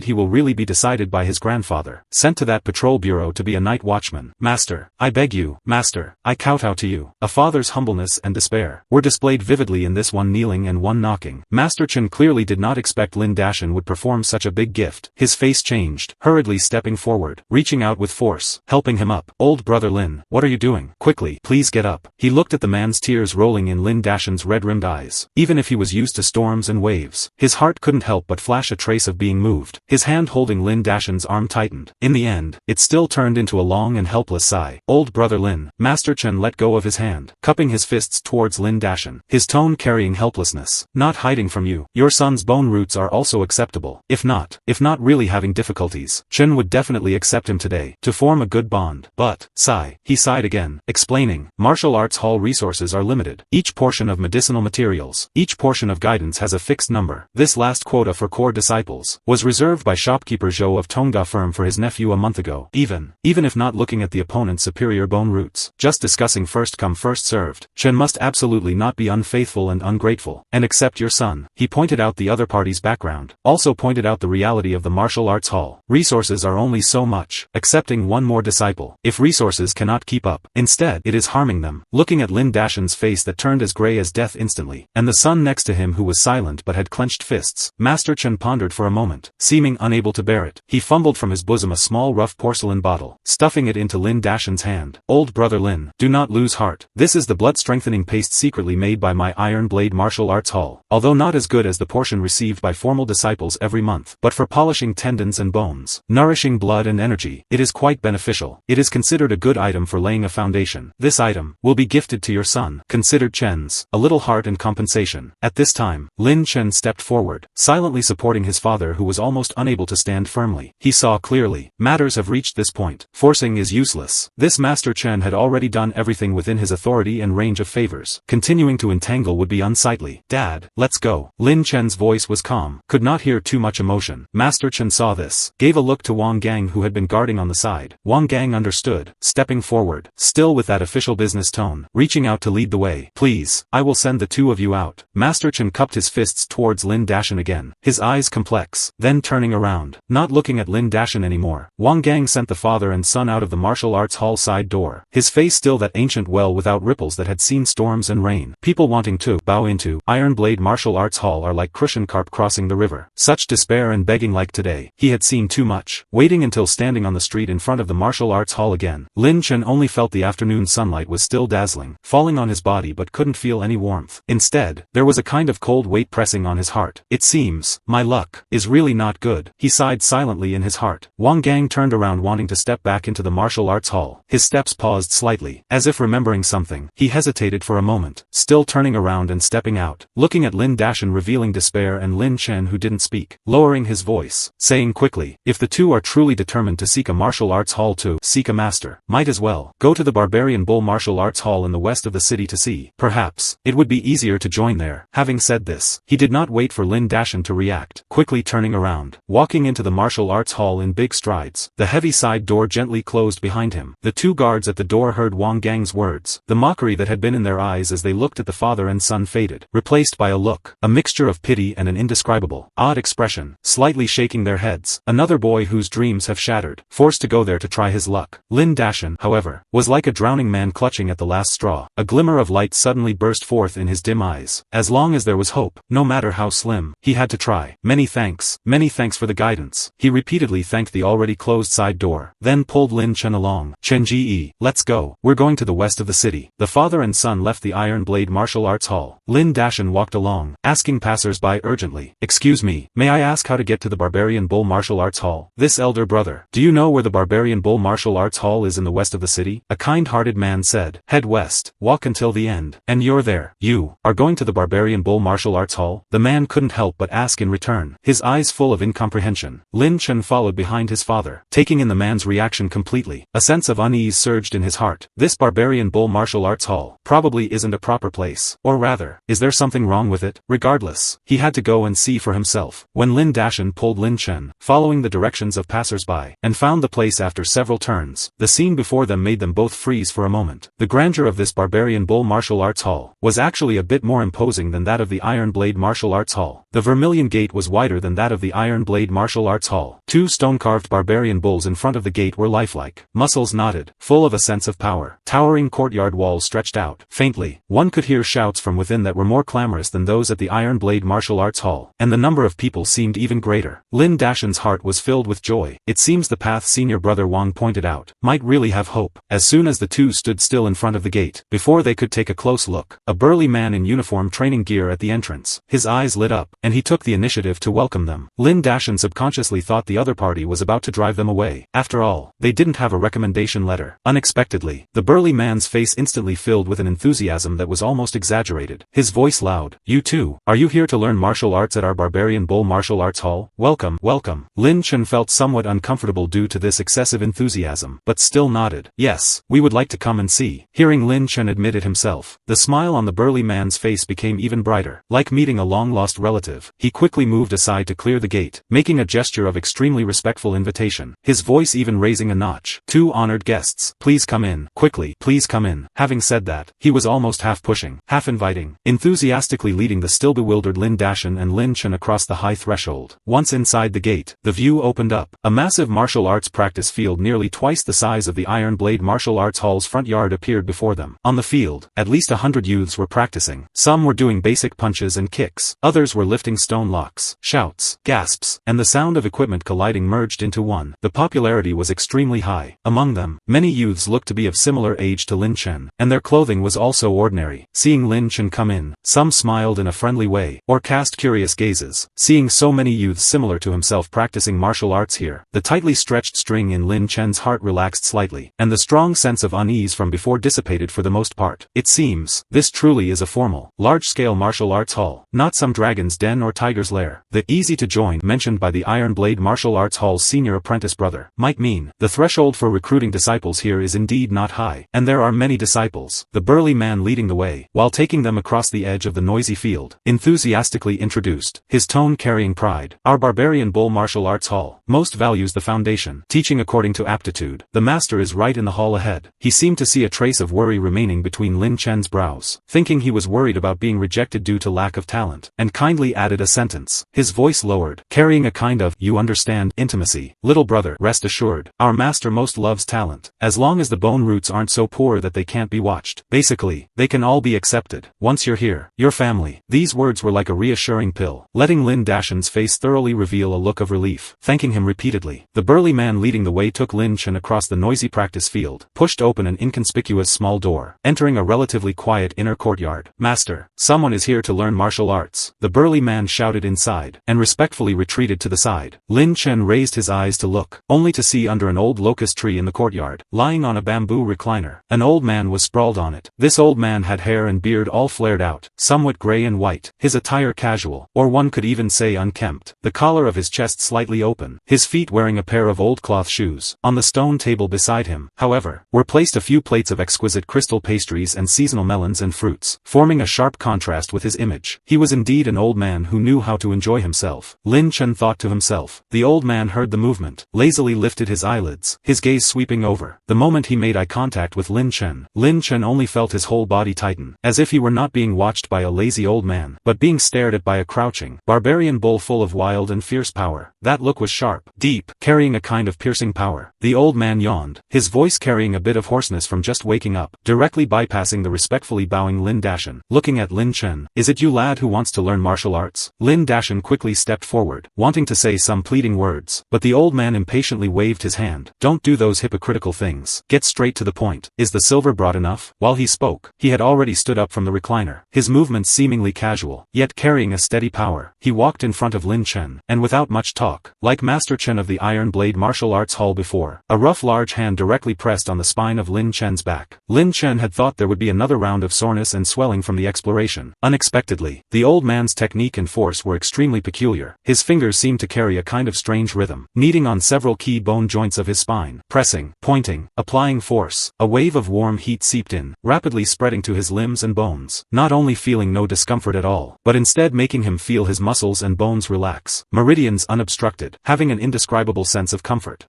he will really be decided by his grandfather, sent to that patrol bureau to be a night watchman. Master, I beg you, master, I kowtow to you. A father's humbleness and despair were displayed vividly in this one kneeling and one knocking. Master Chen clearly did not expect Lin Dashan would perform such a big gift. His face changed, hurriedly stepping forward, reaching out with force, helping him up. Old brother Lin, what are you doing? Quickly, please get up. He looked at the man's tears rolling in Lin Dashan's red-rimmed eyes. Even if he was used to storms and waves, his heart couldn't help but flash a trace of being moved. His hand holding Lin Dashan's arm tightened. In the end, it still turned into a long and helpless sigh. Old old brother Lin. Master Chen let go of his hand, cupping his fists towards Lin Dashan, his tone carrying helplessness. Not hiding from you. Your son's bone roots are also acceptable. If not really having difficulties, Chen would definitely accept him today, to form a good bond. But, sigh. He sighed again, explaining, martial arts hall resources are limited. Each portion of medicinal materials, each portion of guidance has a fixed number. This last quota for core disciples was reserved by shopkeeper Zhou of Tongda firm for his nephew a month ago. Even if not looking at the opponent's superior bone roots, just discussing first come first served, Chen must absolutely not be unfaithful and ungrateful, and accept your son. He pointed out the other party's background, also pointed out the reality of the martial arts hall. Resources are only so much, accepting one more disciple, if resources cannot keep up. Instead, it is harming them. Looking at Lin Dashan's face that turned as gray as death instantly, and the son next to him who was silent but had clenched fists, Master Chen pondered for a moment, seeming unable to bear it. He fumbled from his bosom a small rough porcelain bottle, stuffing it into Lin Dashan's hand. Old brother Lin, do not lose heart. This is the blood-strengthening paste secretly made by my Iron Blade Martial Arts Hall, although not as good as the portion received by formal disciples every month, but for polishing tendons and bones, nourishing blood and energy, it is quite beneficial. It is considered a good item for laying a foundation. This item will be gifted to your son, considered Chen's, a little heart and compensation. At this time, Lin Chen stepped forward, silently supporting his father who was almost unable to stand firmly. He saw clearly, matters have reached this point. Forcing is useless. This Master Chen had already done everything within his authority and range of favors. Continuing to entangle would be unsightly. Dad, let's go. Lin Chen's voice was calm, could not hear too much emotion. Master Chen saw this, gave a look to Wang Gang who had been guarding on the side. Wang Gang understood, stepping forward, still with that official business tone, reaching out to lead the way. Please, I will send the two of you out. Master Chen cupped his fists towards Lin Dashan again, his eyes complex, then turning around, not looking at Lin Dashan anymore. Wang Gang sent the father and son out of the martial arts hall side door, his face still that ancient well without ripples that had seen storms and rain. People wanting to bow into Iron Blade Martial Arts Hall are like cushion carp crossing the river. Such despair and begging like today, he had seen too much. Waiting until standing on the street in front of the martial arts hall again, Lin Chen only felt the afternoon sunlight was still dazzling, falling on his body but couldn't feel any warmth. Instead, there was a kind of cold weight pressing on his heart. It seems, my luck is really not good. He sighed silently in his heart. Wang Gang turned around wanting to step back into the martial arts hall. His steps paused slightly, as if remembering something. He hesitated for a moment, still turning around and stepping out, looking at Lin Dashan revealing despair and Lin Chen who didn't speak, lowering his voice, saying quickly, if the two are truly determined to seek a martial arts hall to seek a master, might as well go to the Barbarian Bull Martial Arts Hall in the west of the city to see. Perhaps it would be easier to join there. Having said this, he did not wait for Lin Dashan to react, quickly turning around, walking into the martial arts hall in big strides. The heavy side door gently closed behind him. The two guards at the door heard Wang Gang's words. The mockery that had been in their eyes as they looked at the father and son faded, replaced by a look, a mixture of pity and an indescribable, odd expression, slightly shaking their heads. Another boy whose dreams have shattered, forced to go there to try his luck. Lin Dashan, however, was like a drowning man clutching at the last straw. A glimmer of light suddenly burst forth in his dim eyes. As long as there was hope, no matter how slim, he had to try. Many thanks for the guidance. He repeatedly thanked the already closed side door, then pulled Lin Chen along. Chen Ji, let's go. We're going to the west of the city. The father and son left the Iron Blade Martial Arts Hall. Lin Dashan walked along, asking passers-by urgently, excuse me, may I ask how to get to the Barbarian Bull Martial Arts Hall? This elder brother, do you know where the Barbarian Bull Martial Arts Hall is in the west of the city? A kind-hearted man said, head west, walk until the end, and you're there. You are going to the Barbarian Bull Martial Arts Hall? The man couldn't help but ask in return, his eyes full of incomprehension. Lin Chen followed behind his father, taking in the man's reaction completely. A sense of unease surged in his heart. This Barbarian Bull Martial Arts Hall probably isn't a proper place. Or rather, is there something wrong with it? Regardless, he had to go and see for himself. When Lin Dashan pulled Lin Chen, following the directions of passers-by, and found the place after several turns, the scene before them made them both freeze for a moment. The grandeur of this Barbarian Bull Martial Arts Hall was actually a bit more imposing than that of the Iron Blade Martial Arts Hall. The Vermilion Gate was wider than that of the Iron Blade Martial Arts Hall. Two stone-carved barbarian bulls in front of the gate were lifelike. Muscles knotted, full of a sense of power. Towering courtyard walls stretched out. Faintly, one could hear shouts from within that were more clamorous than those at the Iron Blade Martial Arts Hall, and the number of people seemed even greater. Lin Dashan's heart was filled with joy. It seems the path senior brother Wang pointed out might really have hope. As soon as the two stood still in front of the gate, before they could take a close look, a burly man in uniform training gear at the entrance. His eyes lit up, and he took the initiative to welcome them. Lin Dashan subconsciously thought the other other party was about to drive them away. After all, they didn't have a recommendation letter. Unexpectedly, the burly man's face instantly filled with an enthusiasm that was almost exaggerated. His voice loud. "You too? Are you here to learn martial arts at our Barbarian Bull Martial Arts Hall? Welcome, welcome." Lin Chen felt somewhat uncomfortable due to this excessive enthusiasm, but still nodded. "Yes, we would like to come and see." Hearing Lin Chen admit it himself, the smile on the burly man's face became even brighter. Like meeting a long-lost relative, he quickly moved aside to clear the gate, making a gesture of extremely respectful invitation, his voice even raising a notch. "Two honored guests, please come in. Quickly, please come in." Having said that, he was almost half pushing, half inviting, enthusiastically leading the still bewildered Lin Dashan and Lin Chen across the high threshold. Once inside the gate, the view opened up. A massive martial arts practice field nearly twice the size of the Iron Blade Martial Arts Hall's front yard appeared before them. On the field, at least 100 youths were practicing. Some were doing basic punches and kicks, others were lifting stone locks. Shouts, gasps, and the sound of equipment colliding merged into one. The popularity was extremely high. Among them, many youths looked to be of similar age to Lin Chen, and their clothing was also ordinary. Seeing Lin Chen come in, some smiled in a friendly way, or cast curious gazes. Seeing so many youths similar to himself practicing martial arts here, the tightly stretched string in Lin Chen's heart relaxed slightly, and the strong sense of unease from before dissipated for the most part. It seems, this truly is a formal, large-scale martial arts hall, not some dragon's den or tiger's lair. The easy to join mentioned by the Iron Blade Martial Arts Hall's senior apprentice brother might mean the threshold for recruiting disciples here is indeed not high, and there are many disciples. The burly man leading the way, while taking them across the edge of the noisy field, enthusiastically introduced, his tone carrying pride. "Our Barbarian Bull Martial Arts Hall most values the foundation, teaching according to aptitude. The master is right in the hall ahead." He seemed to see a trace of worry remaining between Lin Chen's brows, thinking he was worried about being rejected due to lack of talent, and kindly added a sentence, his voice lowered, carrying a kind of, "you understand," intimacy. "Little brother, rest assured, our master most loves talent. As long as the bone roots aren't so poor that they can't be watched. Basically, they can all be accepted. Once you're here, your family." These words were like a reassuring pill, letting Lin Dashan's face thoroughly reveal a look of relief. Thanking him repeatedly, the burly man leading the way took Lin Chen across the noisy practice field, pushed open an inconspicuous small door, entering a relatively quiet inner courtyard. "Master, someone is here to learn martial arts." The burly man shouted inside, and respectfully retreated to the side. Lin Chen raised his eyes to look, only to see under an old locust tree in the courtyard, lying on a bamboo recliner, an old man was sprawled on it. This old man had hair and beard all flared out, somewhat gray and white, his attire casual, or one could even say unkempt, the collar of his chest slightly open, his feet wearing a pair of old cloth shoes. On the stone table beside him, however, were placed a few plates of exquisite crystal pastries and seasonal melons and fruits, forming a sharp contrast with his image. He was indeed an old man who knew how to enjoy himself. Lin Chen thought to himself. The old man heard the movement, lazily lifted his eyelids, his gaze sweeping over. The moment he made eye contact with Lin Chen only felt his whole body tighten, as if he were not being watched by a lazy old man, but being stared at by a crouching, barbarian bull full of wild and fierce power. That look was sharp, deep, carrying a kind of piercing power. The old man yawned, his voice carrying a bit of hoarseness from just waking up, directly bypassing the respectfully bowing Lin Dashan. Looking at Lin Chen, "Is it you lad who wants to learn martial arts?" Lin Dashan quickly stepped forward, wanting to say some pleading words, but the old man impatiently waved his hand. "Don't do those hypocritical things. Get straight to the point. Is the silver brought enough?" While he spoke, he had already stood up from the recliner, his movements seemingly casual, yet carrying a steady power. He walked in front of Lin Chen, and without much talk, like Master Chen of the Iron Blade Martial Arts Hall before, a rough large hand directly pressed on the spine of Lin Chen's back. Lin Chen had thought there would be another round of soreness and swelling from the exploration. Unexpectedly, the old man's technique and force were extremely peculiar. His fingers seemed to carry a kind of strange rhythm, kneading on several key bone joints of his spine, pressing, pointing, applying force. A wave of warm heat seeped in, rapidly spreading to his limbs and bones, not only feeling no discomfort at all, but instead making him feel his muscles and bones relax, meridians unobstructed, having an indescribable sense of comfort.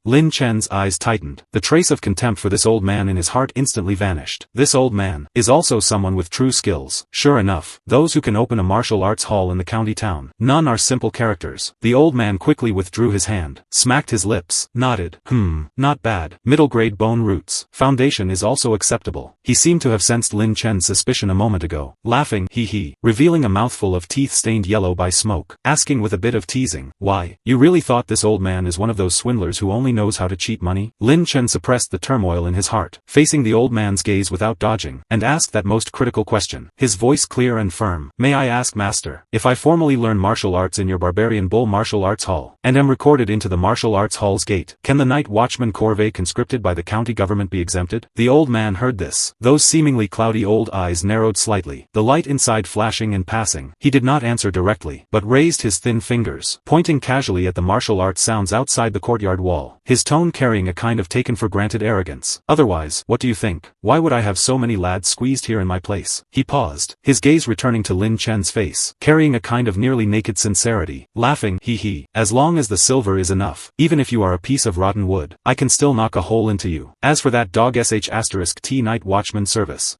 Lin Chen's eyes tightened. The trace of contempt for this old man in his heart instantly vanished. This old man is also someone with true skills. Sure enough, those who can open a martial arts hall in the county town, none are simple characters. The old man quickly withdrew his hand, smacked his lips, nodded. Not bad. Middle grade bone roots. Foundation is also acceptable. He seemed to have sensed Lin Chen's suspicion a moment ago, laughing, hee, revealing a mouthful of teeth stained yellow by smoke, asking with a bit of teasing, "Why, you really thought this old man is one of those swindlers who only knows how to cheat money?" Lin Chen suppressed the turmoil in his heart, facing the old man's gaze without dodging, and asked that most critical question, his voice clear and firm. "May I ask, master, if I formally learn martial arts in your Barbarian Bull Martial Arts Hall, hall, and am recorded into the martial arts hall's gate. Can the night watchman corvée conscripted by the county government be exempted? The old man heard this. Those seemingly cloudy old eyes narrowed slightly, the light inside flashing and passing. He did not answer directly, but raised his thin fingers, pointing casually at the martial arts sounds outside the courtyard wall, his tone carrying a kind of taken-for-granted arrogance. Otherwise, what do you think? Why would I have so many lads squeezed here in my place? He paused, his gaze returning to Lin Chen's face, carrying a kind of nearly naked sincerity, laughing, he. As long as the silver is enough, even if you are a piece of rotten wood, I can still knock a hole into you. As for that dog *T night watchman service,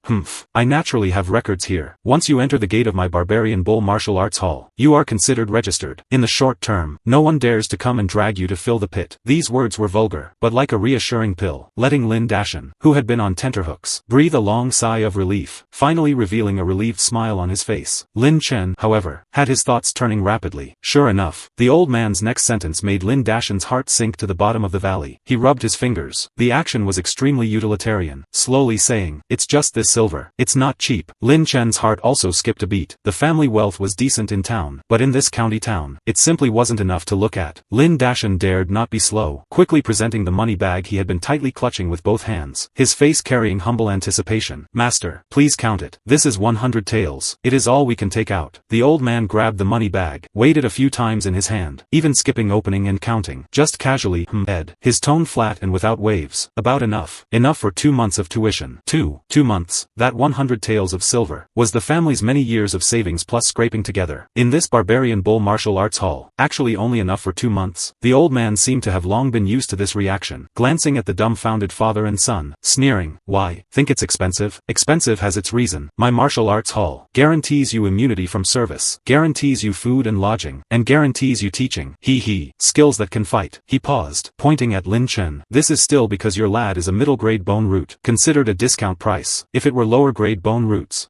I naturally have records here. Once you enter the gate of my Barbarian Bull martial arts hall, you are considered registered. In the short term, no one dares to come and drag you to fill the pit. These words were vulgar, but like a reassuring pill, letting Lin Dashan, who had been on tenterhooks, breathe a long sigh of relief, finally revealing a relieved smile on his face. Lin Chen, however, had his thoughts turning rapidly. Sure enough, the old man's next sentence made Lin Dashan's heart sink to the bottom of the valley. He rubbed his fingers. The action was extremely utilitarian, slowly saying, "It's just this silver. It's not cheap." Lin Chen's heart also skipped a beat. The family wealth was decent in town, but in this county town, it simply wasn't enough to look at. Lin Dashan dared not be slow, quickly presenting the money bag he had been tightly clutching with both hands, his face carrying humble anticipation. "Master, please count it. This is 100 taels. It is all we can take out." The old man grabbed the money bag, weighed it a few times in his hand, even skipping opening and counting, just casually, Ed, his tone flat and without waves. "About enough. Enough for 2 months of tuition." Two months. That 100 taels of silver was the family's many years of savings plus scraping together. In this Barbarian Bull martial arts hall, actually only enough for 2 months. The old man seemed to have long been used to this reaction, glancing at the dumbfounded father and son, sneering, "Why, think it's expensive? Expensive has its reason. My martial arts hall guarantees you immunity from service, guarantees you food and lodging, and guarantees you teaching. Skills that can fight." He paused, pointing at Lin Chen. "This is still because your lad is a middle-grade bone root, considered a discount price. If it were lower-grade bone roots,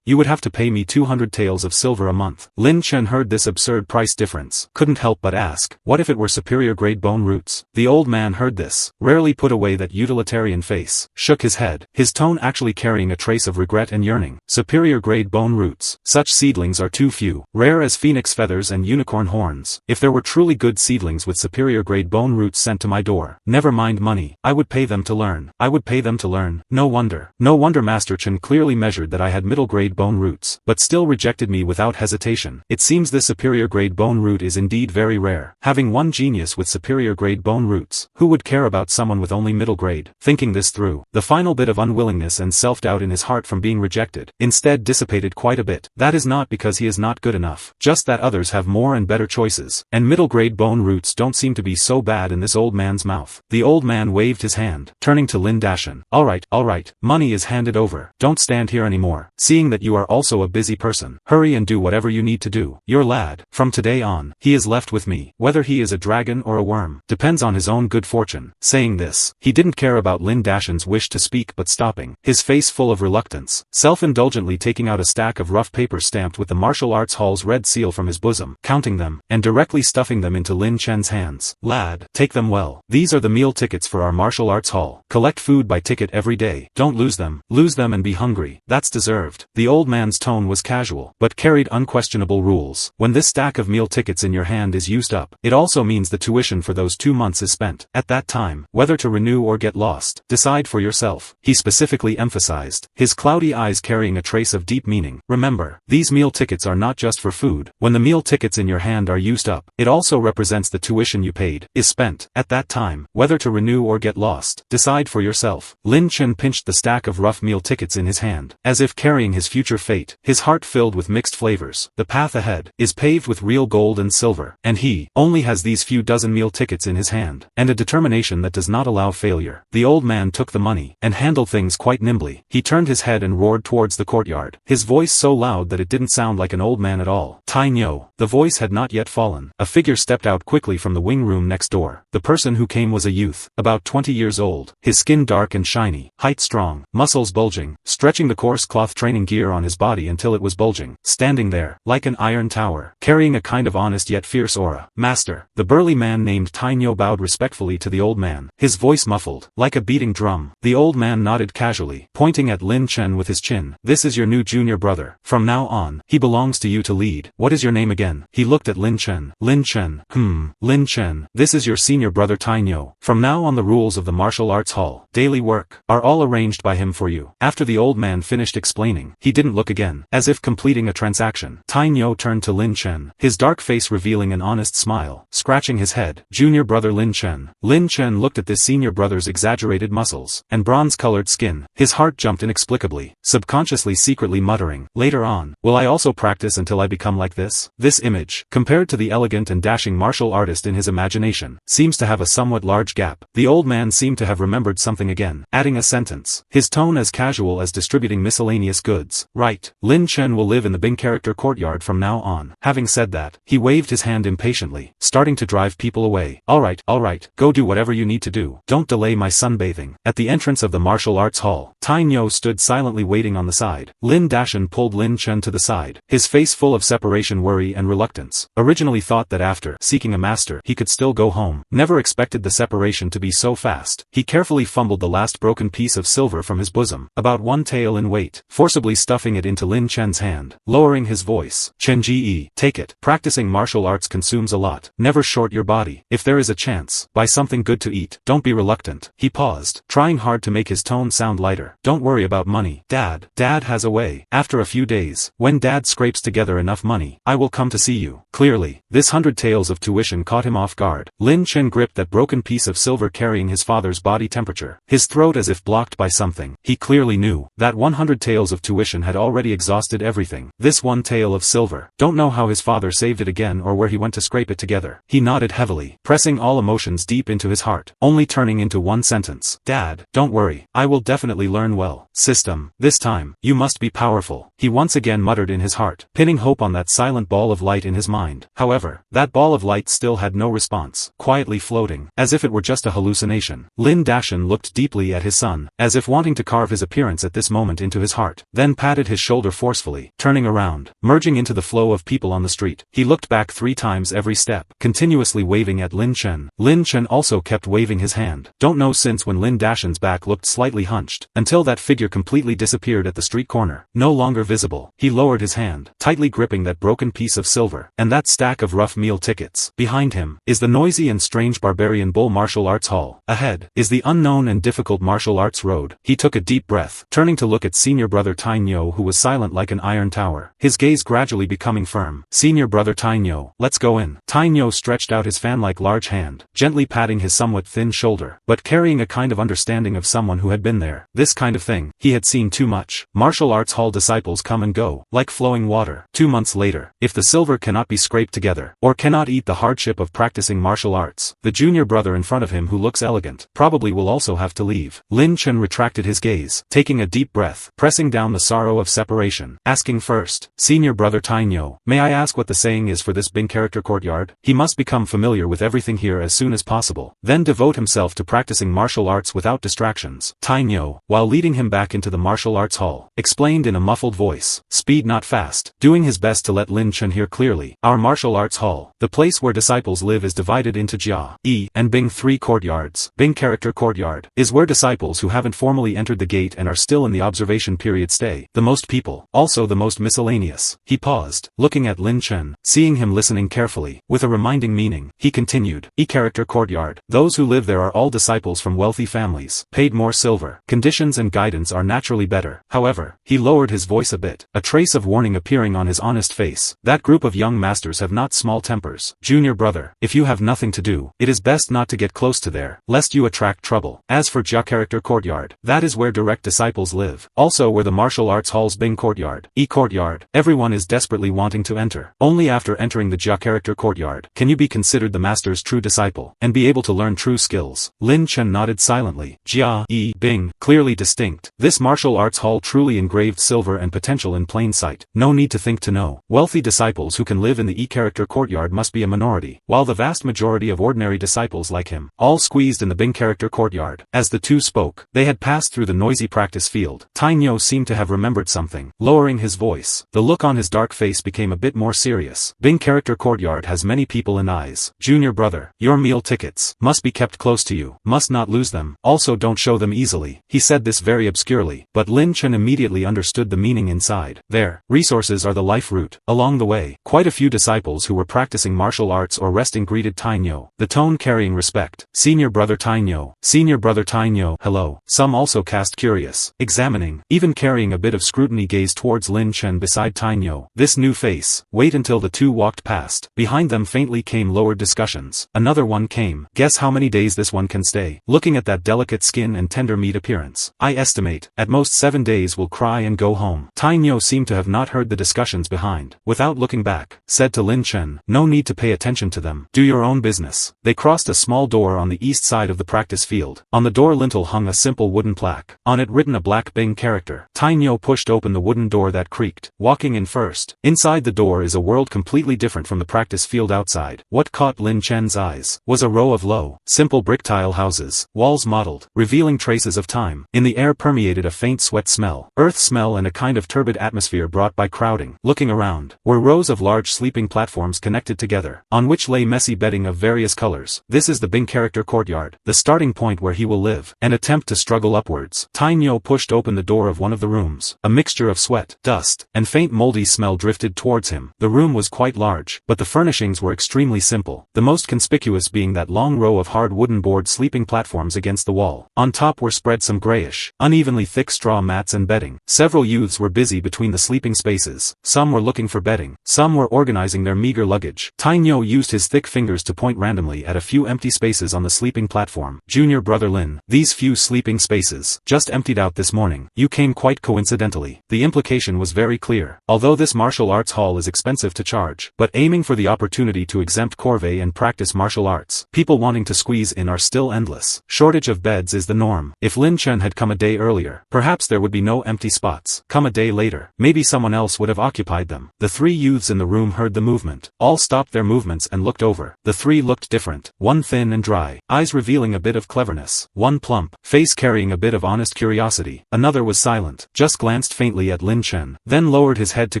you would have to pay me 200 taels of silver a month." Lin Chen heard this absurd price difference, couldn't help but ask, what if it were superior-grade bone roots? The old man heard this, rarely put away that utilitarian face, shook his head, his tone actually carrying a trace of regret and yearning. "Superior-grade bone roots. Such seedlings are too few, rare as phoenix feathers and unicorn horns. If there were truly good seedlings with superior-grade bone roots sent to my door, never mind money, I would pay them to learn. I would pay them to learn." No wonder Master Chen clearly measured that I had middle-grade bone roots, but still rejected me without hesitation. It seems this superior-grade bone root is indeed very rare. Having one genius with superior-grade bone roots, who would care about someone with only middle-grade? Thinking this through, the final bit of unwillingness and self-doubt in his heart from being rejected, instead dissipated quite a bit. That is not because he is not good enough, just that others have more and better choices, and middle-grade bone roots don't seem to be so bad in this old man's mouth. The old man waved his hand, turning to Lin Dashan. All right, money is handed over. Don't stand here anymore. Seeing that you are also a busy person, hurry and do whatever you need to do. Your lad, from today on, he is left with me. Whether he is a dragon or a worm, depends on his own good fortune." Saying this, he didn't care about Lin Dashan's wish to speak but stopping, his face full of reluctance, self-indulgently taking out a stack of rough papers stamped with the martial arts hall's red seal from his bosom, counting them, and directly stuffing them into Lin Chen's hands. "Lad, take them well. These are the meal tickets for our martial arts hall. Collect food by ticket every day. Don't lose them and be hungry. That's deserved." The old man's tone was casual, but carried unquestionable rules. When this stack of meal tickets in your hand is used up, it also means the tuition for those 2 months is spent. At that time, whether to renew or get lost, decide for yourself. He specifically emphasized, his cloudy eyes carrying a trace of deep meaning. "Remember, these meal tickets are not just for food. When the meal tickets in your hand are used up, it also represents the tuition you paid, is spent. At that time, whether to renew or get lost, decide for yourself." Lin Chen pinched the stack of rough meal tickets in his hand, as if carrying his future fate, his heart filled with mixed flavors. The path ahead is paved with real gold and silver, and he only has these few dozen meal tickets in his hand, and a determination that does not allow failure. The old man took the money, and handled things quite nimbly. He turned his head and roared towards the courtyard, his voice so loud that it didn't sound like an old man at all. "Tai Nyo." The voice had not yet fallen. A figure stepped out quickly from the wing room next door. The person who came was a youth, about 20 years old, his skin dark and shiny, height strong, muscles bulging, stretching the coarse cloth training gear on his body until it was bulging, standing there, like an iron tower, carrying a kind of honest yet fierce aura. "Master." The burly man named Tai Nyo bowed respectfully to the old man, his voice muffled, like a beating drum. The old man nodded casually, pointing at Lin Chen with his chin. "This is your new junior brother. From now on, he belongs to you to lead. What is your name again?" He looked at Lin Chen. "Lin Lin Chen. Lin Chen, this is your senior brother Tainyo. From now on the rules of the martial arts hall, daily work, are all arranged by him for you. After the old man finished explaining, he didn't look again, as if completing a transaction. Tainyo turned to Lin Chen, his dark face revealing an honest smile, scratching his head. Junior brother Lin Chen. Lin Chen looked at this senior brother's exaggerated muscles and bronze-colored skin. His heart jumped inexplicably, subconsciously secretly muttering, later on, will I also practice until I become like this? This image, compared to the elegant and dashing martial artist in his imagination, seems to have a somewhat large gap. The old man seemed to have remembered something again, adding a sentence, his tone as casual as distributing miscellaneous goods. Right, Lin Chen will live in the Bing character courtyard from now on. Having said that, he waved his hand impatiently, starting to drive people away. Alright, go do whatever you need to do. Don't delay my sunbathing. At the entrance of the martial arts hall, Tainyo stood silently waiting on the side. Lin Dashan pulled Lin Chen to the side, his face full of separation worry and reluctance. Originally thought that after seeking a master he could still go home. Never expected the separation to be so fast. He carefully fumbled the last broken piece of silver from his bosom, about 1 tael in weight, forcibly stuffing it into Lin Chen's hand, lowering his voice. Chen Ji, take it. Practicing martial arts consumes a lot. Never short your body. If there is a chance, buy something good to eat. Don't be reluctant. He paused, trying hard to make his tone sound lighter. Don't worry about money. Dad has a way. After a few days, when Dad scrapes together enough money, I will come to see you. Clearly, this 100 taels of tuition caught him off guard. Lin Chen gripped that broken piece of silver carrying his father's body temperature, his throat as if blocked by something. He clearly knew that 100 taels of tuition had already exhausted everything. This 1 tael of silver. Don't know how his father saved it again or where he went to scrape it together. He nodded heavily, pressing all emotions deep into his heart, only turning into one sentence. Dad, don't worry. I will definitely learn well. System, this time, you must be powerful. He once again muttered in his heart, pinning hope on that silent ball of light in his mind. However, that ball of light still had no response, quietly floating, as if it were just a hallucination. Lin Dashan looked deeply at his son, as if wanting to carve his appearance at this moment into his heart, then patted his shoulder forcefully, turning around, merging into the flow of people on the street. He looked back 3 times every step, continuously waving at Lin Chen. Lin Chen also kept waving his hand. Don't know since when Lin Dashan's back looked slightly hunched, until that figure completely disappeared at the street corner, no longer visible. He lowered his hand, tightly gripping that broken piece of silver, and that stack of rough meal tickets. Behind him is the noisy and strange Barbarian Bull Martial Arts Hall. Ahead is the unknown and difficult martial arts road. He took a deep breath, turning to look at senior brother Tainyo, who was silent like an iron tower, his gaze gradually becoming firm. Senior brother Tainyo, let's go in. Tainyo stretched out his fan-like large hand, gently patting his somewhat thin shoulder, but carrying a kind of understanding of someone who had been there. This kind of thing, he had seen too much. Martial arts hall disciples come and go, like flowing water. 2 months later, if the silver cannot be scraped together, or cannot eat the hardship of practicing martial arts, the junior brother in front of him who looks elegant, probably will also have to leave. Lin Chen retracted his gaze, taking a deep breath, pressing down the sorrow of separation, asking first, senior brother Tainyo, may I ask what the saying is for this Bing character courtyard? He must become familiar with everything here as soon as possible, then devote himself to practicing martial arts without distractions. Tainyo, while leading him back into the martial arts hall, explained in a muffled voice, speed not fast, doing his best to let Lin Chen hear clearly. Our martial arts hall, the place where disciples live, is divided into Jia, E, and Bing 3 courtyards. Bing character courtyard is where disciples who haven't formally entered the gate and are still in the observation period stay. The most people, also the most miscellaneous. He paused, looking at Lin Chen, seeing him listening carefully, with a reminding meaning. He continued, E character courtyard, those who live there are all disciples from wealthy families, paid more silver. Conditions and guidance are naturally better. However, he lowered his voice a bit, a trace of warning appearing on his honest face. That group of young masters have not small tempers. Junior brother, if you have nothing to do, it is best not to get close to there, lest you attract trouble. As for Jia character courtyard, that is where direct disciples live. Also where the martial arts hall's Bing courtyard, E courtyard, everyone is desperately wanting to enter. Only after entering the Jia character courtyard can you be considered the master's true disciple, and be able to learn true skills. Lin Chen nodded silently. Jia, E, Bing, clearly distinct. This martial arts hall truly engraved silver and potential in plain sight. No need to think to know. Wealthy disciples who can live in the E character courtyard must be a minority, while the vast majority of ordinary disciples like him, all squeezed in the Bing character courtyard. As the two spoke, they had passed through the noisy practice field. Tainyo seemed to have remembered something, lowering his voice. The look on his dark face became a bit more serious. Bing character courtyard has many people and eyes. Junior brother, your meal tickets must be kept close to you, must not lose them, also don't show them easily. He said this very obscurely, but Lin Chen immediately understood the meaning inside. There, resources are the life route. Along the way, quite a few disciples who were practicing practicing martial arts or resting greeted Tainyo, the tone carrying respect. Senior brother Tainyo. Senior brother Tainyo. Hello. Some also cast curious, examining, even carrying a bit of scrutiny gaze towards Lin Chen beside Tainyo. This new face. Wait until the two walked past. Behind them faintly came lowered discussions. Another one came. Guess how many days this one can stay. Looking at that delicate skin and tender meat appearance. I estimate, at most 7 days will cry and go home. Tainyo seemed to have not heard the discussions behind. Without looking back, said to Lin Chen, no need to pay attention to them. Do your own business. They crossed a small door on the east side of the practice field. On the door lintel hung a simple wooden plaque. On it written a black Bing character. Tainyo pushed open the wooden door that creaked, walking in first. Inside the door is a world completely different from the practice field outside. What caught Lin Chen's eyes was a row of low, simple brick tile houses, walls mottled, revealing traces of time. In the air permeated a faint sweat smell, earth smell and a kind of turbid atmosphere brought by crowding. Looking around, were rows of large sleeping platforms connected together, on which lay messy bedding of various colors. This is the Bing character courtyard, the starting point where he will live, and attempt to struggle upwards. Tainyo pushed open the door of one of the rooms. A mixture of sweat, dust, and faint moldy smell drifted towards him. The room was quite large, but the furnishings were extremely simple, the most conspicuous being that long row of hard wooden board sleeping platforms against the wall. On top were spread some grayish, unevenly thick straw mats and bedding. Several youths were busy between the sleeping spaces. Some were looking for bedding, some were organizing their meager luggage. Tainyo used his thick fingers to point randomly at a few empty spaces on the sleeping platform. Junior brother Lin, these few sleeping spaces, just emptied out this morning. You came quite coincidentally. The implication was very clear. Although this martial arts hall is expensive to charge, but aiming for the opportunity to exempt corvée and practice martial arts, people wanting to squeeze in are still endless. Shortage of beds is the norm. If Lin Chen had come a day earlier, perhaps there would be no empty spots. Come a day later, maybe someone else would have occupied them. The three youths in the room heard the movement. All stopped their movements and looked over. The three looked different. One thin and dry, eyes revealing a bit of cleverness. One plump, face carrying a bit of honest curiosity. Another was silent, just glanced faintly at Lin Chen, then lowered his head to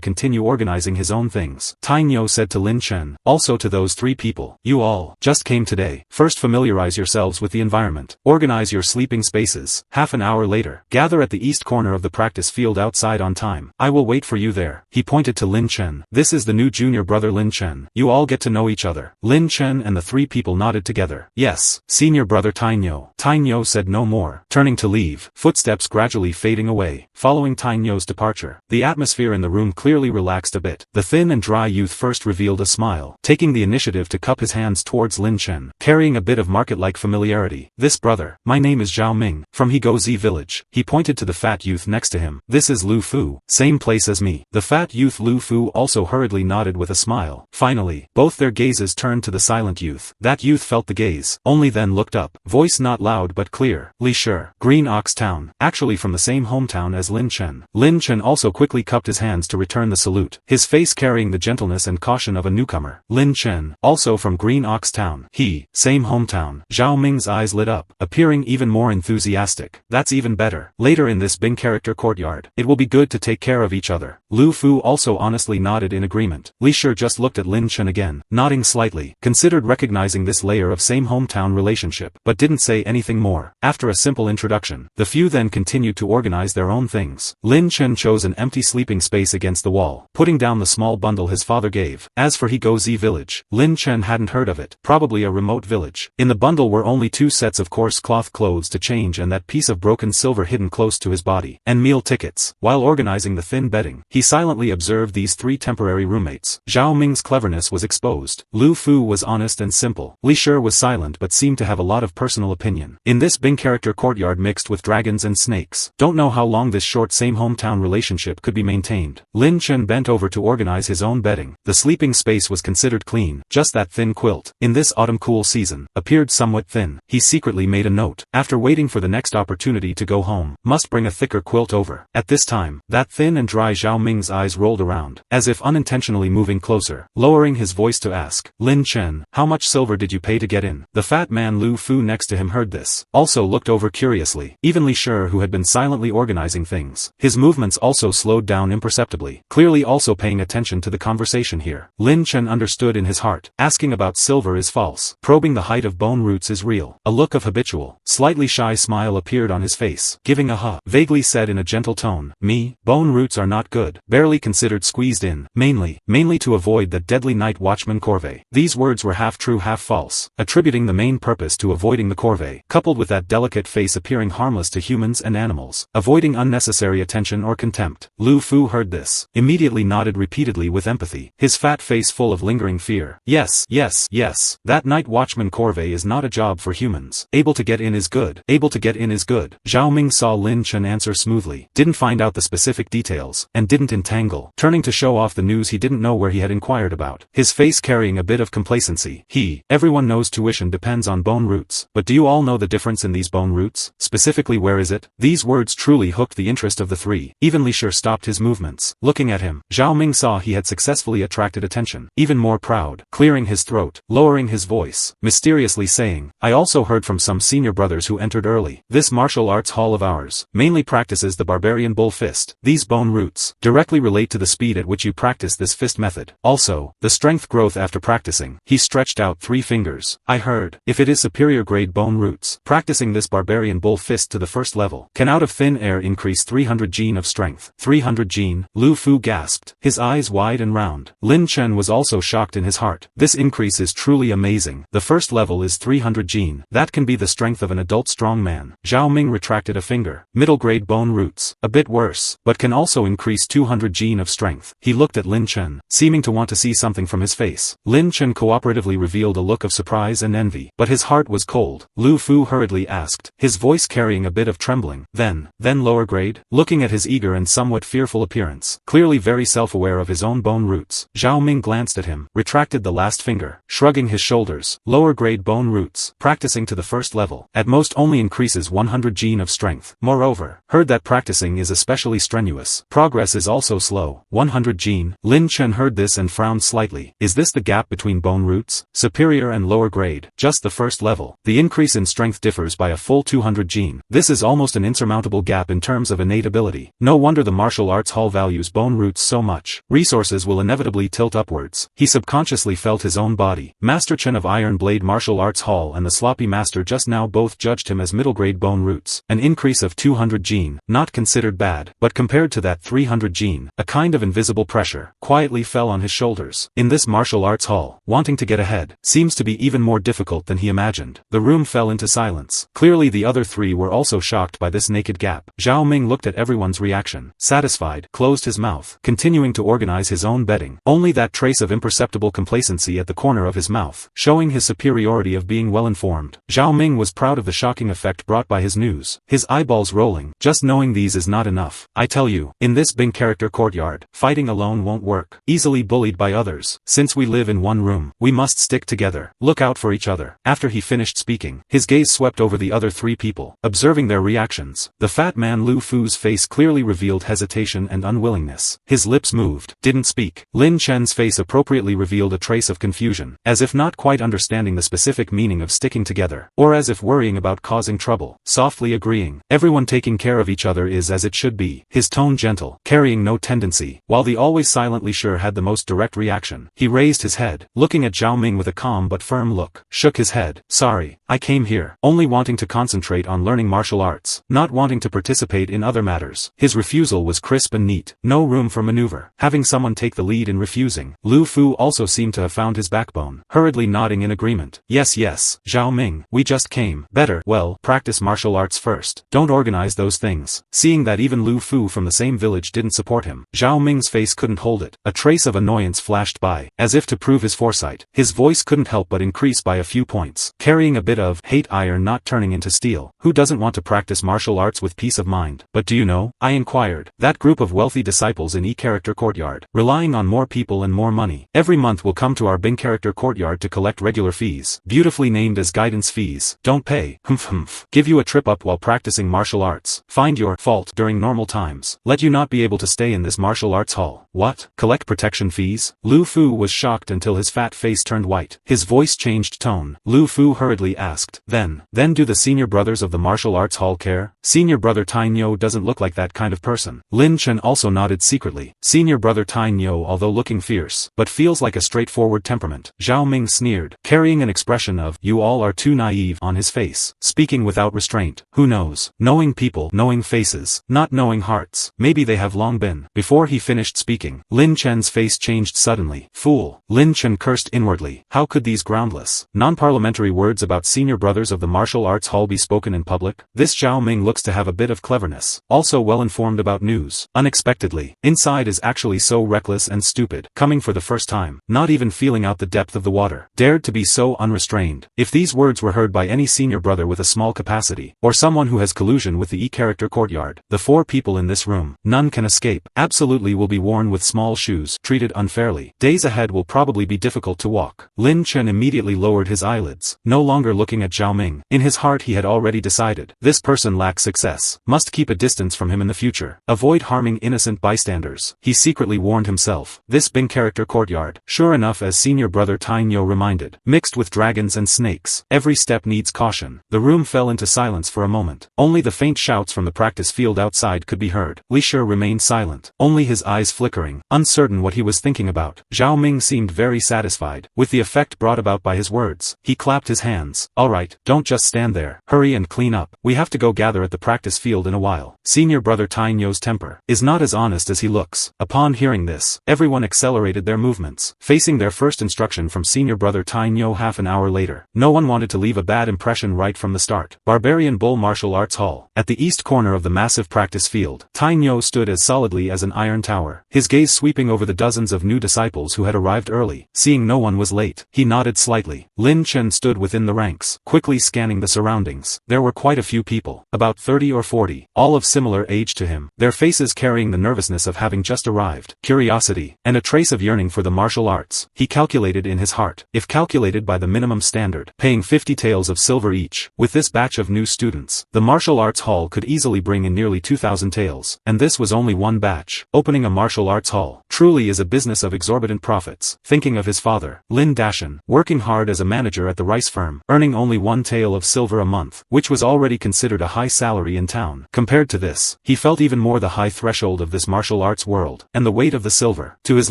continue organizing his own things. Tainyo said to Lin Chen, also to those three people, you all just came today. First familiarize yourselves with the environment. Organize your sleeping spaces. Half an hour later, gather at the east corner of the practice field outside on time. I will wait for you there. He pointed to Lin Chen. This is the new junior brother Lin Chen. You all get to know each other. Lin Chen and the three people nodded together. Yes, senior brother Tainyo. Tainyo said no more, turning to leave, footsteps gradually fading away. Following Tainyo's departure, the atmosphere in the room clearly relaxed a bit. The thin and dry youth first revealed a smile, taking the initiative to cup his hands towards Lin Chen, carrying a bit of market-like familiarity. This brother, my name is Zhao Ming, from Hegozi village. He pointed to the fat youth next to him. This is Lu Fu, same place as me. The fat youth Lu Fu also hurriedly nodded with a smile. Finally, both their gazes turned to the silent youth. That youth felt the gaze, only then looked up. Voice not loud but clear. Li Shi, Green Ox Town, actually from the same hometown as Lin Chen. Lin Chen also quickly cupped his hands to return the salute, his face carrying the gentleness and caution of a newcomer. Lin Chen, also from Green Ox Town. He, same hometown. Zhao Ming's eyes lit up, appearing even more enthusiastic. That's even better. Later in this Bing character courtyard, it will be good to take care of each other. Lu Fu also honestly nodded in agreement. Li Shi just looked at Lin Chen again, nodding slightly, considered recognizing this layer of same hometown relationship, but didn't say anything more. After a simple introduction, the few then continued to organize their own things. Lin Chen chose an empty sleeping space against the wall, putting down the small bundle his father gave. As for Hegozi village, Lin Chen hadn't heard of it, probably a remote village. In the bundle were only 2 sets of coarse cloth clothes to change and that piece of broken silver hidden close to his body, and meal tickets. While organizing the thin bedding, he silently observed these 3 temporary roommates. Zhao Ming's cleverness was exposed. Lu Fu was honest and simple. Li Shi was silent but seemed to have a lot of personal opinion. In this Bing character courtyard mixed with dragons and snakes. Don't know how long this short same hometown relationship could be maintained. Lin Chen bent over to organize his own bedding. The sleeping space was considered clean, just that thin quilt, in this autumn cool season, appeared somewhat thin. He secretly made a note, after waiting for the next opportunity to go home, must bring a thicker quilt over. At this time, that thin and dry Zhao Ming's eyes rolled around, as if unintentionally moving closer, lowering his voice to ask, Lin Chen, how much silver did you pay to get in? The fat man Lu Fu next to him heard this, also looked over curiously. Even Li Shi, who had been silently organizing things, his movements also slowed down imperceptibly, clearly also paying attention to the conversation here. Lin Chen understood in his heart, asking about silver is false, probing the height of bone roots is real. A look of habitual, slightly shy smile appeared on his face, giving a huh, vaguely said in a gentle tone, me, bone roots are not good, barely considered squeezed in, mainly to avoid that deadly night watchman corvée. These words were half true half false, attributing the main purpose to avoiding the corvée, coupled with that delicate face appearing harmless to humans and animals, avoiding unnecessary attention or contempt. Lu Fu heard this, immediately nodded repeatedly with empathy, his fat face full of lingering fear. Yes, yes, yes, that night watchman corvée is not a job for humans. Able to get in is good. Able to get in is good. Zhao Ming saw Lin Chen answer smoothly, didn't find out the specific details, and didn't entangle, turning to show off the news he didn't know where he had inquired about, his face carrying a bit of complacency. Everyone knows tuition depends on bone roots, but do you all know the difference in these bone roots? Specifically, where is it? These words truly hooked the interest of the three. Even Li Shi stopped his movements. Looking at him, Zhao Ming saw he had successfully attracted attention. Even more proud, clearing his throat, lowering his voice, mysteriously saying, I also heard from some senior brothers who entered early. This martial arts hall of ours mainly practices the barbarian bull fist. These bone roots directly relate to the speed at which you practice this fist method. Also, the strength growth after practicing. He stretched out 3 fingers. I heard, if it is superior grade bone roots, practicing this barbarian bull fist to the first level can out of thin air increase 300 gene of strength. 300 gene? Lu Fu gasped, his eyes wide and round. Lin Chen was also shocked in his heart. This increase is truly amazing. The first level is 300 gene. That can be the strength of an adult strong man. Zhao Ming retracted a finger. Middle grade bone roots. A bit worse, but can also increase 200 gene of strength. He looked at Lin Chen, seeming to want to see something from his face. Lin Chen cooperatively revealed a look of surprise and envy, but his heart was cold. Lu Fu hurriedly asked, his voice carrying a bit of trembling. Then lower grade? Looking at his eager and somewhat fearful appearance, clearly very self-aware of his own bone roots, Zhao Ming glanced at him, retracted the last finger, shrugging his shoulders. Lower grade bone roots, practicing to the first level, at most only increases 100 gene of strength. Moreover, heard that practicing is especially strenuous. Progress is also slow. 100 gene. Lin Chen heard this and frowned slightly. Is this the gap between bone roots? Superior and lower grade, just the first level. The increase in strength differs by a full 200 gene. This is almost an insurmountable gap in terms of innate ability. No wonder the martial arts hall values bone roots so much. Resources will inevitably tilt upwards. He subconsciously felt his own body. Master Chen of Iron Blade Martial Arts Hall and the sloppy master just now both judged him as middle grade bone roots. An increase of 200 gene, not considered bad, but compared to that 300 gene, a kind of invisible pressure quietly fell on his shoulders. In this martial arts hall, wanting to get ahead seems to be even more difficult than he imagined. The room fell into silence. Clearly the other three were also shocked by this naked gap. Zhao Ming looked at everyone's reaction, satisfied, closed his mouth, continuing to organize his own bedding. Only that trace of imperceptible complacency at the corner of his mouth, showing his superiority of being well informed. Zhao Ming was proud of the shocking effect brought by his news, his eyeballs rolling. Just knowing these is not enough. I tell you, in this Bing character courtyard, fighting alone won't work. Easily bullied by others. Since we live in one room, we must stick together. Look out for each other. After he finished speaking, his gaze swept over the other three people, observing their reactions. The fat man Lu Fu's face clearly revealed hesitation and unwillingness. His lips moved, didn't speak. Lin Chen's face appropriately revealed a trace of confusion, as if not quite understanding the specific meaning of sticking together, or as if worrying about causing trouble, softly agreeing. Everyone taking care of each other is as it should be. His tone gentle, carrying no tendency, while the always silently sure had the most direct reaction. He raised his head, looking at Zhao Ming with a calm but firm look, shook his head. Sorry, I came here, only wanting to concentrate on learning martial arts, not wanting to participate in other matters. His refusal was crisp and neat, no room for maneuver. Having someone take the lead in refusing. Lu Fu also seemed to have found his backbone, hurriedly nodding in agreement. Yes, Zhao Ming, we just came. Better, well, practice martial arts first. Don't organize those things. Seeing that even Lu Fu from the same village didn't support him, Zhao Ming's face couldn't hold it. A trace of annoyance flashed by, as if to prove his foresight. His voice couldn't help but increase by a few points, carrying a bit of hate, iron not turning into steel. Who doesn't want to practice martial arts with peace of mind? But do you know? I inquired. That group of wealthy disciples in E-Character Courtyard, relying on more people and more money, every month will come to our Bing Character Courtyard to collect regular fees, beautifully named as guidance fees. Don't pay. Humph. Give you a trip up while practicing martial arts. Find your fault during normal times. Let you not be able to stay in this martial arts hall. What? Collect protection fees? Lu Fu was shocked until his fat face turned white. His voice changed tone. Lu Fu hurriedly asked, Then do the senior brothers of the martial arts hall care? Senior brother Tai Nyo doesn't look like that kind of person. Lin Chen also nodded secretly. Senior brother Tai Nyo, although looking fierce, but feels like a straightforward temperament. Zhao Ming sneered, carrying an expression of, you all are too naive on his face, speaking without restraint. Who knows? Knowing people, knowing faces, not knowing hearts. Maybe they have long been. Before he finished speaking, Lin Chen's face changed suddenly. Fool. Lin Chen cursed inwardly. How could these groundless, non-parliamentary words about senior brothers of the martial arts hall be spoken in public? This Zhao Ming looks to have a bit of cleverness, also well informed about news. Unexpectedly, inside is actually so reckless and stupid, coming for the first time, not even feeling out the depth of the water, dared to be so unrestrained. If these words were heard by any senior brother with a small capacity, or someone who has collusion with the E-character courtyard, the 4 people in this room, none can escape, absolutely will be worn with small shoes, treated unfairly. Days ahead will probably be difficult to walk. Lin Chen immediately lowered his eyelids, no longer looking at Zhao Ming. In his heart he had already decided, this person lacks success, must keep a distance from him in the future, avoid harming innocent bystanders. He secretly warned himself, this Bing character courtyard, sure enough as senior brother Tai Nyo reminded, mixed with dragons and snakes, every step needs caution. The room fell into silence for a moment. Only the faint shouts from the practice field outside could be heard. Li Shi remained silent, only his eyes flickering, uncertain what he was thinking about. Zhao Ming seemed very satisfied with the effect brought about by his words. He clapped his hands. Alright, don't just stand there. Hurry and clean up. We have to go gather at the practice field in a while. Senior brother Tai Nyo's temper is not as honest as he looks. Upon hearing this, everyone accelerated their movements, facing their first instruction from senior brother Tai Nyo half an hour later. No one wanted to leave a bad impression right from the start. Barbarian Bull Martial Arts Hall. At the east corner of the massive practice field, Tai Nyo stood as solidly as an iron tower, his gaze sweeping over the dozens of new disciples who had arrived early. Seeing no one was late, he nodded slightly. Lin Chen stood within the ranks, quickly scanning the surroundings. There were quite a few people, about 30 or 40, all of similar age to him, their faces carrying the nervousness of having just arrived, curiosity, and a trace of yearning for the martial arts. He calculated in his heart, if calculated by the minimum standard, paying 50 taels of silver each, with this batch of new students, the martial arts hall could easily bring in nearly 2,000 taels, and this was only one batch. Opening a martial arts hall truly is a business of exorbitant profits. Thinking of his father, Lin Dashan, working hard as a manager at the rice firm, earning only 1 tael of silver a month, which was already considered a high salary in town. Compared to this, he felt even more the high threshold of this martial arts world, and the weight of the silver. To his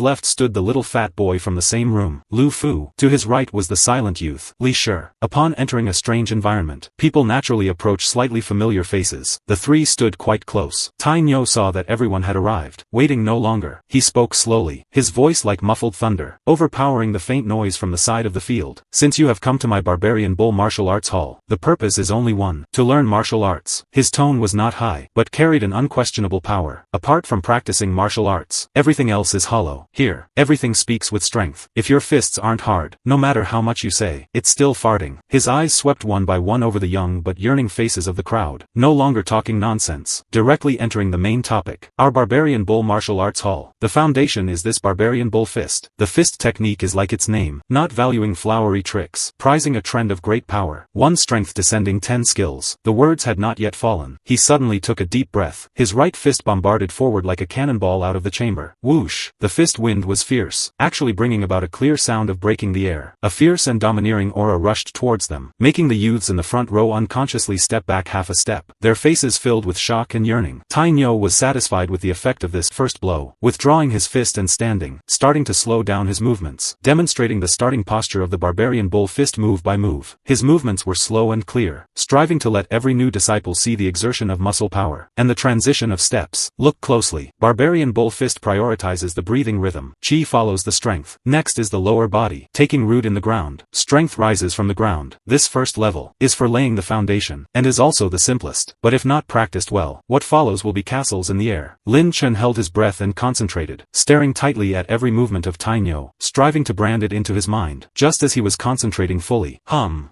left stood the little fat boy from the same room, Lu Fu. To his right was the silent youth, Li Shi. Upon entering a strange environment, people naturally approach slightly familiar faces. The 3 stood quite close. Tai Nyo saw that everyone had arrived. Waiting no longer, he spoke slowly, his voice like muffled thunder, overpowering the faint noise from the side of the field. Since you have come to my Barbarian Bull Martial Arts Hall, the purpose is only one, to learn martial arts. His tone was not high, but carried an unquestionable power. Apart from practicing martial arts, everything else is hollow. Here, everything speaks with strength. If your fists aren't hard, no matter how much you say, it's still farting. His eyes swept one by one over the young but yearning faces of the crowd, no longer talking nonsense, directly entering the main topic. Our Barbarian Bull Martial Arts Hall. The foundation is this Barbarian Bull Fist. The fist technique is like its name, not valuing flowery tricks, prizing a trend of great power. 1 strength descending 10 skills. The words had not yet fallen. He suddenly took a deep breath. His right fist bombarded forward like a cannonball out of the chamber. Whoosh! The fist wind was fierce, actually bringing about a clear sound of breaking the air. A fierce and domineering aura rushed towards them, making the youths in the front row unconsciously step back half a step, their faces filled with shock and yearning. Tai Nyo was satisfied with the effect of this first blow, withdrawing his fist and standing, starting to slow down his movements, demonstrating the starting posture of the Barbarian Bull Fist move by move. His movements were slow and clear, striving to let every new disciple see the exertion of muscle power, and the transition of steps. Look closely. Barbarian Bull Fist prioritizes the breathing rhythm. Chi follows the strength. Next is the lower body, taking root in the ground. Strength rises from the ground. This first level is for laying the foundation, and is also the simplest, but if not practiced well, what follows will be castles in the air. Lin Chen held his breath and concentrated, staring tightly at every movement of Tai Nyo, striving to brand it into his mind. Just as he was concentrating fully,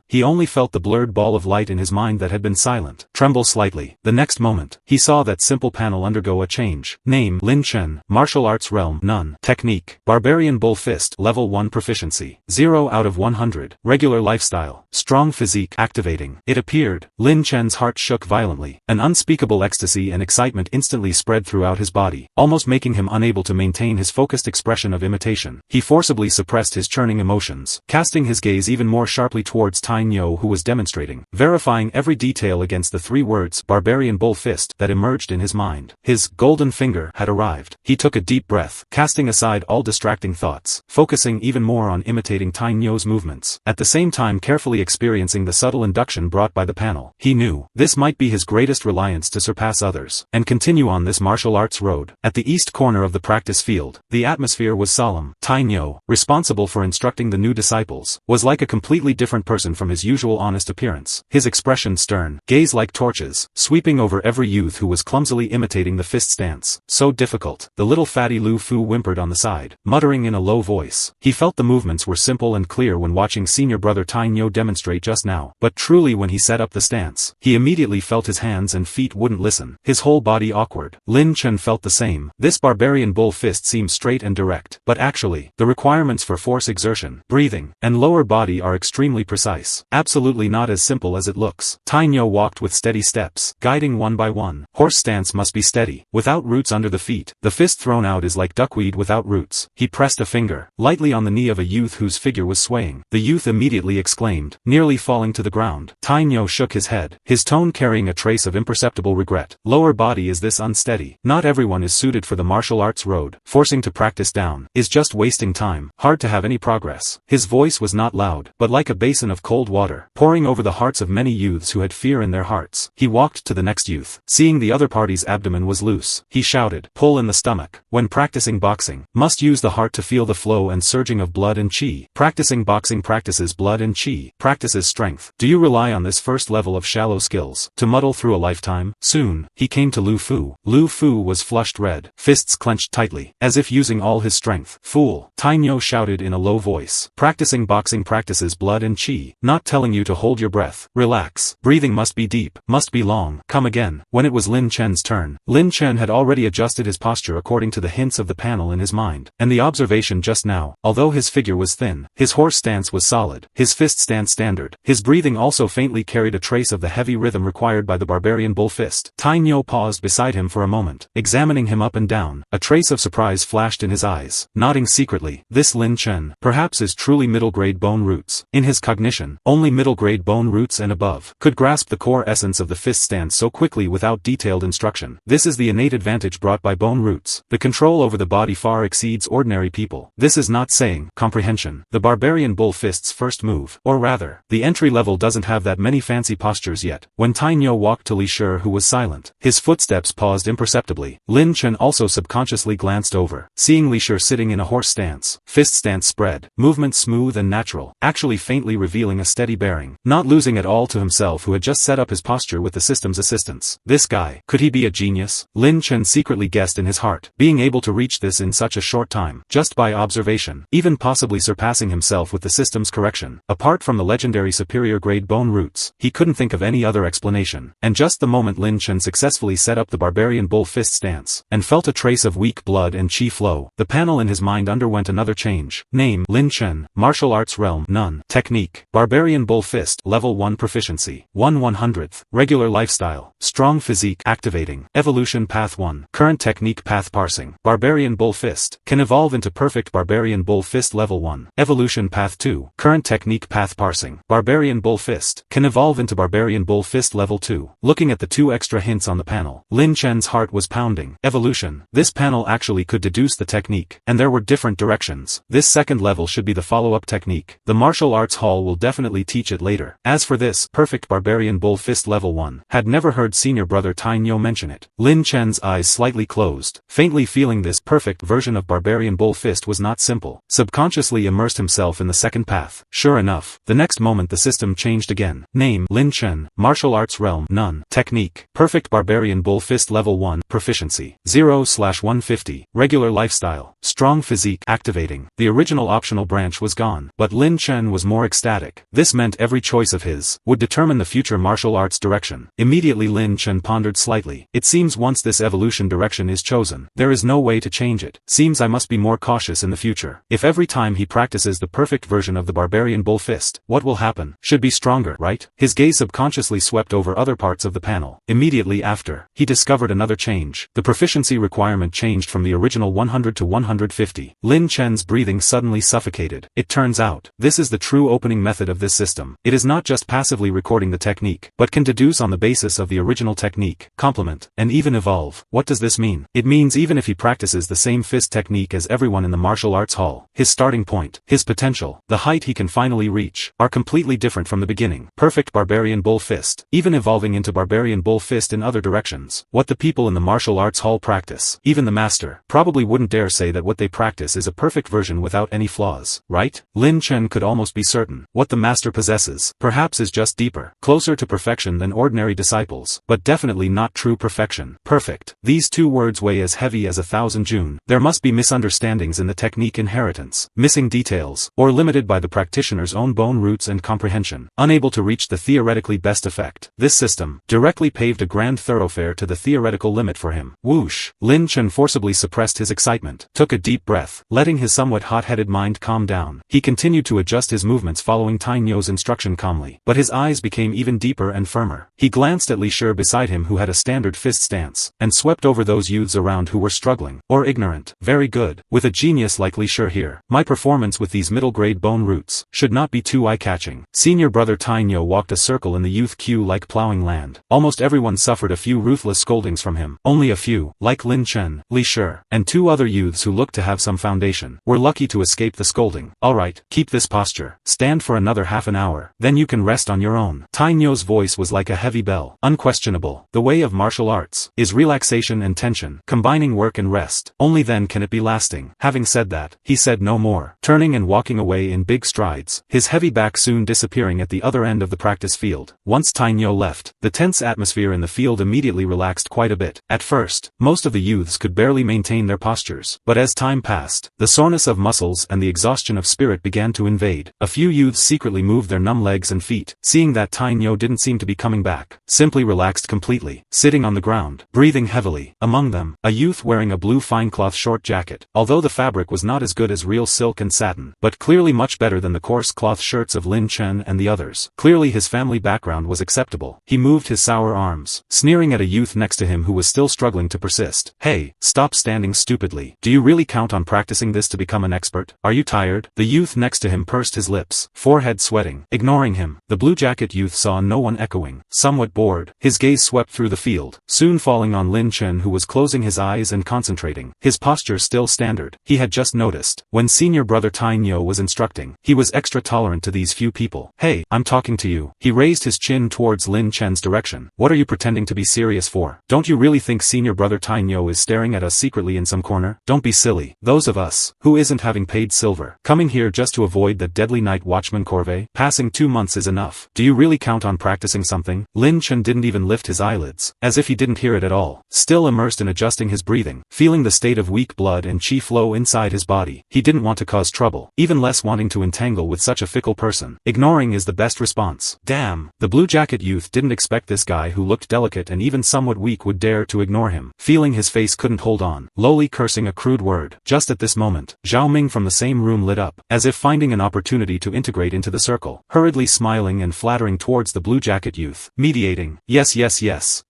he only felt the blurred ball of light in his mind that had been silent tremble slightly. The next moment, he saw that simple panel undergo a change. Name: Lin Chen. Martial arts realm: none. Technique: Barbarian Bull Fist. Level 1 proficiency. 0 out of 100. Regular lifestyle. Strong physique. Activating. It appeared. Lin Chen's heart shook violently. An unspeakable ecstasy and excitement instantly spread throughout his body, almost making him unable to maintain his focused expression of imitation. He forcibly suppressed his churning emotions, casting his gaze even more sharply towards Tai Nyo, who was demonstrating, verifying every detail against the 3 words Barbarian Bull Fist that emerged in his mind. His golden finger had arrived. He took a deep breath, casting aside all distracting thoughts, focusing even more on imitating Tai Nyo's movements, at the same time carefully experiencing the subtle induction brought by the panel. He knew this might be his greatest reliance to surpass others, and continue on this martial arts road. At the east corner of the practice field, the atmosphere was solemn. solemn. Tainyo, responsible for instructing the new disciples, was like a completely different person from his usual honest appearance. His expression stern, gaze like torches, sweeping over every youth who was clumsily imitating the fist stance. So difficult. The little fatty Lu Fu whimpered on the side, muttering in a low voice. He felt the movements were simple and clear when watching senior brother Tainyo demonstrate just now, but truly when he set up the stance, he immediately felt his hands and feet wouldn't listen, his whole body awkward. Lin Chen felt the same. This barbarian bull fist seemed straight and direct, but actually, the requirements for force exertion, breathing, and lower body are extremely precise. Absolutely not as simple as it looks. Tainyo walked with steady steps, guiding one by one. Horse stance must be steady, without roots under the feet. The fist thrown out is like duckweed without roots. He pressed a finger, lightly on the knee of a youth whose figure was swaying. The youth immediately exclaimed, nearly falling to the ground. Tainyo shook his head, his tone carrying a trace of imperceptible regret. Lower body is this unsteady. Not everyone is suited for the martial arts road. Forcing to practice down is just wasting time. Hard to have any progress. His voice was not loud, but like a basin of cold water, pouring over the hearts of many youths who had fear in their hearts. He walked to the next youth. Seeing the other party's abdomen was loose, he shouted, pull in the stomach. When practicing boxing, must use the heart to feel the flow and surging of blood and qi. Practicing boxing practices blood and qi, practices strength. Do you rely on this first level of shallow skills to muddle through a lifetime? Soon, he came to Lu Fu. Lu Fu was flushed red, fists clenched tightly, as if using all his strength. Fool, Tainyo shouted in a low voice. Practicing boxing practices blood and qi, not telling you to hold your breath. Relax. Breathing must be deep, must be long. Come again. When it was Lin Chen's turn, Lin Chen had already adjusted his posture according to the hints of the panel in his mind, and the observation just now. Although his figure was thin, his horse stance was solid, his fist stance standard. His breathing also faintly carried a trace of the heavy rhythm required by the barbarian bull fist. Tainyo paused beside him for a moment, examining him up and down. A trace of surprise flashed in his eyes, nodding secretly. This Lin Chen, perhaps is truly middle-grade bone roots. In his cognition, only middle-grade bone roots and above could grasp the core essence of the fist stance so quickly without detailed instruction. This is the innate advantage brought by bone roots. The control over the body far exceeds ordinary people. This is not saying comprehension. The barbarian bull fist's first move, or rather, the entry level doesn't have that many fancy postures yet. When Tainyo walked to Li Shi, who was silent, his footsteps paused imperceptibly. Lin Chen also subconsciously glanced over, seeing Li Shi sitting in a horse stance, fist stance spread, movement smooth and natural, actually faintly revealing a steady bearing, not losing at all to himself who had just set up his posture with the system's assistance. This guy, could he be a genius? Lin Chen secretly guessed in his heart, being able to reach this in such a short time, just by observation, even possibly surpassing himself with the system's correction. Apart from the legendary superior grade bone roots, he couldn't think of any other explanation. And just the moment Lin Chen successfully set up the barbarian bull fist stance, and felt a trace of weak blood and qi flow, the panel in his mind underwent another change. Name, Lin Chen, martial arts realm, none. Technique, barbarian bull fist, level 1 proficiency, 1/100th, regular lifestyle, strong physique, activating, evolution path 1, current technique path parsing, barbarian bull fist, can evolve into perfect barbarian bull fist level 1, evolution path 2, current technique path parsing, barbarian bull fist, can evolve into barbarian bull fist level 2. Looking at the two extra hints on the panel, Lin Chen's heart was pounding. Evolution, this panel actually could deduce the technique, and there were different directions. This second level should be the follow-up technique. The martial arts hall will definitely teach it later. As for this, perfect barbarian bull fist level 1, had never heard senior brother Tainyo mention it. Lin Chen's eyes slightly closed, faintly feeling this perfect version of barbarian bull fist was not simple. Subconsciously immersed himself in the second path. Sure enough, the next moment the system changed again. Name, Lin Chen, martial arts realm, none. Technique, perfect barbarian bull fist level 1, proficiency, 0/150, regular lifestyle, strong physique, activating. The original optional branch was gone, but Lin Chen was more ecstatic. This meant every choice of his would determine the future martial arts direction. Immediately Lin Chen pondered slightly. It seems once this evolution direction is chosen, there is no way to change it. Seems I must be more cautious in the future. If every time he practices the perfect version of the barbarian bull fist, what will happen? Should be stronger, right? His gaze subconsciously swept over other parts of the panel. Immediately after, he discovered another change. The proficiency requirement changed from the original 100 to 150. Lin Chen's breathing suddenly suffocated. It turns out, this is the true opening method of this system. It is not just passively recording the technique, but can deduce on the basis of the original technique, complement, and even evolve. What does this mean? It means even if he practices the same fist technique as everyone in the martial arts hall, his starting point, his potential, the height he can finally reach, are completely different from the beginning. Perfect barbarian bull fist, even evolving into barbarian bull fist in other directions. What the people in the martial arts hall practice, even the master, probably wouldn't dare say that what they practice is a perfect version without any flaws, right? Lin Chen could almost be certain. What the master possesses, perhaps is just deeper, closer to perfection than ordinary disciples, but definitely not true perfection. Perfect. These two words weigh as heavy as 1,000 June. There must be misunderstandings in the technique inheritance, missing details, or limited by the practitioner's own bone roots and comprehension, unable to reach the theoretically best effect. This system directly paved a grand thoroughfare to the theoretical limit for him. Whoosh! Lin Chen forcibly suppressed his excitement, took a deep breath, letting his somewhat hot-headed mind calm down. He continued to adjust his movements following Tang You's instruction calmly, but his eyes became even deeper and firmer. He glanced at Li Shi beside him who had a standard fist stance, and swept over those youths around who were struggling, or ignorant. Very good. With a genius like Li Shi here, my performance with these middle-grade bone roots should not be too eye-catching. Senior brother Tang You walked a circle in the youth queue like plowing land. Almost everyone suffered a few ruthless scoldings from him. Only a few, like Lin Chen, Li Shi, and two other youths who looked to have some foundation, were lucky to escape the scolding. Alright, keep this posture. Stand for another half an hour, then you can rest on your own. Tang You's voice was like a heavy bell. Unquestionable. The way of martial arts is relaxation and tension, combining work and rest. Only then can it be lasting. Having said that, he said no more, turning and walking away in big strides, his heavy back soon disappearing at the other end of the practice field. Once Tang You left, the tense atmosphere in the field immediately relaxed quite a bit. At first, most of the youths could barely maintain their postures, but as time passed, the soreness of muscles and the exhaustion of spirit began to invade. A few youths secretly moved their numb legs and feet, seeing that Tang You didn't seem to be coming back, simply relaxed completely, sitting on the ground, breathing heavily. Among them, a youth wearing a blue fine cloth short jacket, although the fabric was not as good as real silk and satin, but clearly much better than the coarse cloth shirts of Lin Chen and the others. Clearly his family background was acceptable. He moved his sour arms, sneering at a youth next to him who was still struggling to persist. Hey, stop standing stupidly. Do you really count on practicing this to become an expert? Are you tired? The youth next to him pursed his lips, forehead sweating. Ignoring him, the blue jacket youth saw no one echoing. Somewhat bored, his gaze swept through the field, soon falling on Lin Chen who was closing his eyes and concentrating, his posture still standard. He had just noticed, when senior brother Tang You was instructing, he was extra tolerant to these few people. Hey, I'm talking to you. He raised his chin towards Lin Chen's direction. What are you pretending to be serious for? Don't you really think senior brother Tang You is staring at us secretly in some corner? Don't be silly. Those of us, who isn't having paid silver, coming here just to avoid that deadly night watchman corvée? Passing 2 months is enough. Do you really count on practicing something? Lin Chen didn't even lift his eyelids, as if he didn't hear it at all. Still immersed in adjusting his breathing, feeling the state of weak blood and qi flow inside his body, he didn't want to cause trouble, even less wanting to entangle with such a fickle person. Ignoring is the best response. Damn, the blue jacket youth didn't expect this guy who looked delicate and even somewhat weak would dare to ignore him. Feeling his face couldn't hold on, lowly cursing a crude word. Just at this moment, Zhao Ming from the same room lit up, as if finding an opportunity to integrate into the circle, hurriedly smiling and flattering towards the blue jacket youth, mediating. Yes,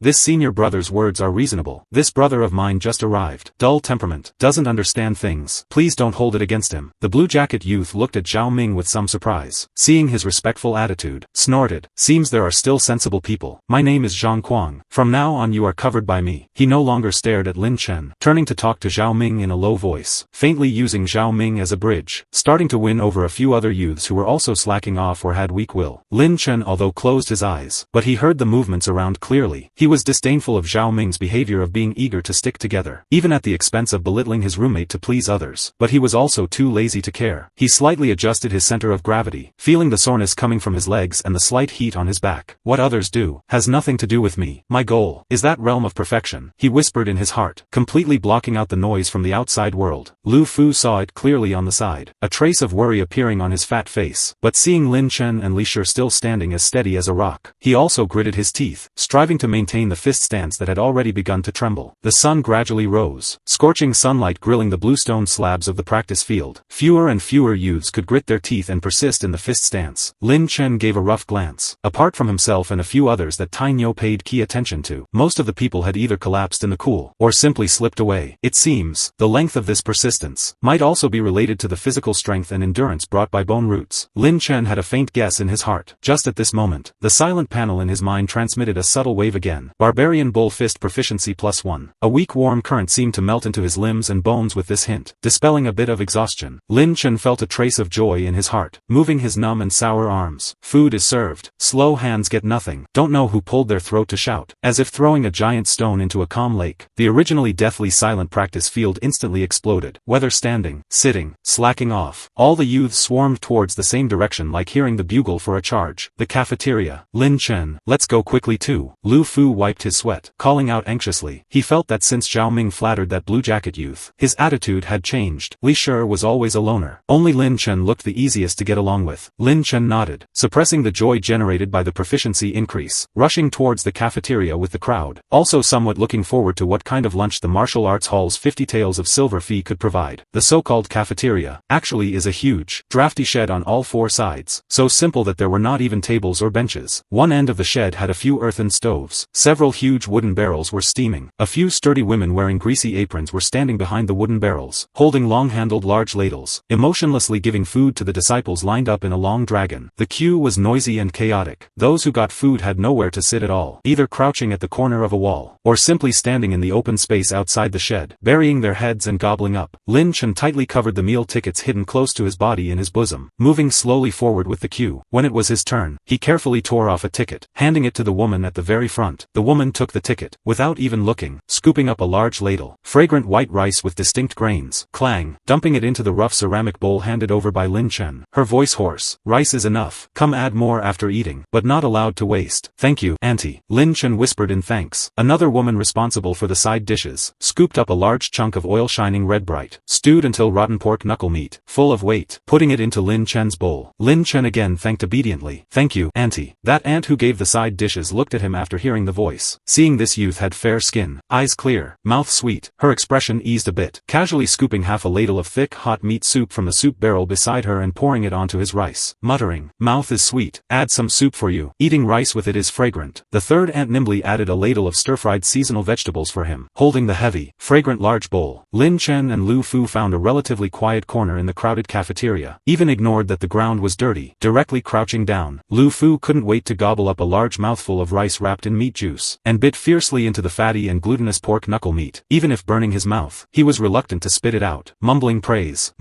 this senior brother's words are reasonable. This brother of mine just arrived. Dull temperament, doesn't understand things. Please don't hold it against him. The blue jacket youth looked at Zhao Ming with some surprise. Seeing his respectful attitude, snorted. Seems there are still sensible people. My name is Zhang Kuang. From now on you are covered by me. He no longer stared at Lin Chen, turning to talk to Zhao Ming in a low voice, faintly using Zhao Ming as a bridge, starting to win over a few other youths who were also slacking off or had weak will. Lin Chen although closed his eyes, but he heard the movements around clearly. He was disdainful of Zhao Ming's behavior of being eager to stick together, even at the expense of belittling his roommate to please others, but he was also too lazy to care. He slightly adjusted his center of gravity, feeling the soreness coming from his legs and the slight heat on his back. What others do, has nothing to do with me. My goal, is that realm of perfection, he whispered in his heart, completely blocking out the noise from the outside world. Lu Fu saw it clearly on the side, a trace of worry appearing on his fat face, but seeing Lin Chen and Li Shi still standing as steady as a rock, he also gritted his teeth, striving to maintain the fist stance that had already begun to tremble. The sun gradually rose, scorching sunlight grilling the bluestone slabs of the practice field. Fewer and fewer youths could grit their teeth and persist in the fist stance. Lin Chen gave a rough glance. Apart from himself and a few others that Tang You paid key attention to, most of the people had either collapsed in the cool, or simply slipped away. It seems, the length of this persistence, might also be related to the physical strength and endurance brought by bone roots. Lin Chen had a faint guess in his heart. Just at this moment, the silent panel in his mind transmitted a subtle wave again. Barbarian bull fist proficiency +1. A weak warm current seemed to melt into his limbs and bones with this hint, dispelling a bit of exhaustion. Lin Chen felt a trace of joy in his heart, moving his numb and sour arms. Food is served. Slow hands get nothing. Don't know who pulled their throat to shout. As if throwing a giant stone into a calm lake, the originally deathly silent practice field instantly exploded exploded, whether standing, sitting, slacking off. All the youths swarmed towards the same direction like hearing the bugle for a charge. The cafeteria. Lin Chen, let's go quickly too. Lu Fu wiped his sweat, calling out anxiously. He felt that since Zhao Ming flattered that blue jacket youth, his attitude had changed. Li Shi was always a loner. Only Lin Chen looked the easiest to get along with. Lin Chen nodded, suppressing the joy generated by the proficiency increase, rushing towards the cafeteria with the crowd, also somewhat looking forward to what kind of lunch the martial arts hall's 50 taels of silver fee could provide. The so-called cafeteria, actually is a huge, drafty shed on all four sides, so simple that there were not even tables or benches. One end of the shed had a few earthen stoves, several huge wooden barrels were steaming, a few sturdy women wearing greasy aprons were standing behind the wooden barrels, holding long-handled large ladles, emotionlessly giving food to the disciples lined up in a long dragon. The queue was noisy and chaotic. Those who got food had nowhere to sit at all, either crouching at the corner of a wall, or simply standing in the open space outside the shed, burying their heads and gobbling up. Lin Chen tightly covered the meal tickets hidden close to his body in his bosom, moving slowly forward with the queue. When it was his turn, he carefully tore off a ticket, handing it to the woman at the very front. The woman took the ticket, without even looking, scooping up a large ladle, fragrant white rice with distinct grains, clang, dumping it into the rough ceramic bowl handed over by Lin Chen. Her voice hoarse, rice is enough, come add more after eating, but not allowed to waste. Thank you, auntie. Lin Chen whispered in thanks. Another woman responsible for the side dishes, scooped up a large chunk of oil shining red bright, stewed until rotten pork knuckle meat, full of weight, putting it into Lin Chen's bowl. Lin Chen again thanked obediently. Thank you, auntie. That aunt who gave the side dishes looked at him after hearing the voice. Seeing this youth had fair skin, eyes clear, mouth sweet, her expression eased a bit, casually scooping half a ladle of thick hot meat soup from the soup barrel beside her and pouring it onto his rice, muttering, mouth is sweet, add some soup for you, eating rice with it is fragrant. The third aunt nimbly added a ladle of stir-fried seasonal vegetables for him, holding the heavy, fragrant large bowl. Lin Chen and Lu Fu found a relatively quiet corner in the crowded cafeteria, even ignored that the ground was dirty, directly crouching down. Lu Fu couldn't wait to gobble up a large mouthful of rice wrapped in meat juice, and bit fiercely into the fatty and glutinous pork knuckle meat. Even if burning his mouth, he was reluctant to spit it out, mumbling praise.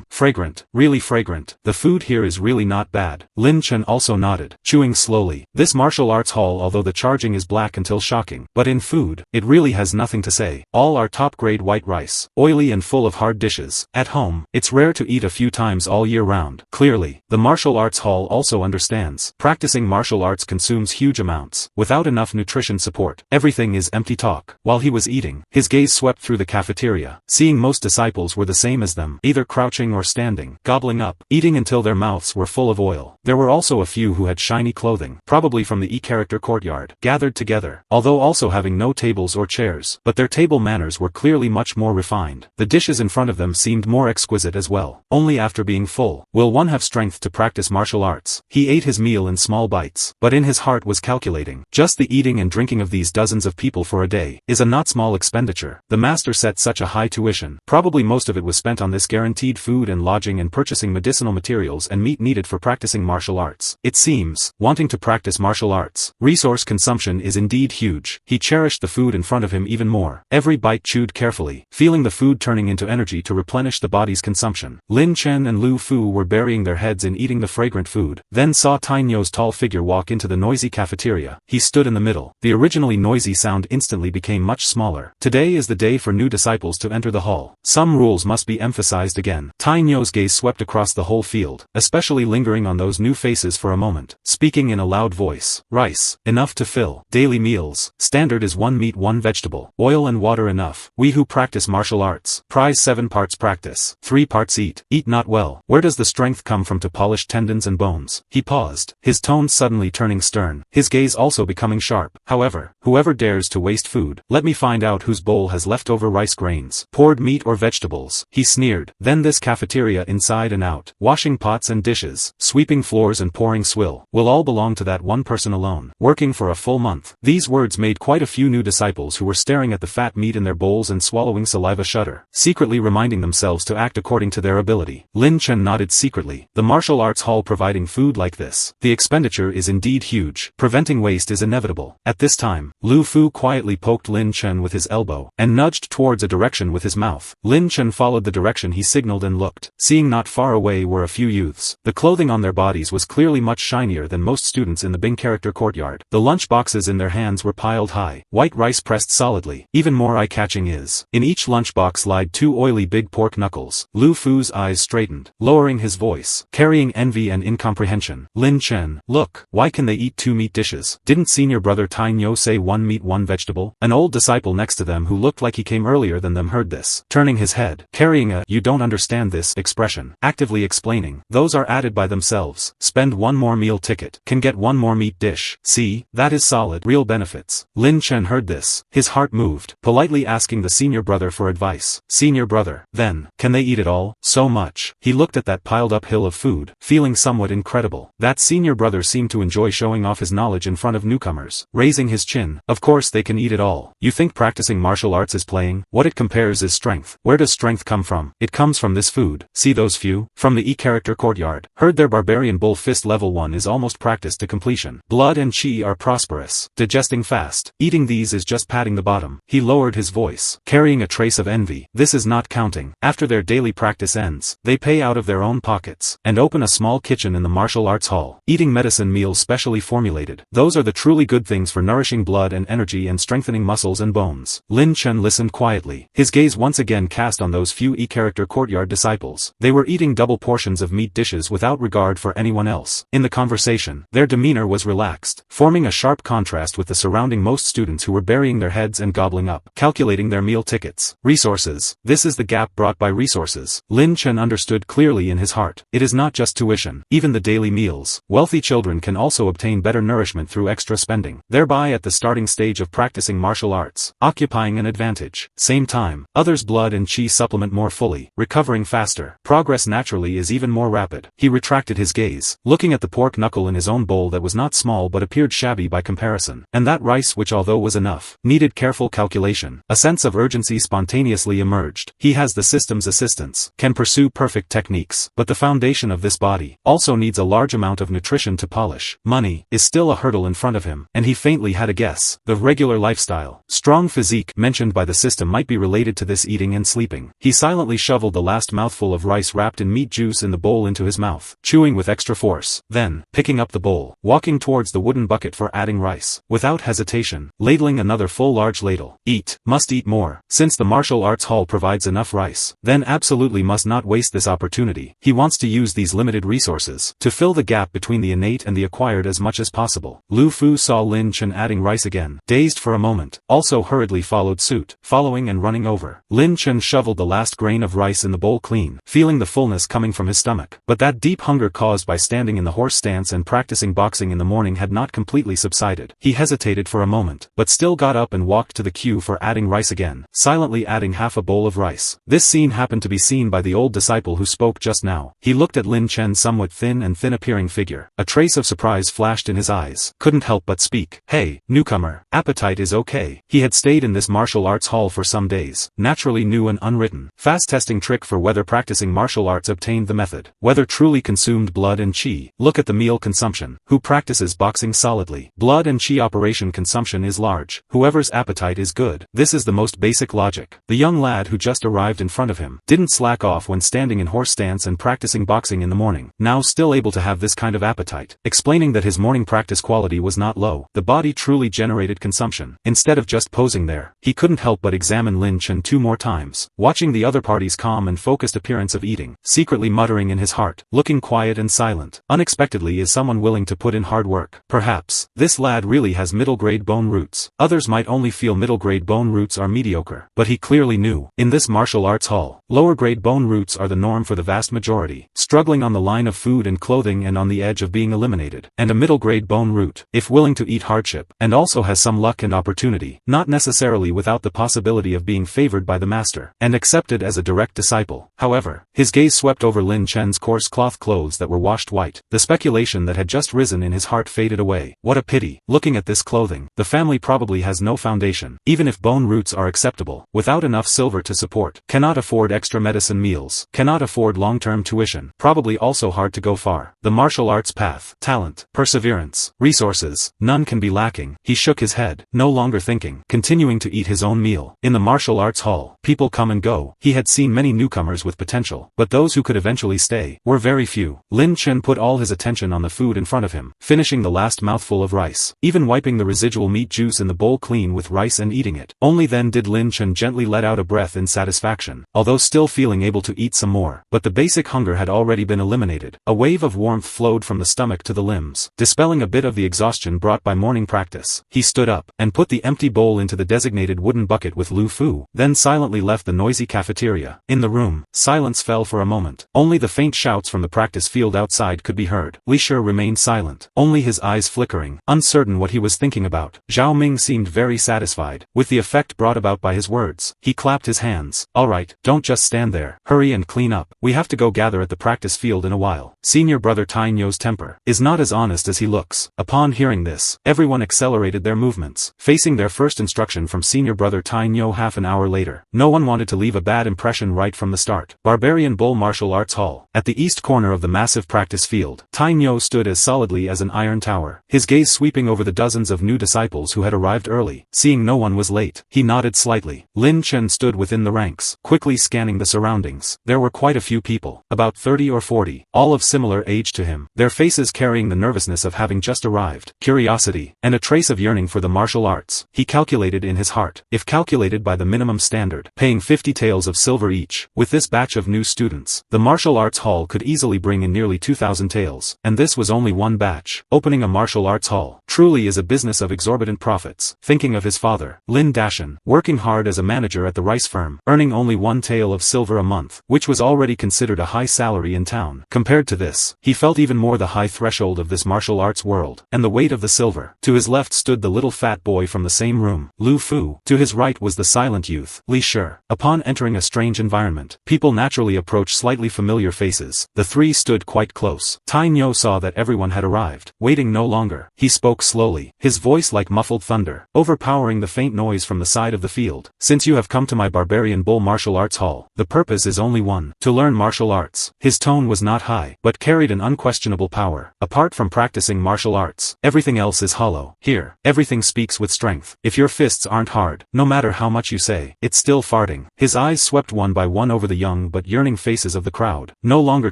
Fragrant, really fragrant. The food here is really not bad. Lin Chen also nodded, chewing slowly. This martial arts hall, although the charging is black until shocking, but in food, it really has nothing to say. All are top-grade white rice, oily and full of hard dishes. At home, it's rare to eat a few times all year round. Clearly, the martial arts hall also understands. Practicing martial arts consumes huge amounts. Without enough nutrition support, everything is empty talk. While he was eating, his gaze swept through the cafeteria, seeing most disciples were the same as them, either crouching or standing, gobbling up, eating until their mouths were full of oil. There were also a few who had shiny clothing, probably from the E-character courtyard, gathered together, although also having no tables or chairs, but their table manners were clearly much more refined. The dishes in front of them seemed more exquisite as well. Only after being full, will one have strength to practice martial arts. He ate his meal in small bites, but in his heart was calculating. Just the eating and drinking of these dozens of people for a day is a not small expenditure. The master set such a high tuition. Probably most of it was spent on this guaranteed food and lodging and purchasing medicinal materials and meat needed for practicing martial arts. It seems, wanting to practice martial arts, resource consumption is indeed huge. He cherished the food in front of him even more, every bite chewed carefully, feeling the food turning into energy to replenish the body's consumption. Lin Chen and Lu Fu were burying their heads in eating the fragrant food, then saw Tainyo's tall figure walk into the noisy cafeteria. He stood in the middle. The originally noisy sound instantly became much smaller. Today is the day for new disciples to enter the hall. Some rules must be emphasized again. Tainyo's gaze swept across the whole field, especially lingering on those new faces for a moment, speaking in a loud voice. Rice, enough to fill. Daily meals, standard is 1 meat 1 vegetable. Oil and water enough. We who practice martial arts, prize 7 parts practice, 3 parts eat. Eat not well. Where does the strength come from to polish tendons and bones? He paused, his tone suddenly turning stern, his gaze also becoming sharp. However, whoever dares to waste food, let me find out whose bowl has leftover rice grains, poured meat or vegetables. He sneered. Then this cafeteria inside and out, washing pots and dishes, sweeping floors and pouring swill, will all belong to that one person alone, working for a full month. These words made quite a few new disciples who were staring at the fat meat in their bowls and swallowing saliva shudder, secretly reminding themselves to act according to their ability. Lin Chen nodded secretly. The martial arts hall providing food like this. The expenditure is indeed huge. Preventing waste is inevitable. At this time, Lu Fu quietly poked Lin Chen with his elbow, and nudged towards a direction with his mouth. Lin Chen followed the direction he signaled and looked, seeing not far away were a few youths. The clothing on their bodies was clearly much shinier than most students in the Bing character courtyard. The lunch boxes in their hands were piled high, white rice pressed solidly. Even more eye-catching is, in each lunchbox lied two oily big pork knuckles. Lu Fu's eyes straightened, lowering his voice, carrying envy and incomprehension. Lin Chen, look, why can they eat two meat dishes? Didn't senior brother Tai Nyo say one meat one vegetable? An old disciple next to them who looked like he came earlier than them heard this, turning his head, carrying a "you don't understand this" expression, actively explaining, those are added by themselves. Spend one more meal ticket, can get one more meat dish. See, that is solid, real benefits. Lin Chen heard this, his heart moved, politely asking the senior brother for advice. Senior brother, then, can they eat it all? So much. He looked at that piled up hill of food, feeling somewhat incredible. That senior brother seemed to enjoy showing off his knowledge in front of newcomers, raising his chin. Of course they can eat it all. You think practicing martial arts is playing? What it compares is strength. Where does strength come from? It comes from this food. See those few? From the E-character courtyard. Heard their barbarian bull fist level 1 is almost practiced to completion. Blood and chi are prosperous, digesting fast. Eating these is just patting the bottom. He lowered his voice, carrying a trace of envy. This is not counting. After their daily practice ends, they pay out of their own pockets, and open a small kitchen in the martial arts hall, eating medicine meals specially formulated. Those are the truly good things for nourishing blood and energy and strengthening muscles and bones. Lin Chen listened quietly, his gaze once again cast on those few E-character courtyard disciples. They were eating double portions of meat dishes without regard for anyone else. In the conversation, their demeanor was relaxed, forming a sharp contrast with the surrounding most students who were burying their heads and gobbling up, calculating their meal tickets. Resources. This is the gap brought by resources. Lin Chen understood clearly in his heart. It is not just tuition, even the daily meals. Wealthy children can also obtain better nourishment through extra spending, thereby at the starting stage of practicing martial arts, occupying an advantage. Same time, others' blood and chi supplement more fully, recovering faster. Progress naturally is even more rapid. He retracted his gaze, looking at the pork knuckle in his own bowl that was not small but appeared shabby by comparison, and that rice which although was enough, needed careful calculation. A sense of urgency spontaneously emerged. He has the system's assistance, can pursue perfect techniques, but the foundation of this body also needs a large amount of nutrition to polish. Money is still a hurdle in front of him, and he faintly had a guess. The regular lifestyle, strong physique mentioned by the system might be related to this eating and sleeping. He silently shoveled the last mouthful of rice wrapped in meat juice in the bowl into his mouth, chewing with extra force. Then, picking up the bowl, walking towards the wooden bucket for adding rice, without hesitation, ladling another full large ladle. Eat, must eat more. Since the martial arts hall provides enough rice, then absolutely must not waste this opportunity. He wants to use these limited resources to fill the gap between the innate and the acquired as much as possible. Lu Fu saw Lin Chen adding rice again, dazed for a moment, also hurriedly followed suit, following and running over. Lin Chen shoveled the last grain of rice in the bowl clean, feeling the fullness coming from his stomach. But that deep hunger caused by standing in the horse stance and practicing boxing in the morning had not completely subsided. He hesitated for a moment, but still got up and walked to the queue for adding rice again, silently adding half a bowl of rice. This scene happened to be seen by the old disciple who spoke just now. He looked at Lin Chen's somewhat thin and thin-appearing figure. A trace of surprise flashed in his eyes. Couldn't help but speak. Hey, newcomer, appetite is okay. He had stayed in this martial arts hall for some days, naturally new and unwritten. Fast testing trick for whether practicing martial arts obtained the method. Whether truly consumed blood and chi. Look at the meal consumption. Who practices boxing solidly? Blood and chi operation consumption is large. Whoever's appetite is good. This is the most basic logic. The young lad who just arrived in front of him didn't slack off when standing in horse stance and practicing boxing in the morning, now still able to have this kind of appetite, explaining that his morning practice quality was not low. The body truly generated consumption. Instead of just posing there, he couldn't help but examine Lin Chen 2 more times, watching the other party's calm and focused appearance of eating, secretly muttering in his heart, looking quiet and silent. Unexpectedly is someone willing to put in hard work. Perhaps, this lad really has middle-grade bone roots. Others might only feel middle-grade bone roots are mediocre, but he clearly knew. In this martial arts hall, lower-grade bone roots are the norm for the vast majority, struggling on the line of food and clothing and on the edge of being eliminated. And a middle-grade bone root, if willing to eat hardship, and also has some luck and opportunity, not necessarily without the possibility of being favored by the master, and accepted as a direct disciple. However, his gaze swept over Lin Chen's coarse cloth clothes that were washed white. The speculation that had just risen in his heart faded away. What a pity. Looking at this clothing, the family probably has no foundation, even if bone roots are acceptable, without enough silver to support, cannot afford extra medicine meals, cannot afford long-term tuition, probably also hard to go far. The martial arts path, talent, perseverance, resources, none can be lacking. He shook his head, no longer thinking, continuing to eat his own meal. In the martial arts hall, people come and go. He had seen many newcomers with potential, but those who could eventually stay were very few. Lin Chen put all his attention on the food in front of him, finishing the last mouthful of rice, even wiping the residual meat juice in the bowl clean with rice and eating it. Only then did Lin Chen gently let out a breath in genuine satisfaction, although still feeling able to eat some more. But the basic hunger had already been eliminated. A wave of warmth flowed from the stomach to the limbs, dispelling a bit of the exhaustion brought by morning practice. He stood up, and put the empty bowl into the designated wooden bucket with Lu Fu, then silently left the noisy cafeteria. In the room, silence fell for a moment. Only the faint shouts from the practice field outside could be heard. Li Shi remained silent, only his eyes flickering, uncertain what he was thinking about. Zhao Ming seemed very satisfied with the effect brought about by his words. He clapped his hands. All right, don't just stand there. Hurry and clean up. We have to go gather at the practice field in a while. Senior brother Tang You's temper is not as honest as he looks. Upon hearing this, everyone accelerated their movements, facing their first instruction from senior brother Tang You half an hour later. No one wanted to leave a bad impression right from the start. Barbarian Bull Martial Arts Hall. At the east corner of the massive practice field, Tang You stood as solidly as an iron tower, his gaze sweeping over the dozens of new disciples who had arrived early. Seeing no one was late, he nodded slightly. Lin Chen stood within the ranks, quickly scanning the surroundings. There were quite a few people, about 30 or 40, all of similar age to him, their faces carrying the nervousness of having just arrived, curiosity, and a trace of yearning for the martial arts. He calculated in his heart, if calculated by the minimum standard, paying 50 taels of silver each, with this batch of new students, the martial arts hall could easily bring in nearly 2,000 taels, and this was only one batch. Opening a martial arts hall truly is a business of exorbitant profits. Thinking of his father, Lin Dashan, working hard as a manager at the rice firm, earning only 1 tael of silver a month, which was already considered a high salary in town. Compared to this, he felt even more the high threshold of this martial arts world, and the weight of the silver. To his left stood the little fat boy from the same room, Lu Fu. To his right was the silent youth, Li Shi. Upon entering a strange environment, people naturally approach slightly familiar faces. The three stood quite close. Tang You saw that everyone had arrived. Waiting no longer, he spoke slowly, his voice like muffled thunder, overpowering the faint noise from the side of the field. Since you have come to my Barbarian Bull Martial Arts Hall, the purpose is only one, to learn martial arts. His tone was not high, but carried an unquestionable power. Apart from practicing martial arts, everything else is hollow. Here, everything speaks with strength. If your fists aren't hard, no matter how much you say, it's still farting. His eyes swept one by one over the young but yearning faces of the crowd, no longer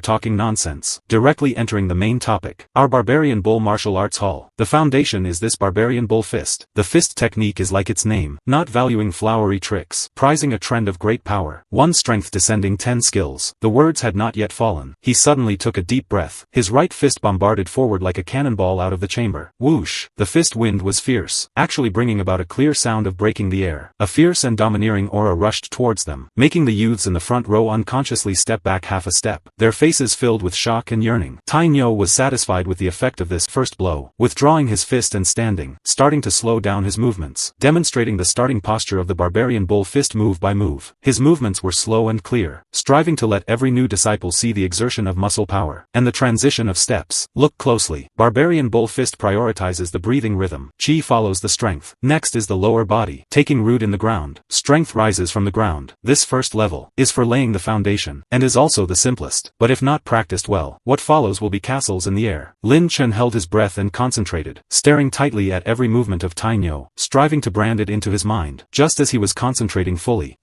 talking nonsense, directly entering the main topic. Our Barbarian Bull Martial Arts Hall. The foundation is this Barbarian Bull Fist. The fist technique is like its name, not valuing flowery tricks, prizing a trend of great power. 1 strength descending 10 skills. The words had not yet fallen. He suddenly took a deep breath. His right fist bombarded forward like a cannonball out of the chamber. Whoosh! The fist wind was fierce, actually bringing about a clear sound of breaking the air. A fierce and domineering aura rushed towards them, making the youths in the front row unconsciously step back half a step, their faces filled with shock and yearning. Tang You was satisfied with the effect of this first blow, withdrawing his fist and standing, starting to slow down his movements, demonstrating the starting posture of the Barbarian Bull Fist move by move. His movements were slow and clear, striving to let every new disciple see the exertion of muscle power, and the transition of steps. Look closely. Barbarian Bull Fist prioritizes the breathing rhythm. Qi follows the strength. Next is the lower body, taking root in the ground. Strength rises from the ground. This first level is for laying the foundation, and is also the simplest. But if not practiced well, what follows will be castles in the air. Lin Chen held his breath and concentrated, staring tightly at every movement of Tang You, striving to brand it into his mind. Just as he was concentrating fully,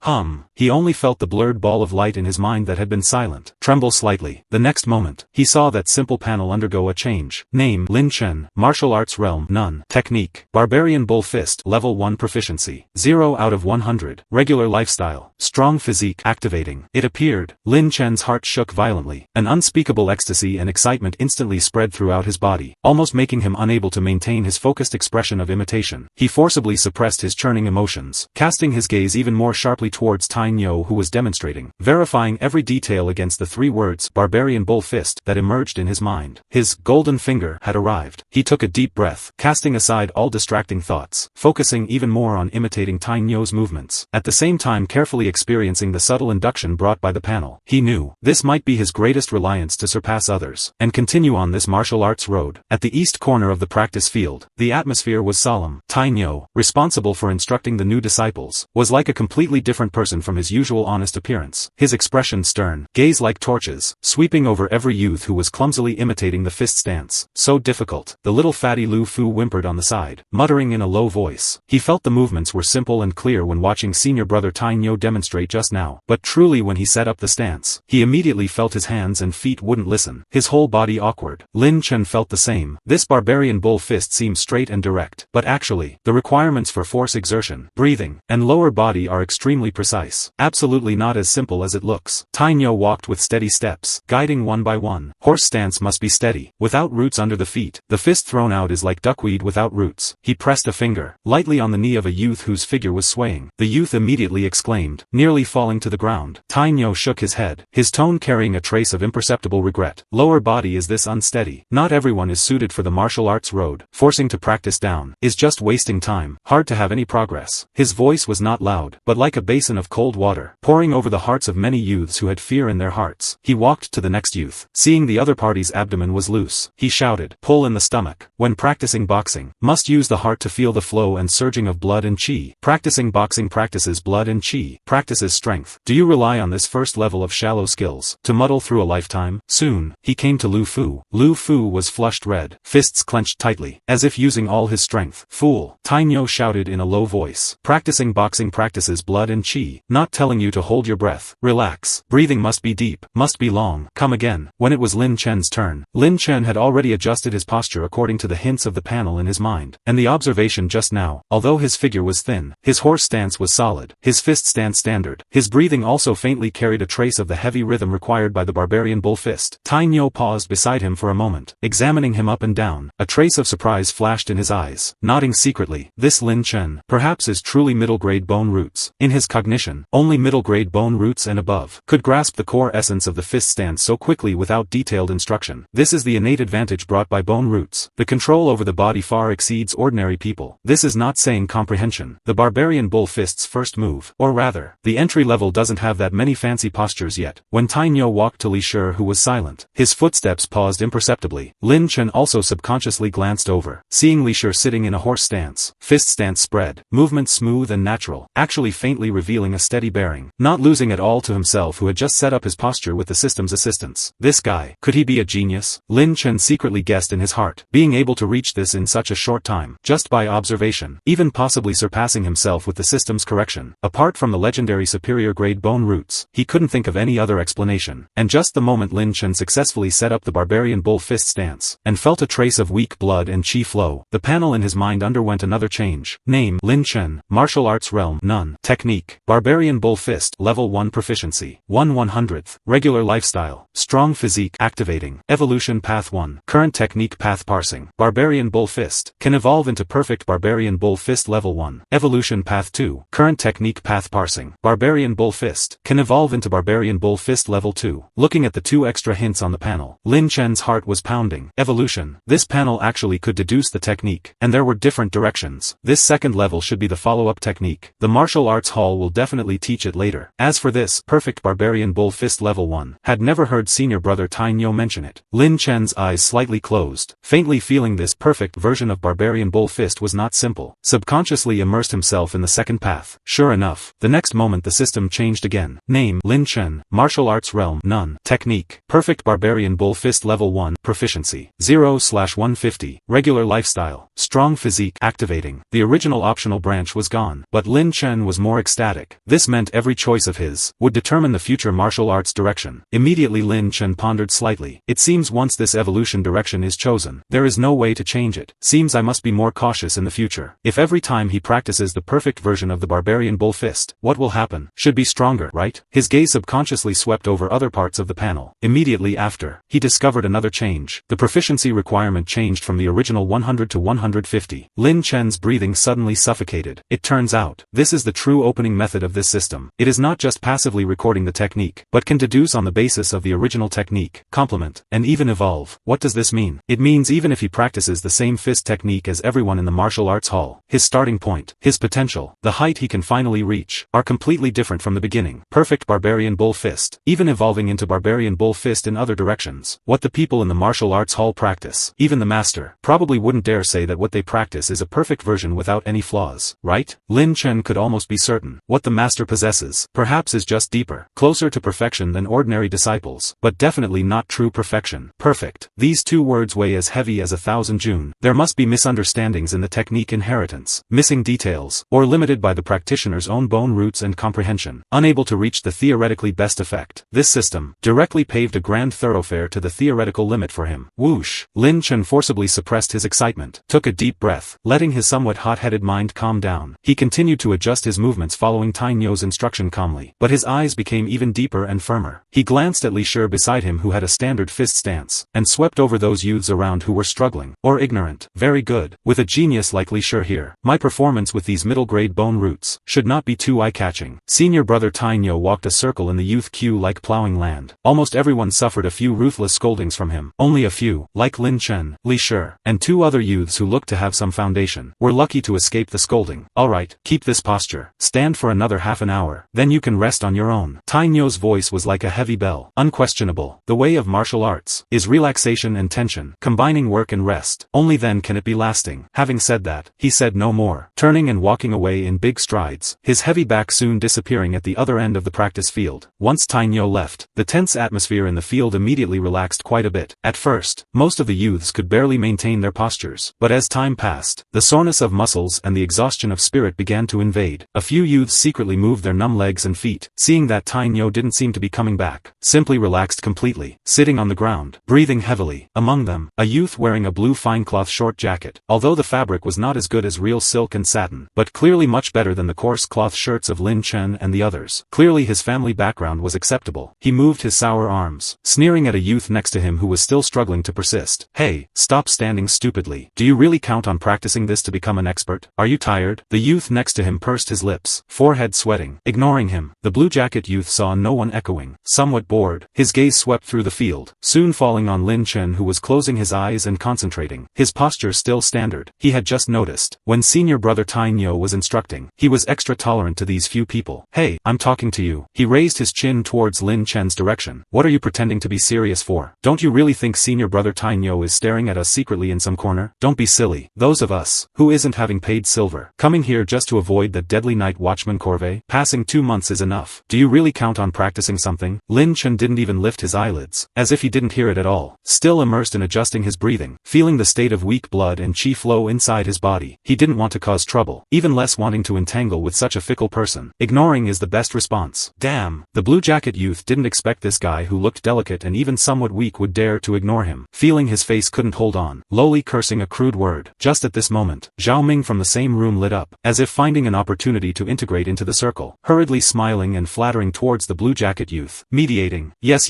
he only felt the blurred ball of light in his mind that had been silent tremble slightly. The next moment, he saw that simple panel undergo a change. Name: Lin Chen. Martial arts realm: none. Technique: Barbarian Bull Fist. Level 1 proficiency. 0 out of 100. Regular lifestyle. Strong physique. Activating. It appeared. Lin Chen's heart shook violently. An unspeakable ecstasy and excitement instantly spread throughout his body, almost making him unable to maintain his focused expression of imitation. He forcibly suppressed his churning emotions, casting his gaze even more sharply towards Tang You, who was demonstrating, verifying every detail against the 3 words Barbarian Bull Fist that emerged in his mind. His golden finger had arrived. He took a deep breath, casting aside all distracting thoughts, focusing even more on imitating Tang You's movements, at the same time carefully experiencing the subtle induction brought by the panel. He knew this might be his greatest reliance to surpass others, and continue on this martial arts road. At the east corner of the practice field, the atmosphere was solemn. Tang You, responsible for instructing the new disciples, was like a completely different person from his usual honest appearance. His expression stern, gaze like torches, sweeping over every youth who was clumsily imitating the fist stance. So difficult. The little fatty Lu Fu whimpered on the side, muttering in a low voice. He felt the movements were simple and clear when watching senior brother Tang You demonstrate just now, but truly when he set up the stance, he immediately felt his hands and feet wouldn't listen, his whole body awkward. Lin Chen felt the same. This Barbarian Bull Fist seems straight and direct, but actually, the requirements for force exertion, breathing, and lower body are extremely precise. precise. Absolutely not as simple as it looks. Tainyo walked with steady steps, guiding one by one. Horse stance must be steady, without roots under the feet. The fist thrown out is like duckweed without roots. He pressed a finger lightly on the knee of a youth whose figure was swaying. The youth immediately exclaimed, nearly falling to the ground. Tainyo shook his head, his tone carrying a trace of imperceptible regret. Lower body is this unsteady. Not everyone is suited for the martial arts road. Forcing to practice down is just wasting time. Hard to have any progress. His voice was not loud, but like a basin of cold water, pouring over the hearts of many youths who had fear in their hearts. He walked to the next youth. Seeing the other party's abdomen was loose, he shouted, pull in the stomach. When practicing boxing, must use the heart to feel the flow and surging of blood and qi. Practicing boxing practices blood and qi, practices strength. Do you rely on this first level of shallow skills to muddle through a lifetime? Soon, he came to Lu Fu. Lu Fu was flushed red, fists clenched tightly, as if using all his strength. Fool, Tainyo shouted in a low voice. Practicing boxing practices blood and qi, not telling you to hold your breath. Relax. Breathing must be deep, must be long. Come again. When it was Lin Chen's turn, Lin Chen had already adjusted his posture according to the hints of the panel in his mind, and the observation just now. Although his figure was thin, his horse stance was solid, his fist stance standard. His breathing also faintly carried a trace of the heavy rhythm required by the barbarian bull fist. Tainyo paused beside him for a moment, examining him up and down. A trace of surprise flashed in his eyes, nodding secretly. This Lin Chen, perhaps is truly middle-grade bone roots. In his cognition, only middle-grade bone roots and above could grasp the core essence of the fist stance so quickly without detailed instruction. This is the innate advantage brought by bone roots. The control over the body far exceeds ordinary people. This is not saying comprehension. The barbarian bull fist's first move, or rather, the entry level doesn't have that many fancy postures yet. When Tainyo walked to Li Shi, who was silent, his footsteps paused imperceptibly. Lin Chen also subconsciously glanced over, seeing Li Shi sitting in a horse stance, fist stance spread, movement smooth and natural, actually faintly revealing a steady bearing, not losing at all to himself who had just set up his posture with the system's assistance. This guy, could he be a genius? Lin Chen secretly guessed in his heart, being able to reach this in such a short time, just by observation, even possibly surpassing himself with the system's correction. Apart from the legendary superior grade bone roots, he couldn't think of any other explanation. And just the moment Lin Chen successfully set up the barbarian bull fist stance, and felt a trace of weak blood and qi flow, the panel in his mind underwent another change. Name, Lin Chen, martial arts realm, none. Technique, barbarian bull fist, level 1 proficiency, 1/100th, regular lifestyle, strong physique, activating, evolution path 1, current technique path parsing, barbarian bull fist, can evolve into perfect barbarian bull fist level 1, evolution path 2, current technique path parsing, barbarian bull fist, can evolve into barbarian bull fist level 2. Looking at the two extra hints on the panel, Lin Chen's heart was pounding. Evolution, this panel actually could deduce the technique, and there were different directions. This second level should be the follow-up technique. The martial arts hall will definitely teach it later. As for this, perfect barbarian bull fist level 1, had never heard senior brother Tainyo mention it. Lin Chen's eyes slightly closed, faintly feeling this perfect version of barbarian bull fist was not simple. Subconsciously immersed himself in the second path. Sure enough, the next moment the system changed again. Name, Lin Chen, martial arts realm, none. Technique, perfect barbarian bull fist level 1, proficiency, 0/150, regular lifestyle, strong physique, activating. The original optional branch was gone, but Lin Chen was more ecstatic. This meant every choice of his would determine the future martial arts direction. Immediately Lin Chen pondered slightly. It seems once this evolution direction is chosen, there is no way to change it. Seems I must be more cautious in the future. If every time he practices the perfect version of the barbarian bull fist, what will happen? Should be stronger, right? His gaze subconsciously swept over other parts of the panel. Immediately after, he discovered another change. The proficiency requirement changed from the original 100 to 150. Lin Chen's breathing suddenly suffocated. It turns out, this is the true opening method of this system. It is not just passively recording the technique, but can deduce on the basis of the original technique, complement, and even evolve. What does this mean? It means even if he practices the same fist technique as everyone in the martial arts hall, his starting point, his potential, the height he can finally reach, are completely different from the beginning. Perfect barbarian bull fist, even evolving into barbarian bull fist in other directions. What the people in the martial arts hall practice, even the master, probably wouldn't dare say that what they practice is a perfect version without any flaws, right? Lin Chen could almost be certain. What the master possesses, perhaps is just deeper, closer to perfection than ordinary disciples, but definitely not true perfection. Perfect. These two words weigh as heavy as 1,000 jun. There must be misunderstandings in the technique inheritance, missing details, or limited by the practitioner's own bone roots and comprehension, unable to reach the theoretically best effect. This system directly paved a grand thoroughfare to the theoretical limit for him. Whoosh! Lin Chen forcibly suppressed his excitement, took a deep breath, letting his somewhat hot-headed mind calm down. He continued to adjust his movements following following Tai Nyo's instruction calmly. But his eyes became even deeper and firmer. He glanced at Li Shi beside him, who had a standard fist stance, and swept over those youths around who were struggling, or ignorant. Very good. With a genius like Li Shi here, my performance with these middle-grade bone roots should not be too eye-catching. Senior brother Tai Nyo walked a circle in the youth queue like plowing land. Almost everyone suffered a few ruthless scoldings from him. Only a few, like Lin Chen, Li Shi, and two other youths who looked to have some foundation, were lucky to escape the scolding. Alright, keep this posture. Stand for another half an hour, then you can rest on your own. Tai Nyo's voice was like a heavy bell. Unquestionable. The way of martial arts is relaxation and tension, combining work and rest. Only then can it be lasting. Having said that, he said no more, turning and walking away in big strides, his heavy back soon disappearing at the other end of the practice field. Once Tai Nyo left, the tense atmosphere in the field immediately relaxed quite a bit. At first, most of the youths could barely maintain their postures, but as time passed, the soreness of muscles and the exhaustion of spirit began to invade. A few youths secretly moved their numb legs and feet, seeing that Tai Nyo didn't seem to be coming back, simply relaxed completely, sitting on the ground, breathing heavily. Among them, a youth wearing a blue fine cloth short jacket, although the fabric was not as good as real silk and satin, but clearly much better than the coarse cloth shirts of Lin Chen and the others. Clearly his family background was acceptable. He moved his sour arms, sneering at a youth next to him who was still struggling to persist. Hey, stop standing stupidly. Do you really count on practicing this to become an expert? Are you tired? The youth next to him pursed his lips, forehead sweating. Ignoring him, the blue jacket youth saw no one echoing. Somewhat bored, his gaze swept through the field, soon falling on Lin Chen, who was closing his eyes and concentrating, his posture still standard. He had just noticed, when senior brother Tai Nyo was instructing, he was extra tolerant to these few people. Hey, I'm talking to you. He raised his chin towards Lin Chen's direction. What are you pretending to be serious for? Don't you really think senior brother Tai Nyo is staring at us secretly in some corner? Don't be silly. Those of us, who isn't having paid silver, coming here just to avoid the deadly night watchman corvée? Passing 2 months is enough. Do you really count on practicing something? Lin Chen didn't even lift his eyelids, as if he didn't hear it at all. Still immersed in adjusting his breathing, feeling the state of weak blood and chi flow inside his body, he didn't want to cause trouble, even less wanting to entangle with such a fickle person. Ignoring is the best response. Damn, the blue jacket youth didn't expect this guy who looked delicate and even somewhat weak would dare to ignore him. Feeling his face couldn't hold on, lowly cursing a crude word. Just at this moment, Zhao Ming from the same room lit up, as if finding an opportunity to integrate into the circle, hurriedly smiling and flattering towards the blue jacket youth, mediating. Yes,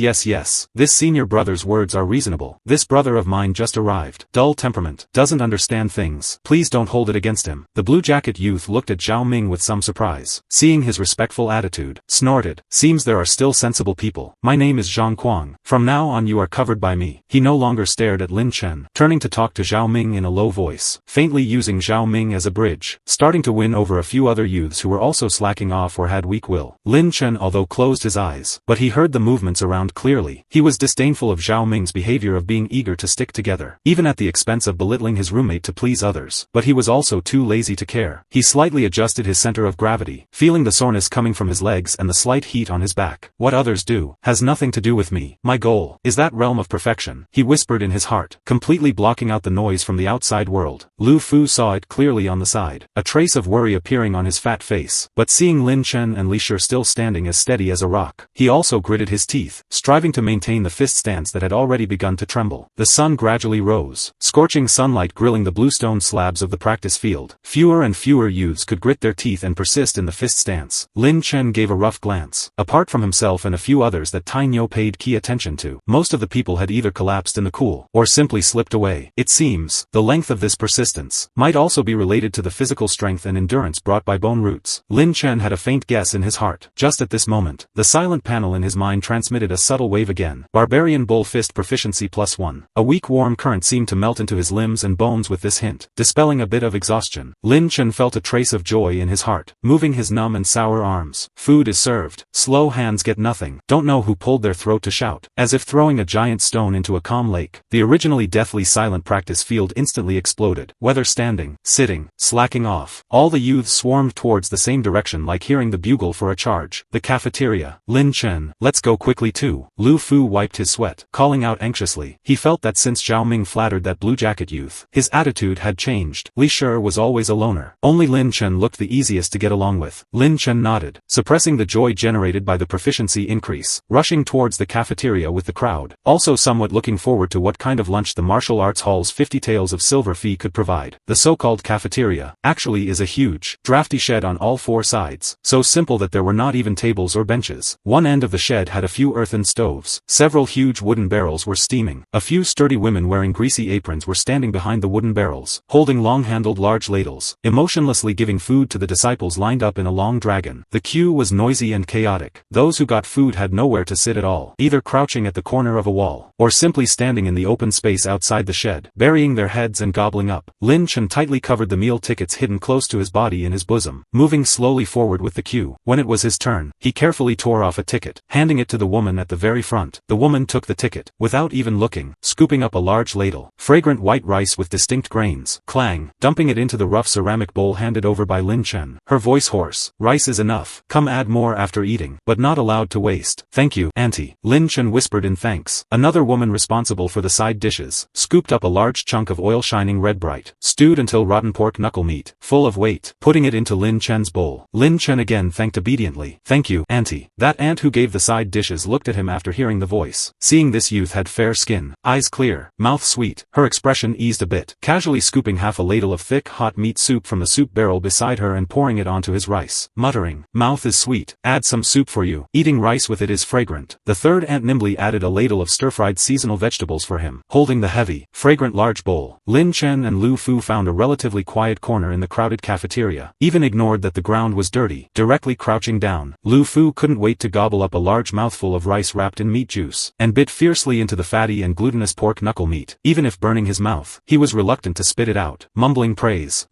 this senior brother's words are reasonable. This brother of mine just arrived. Dull temperament, doesn't understand things. Please don't hold it against him. The blue jacket youth looked at Zhao Ming with some surprise. Seeing his respectful attitude, snorted. Seems there are still sensible people. My name is Zhang Kuang. From now on you are covered by me. He no longer stared at Lin Chen, turning to talk to Zhao Ming in a low voice, faintly using Zhao Ming as a bridge, starting to win over a few other youths who were also slacking off or had weak will. Lin Chen although closed his eyes, but he heard the movements around clearly. He was disdainful of Zhao Ming's behavior of being eager to stick together, even at the expense of belittling his roommate to please others, but he was also too lazy to care. He slightly adjusted his center of gravity, feeling the soreness coming from his legs and the slight heat on his back. What others do has nothing to do with me. My goal is that realm of perfection, he whispered in his heart, completely blocking out the noise from the outside world. Lu Fu saw it clearly on the side, a trace of worry appearing on his fat face, but seeing Lin Chen and Li Shi still standing as steady as a rock, he also gritted his teeth, striving to maintain the fist stance that had already begun to tremble. The sun gradually rose, scorching sunlight grilling the bluestone slabs of the practice field. Fewer and fewer youths could grit their teeth and persist in the fist stance. Lin Chen gave a rough glance. Apart from himself and a few others that Tai Nyo paid key attention to, most of the people had either collapsed in the cool, or simply slipped away. It seems, the length of this persistence might also be related to the physical strength and endurance brought by bone roots. Lin Chen had a faint guess in his heart. Just at this moment, the silent panel in his mind transmitted a subtle wave again. Barbarian bull fist proficiency +1. A weak warm current seemed to melt into his limbs and bones with this hint, dispelling a bit of exhaustion. Lin Chen felt a trace of joy in his heart, moving his numb and sour arms. Food is served. Slow hands get nothing. Don't know who pulled their throat to shout. As if throwing a giant stone into a calm lake, the originally deathly silent practice field instantly exploded. Whether standing, sitting, slacking off, all the youths swarmed towards the same direction like hearing the bugle for a charge. The cafeteria. Lin Chen, let's go quickly too. Lu Fu wiped his sweat, calling out anxiously. He felt that since Zhao Ming flattered that blue jacket youth, his attitude had changed. Li Shi was always a loner. Only Lin Chen looked the easiest to get along with. Lin Chen nodded, suppressing the joy generated by the proficiency increase, rushing towards the cafeteria with the crowd, also somewhat looking forward to what kind of lunch the martial arts hall's 50 taels of silver fee could provide. The so-called cafeteria, actually is a huge, drafty shed on all 4 sides, so simple that there were not even tables or benches. One end of the shed had a few earthen stoves. Several huge wooden barrels were steaming. A few sturdy women wearing greasy aprons were standing behind the wooden barrels, holding long-handled large ladles, emotionlessly giving food to the disciples lined up in a long dragon. The queue was noisy and chaotic. Those who got food had nowhere to sit at all, either crouching at the corner of a wall, or simply standing in the open space outside the shed, burying their heads and gobbling up. Lin Chen tightly covered the meal tickets hidden close to his body in his bosom, moving slowly forward with the queue. When it was his turn, he carefully tore off a ticket, handing it to the woman at the very front. The woman took the ticket, without even looking, scooping up a large ladle, fragrant white rice with distinct grains, clang, dumping it into the rough ceramic bowl handed over by Lin Chen. Her voice hoarse, "Rice is enough, come add more after eating, but not allowed to waste." "Thank you, auntie," Lin Chen whispered in thanks. Another woman responsible for the side dishes, scooped up a large chunk of oil shining red bright, stewed until rotten pork knuckle meat, full of weight, putting it into Lin Chen's bowl. Lin Chen again thanked obediently. "Thank you, auntie." That aunt who gave the side dishes looked at him after hearing the voice. Seeing this youth had fair skin, eyes clear, mouth sweet, her expression eased a bit, casually scooping half a ladle of thick hot meat soup from the soup barrel beside her and pouring it onto his rice, muttering, "Mouth is sweet, add some soup for you, eating rice with it is fragrant." The third aunt nimbly added a ladle of stir-fried seasonal vegetables for him, holding the heavy, fragrant large bowl. Lin Chen and Lu Fu found a relatively quiet corner in the crowded cafeteria, even ignored that the ground was dirty. Directly crouching down, Lu Fu couldn't wait to gobble up a large mouthful of rice wrapped in meat juice, and bit fiercely into the fatty and glutinous pork knuckle meat. Even if burning his mouth, he was reluctant to spit it out, mumbling praise.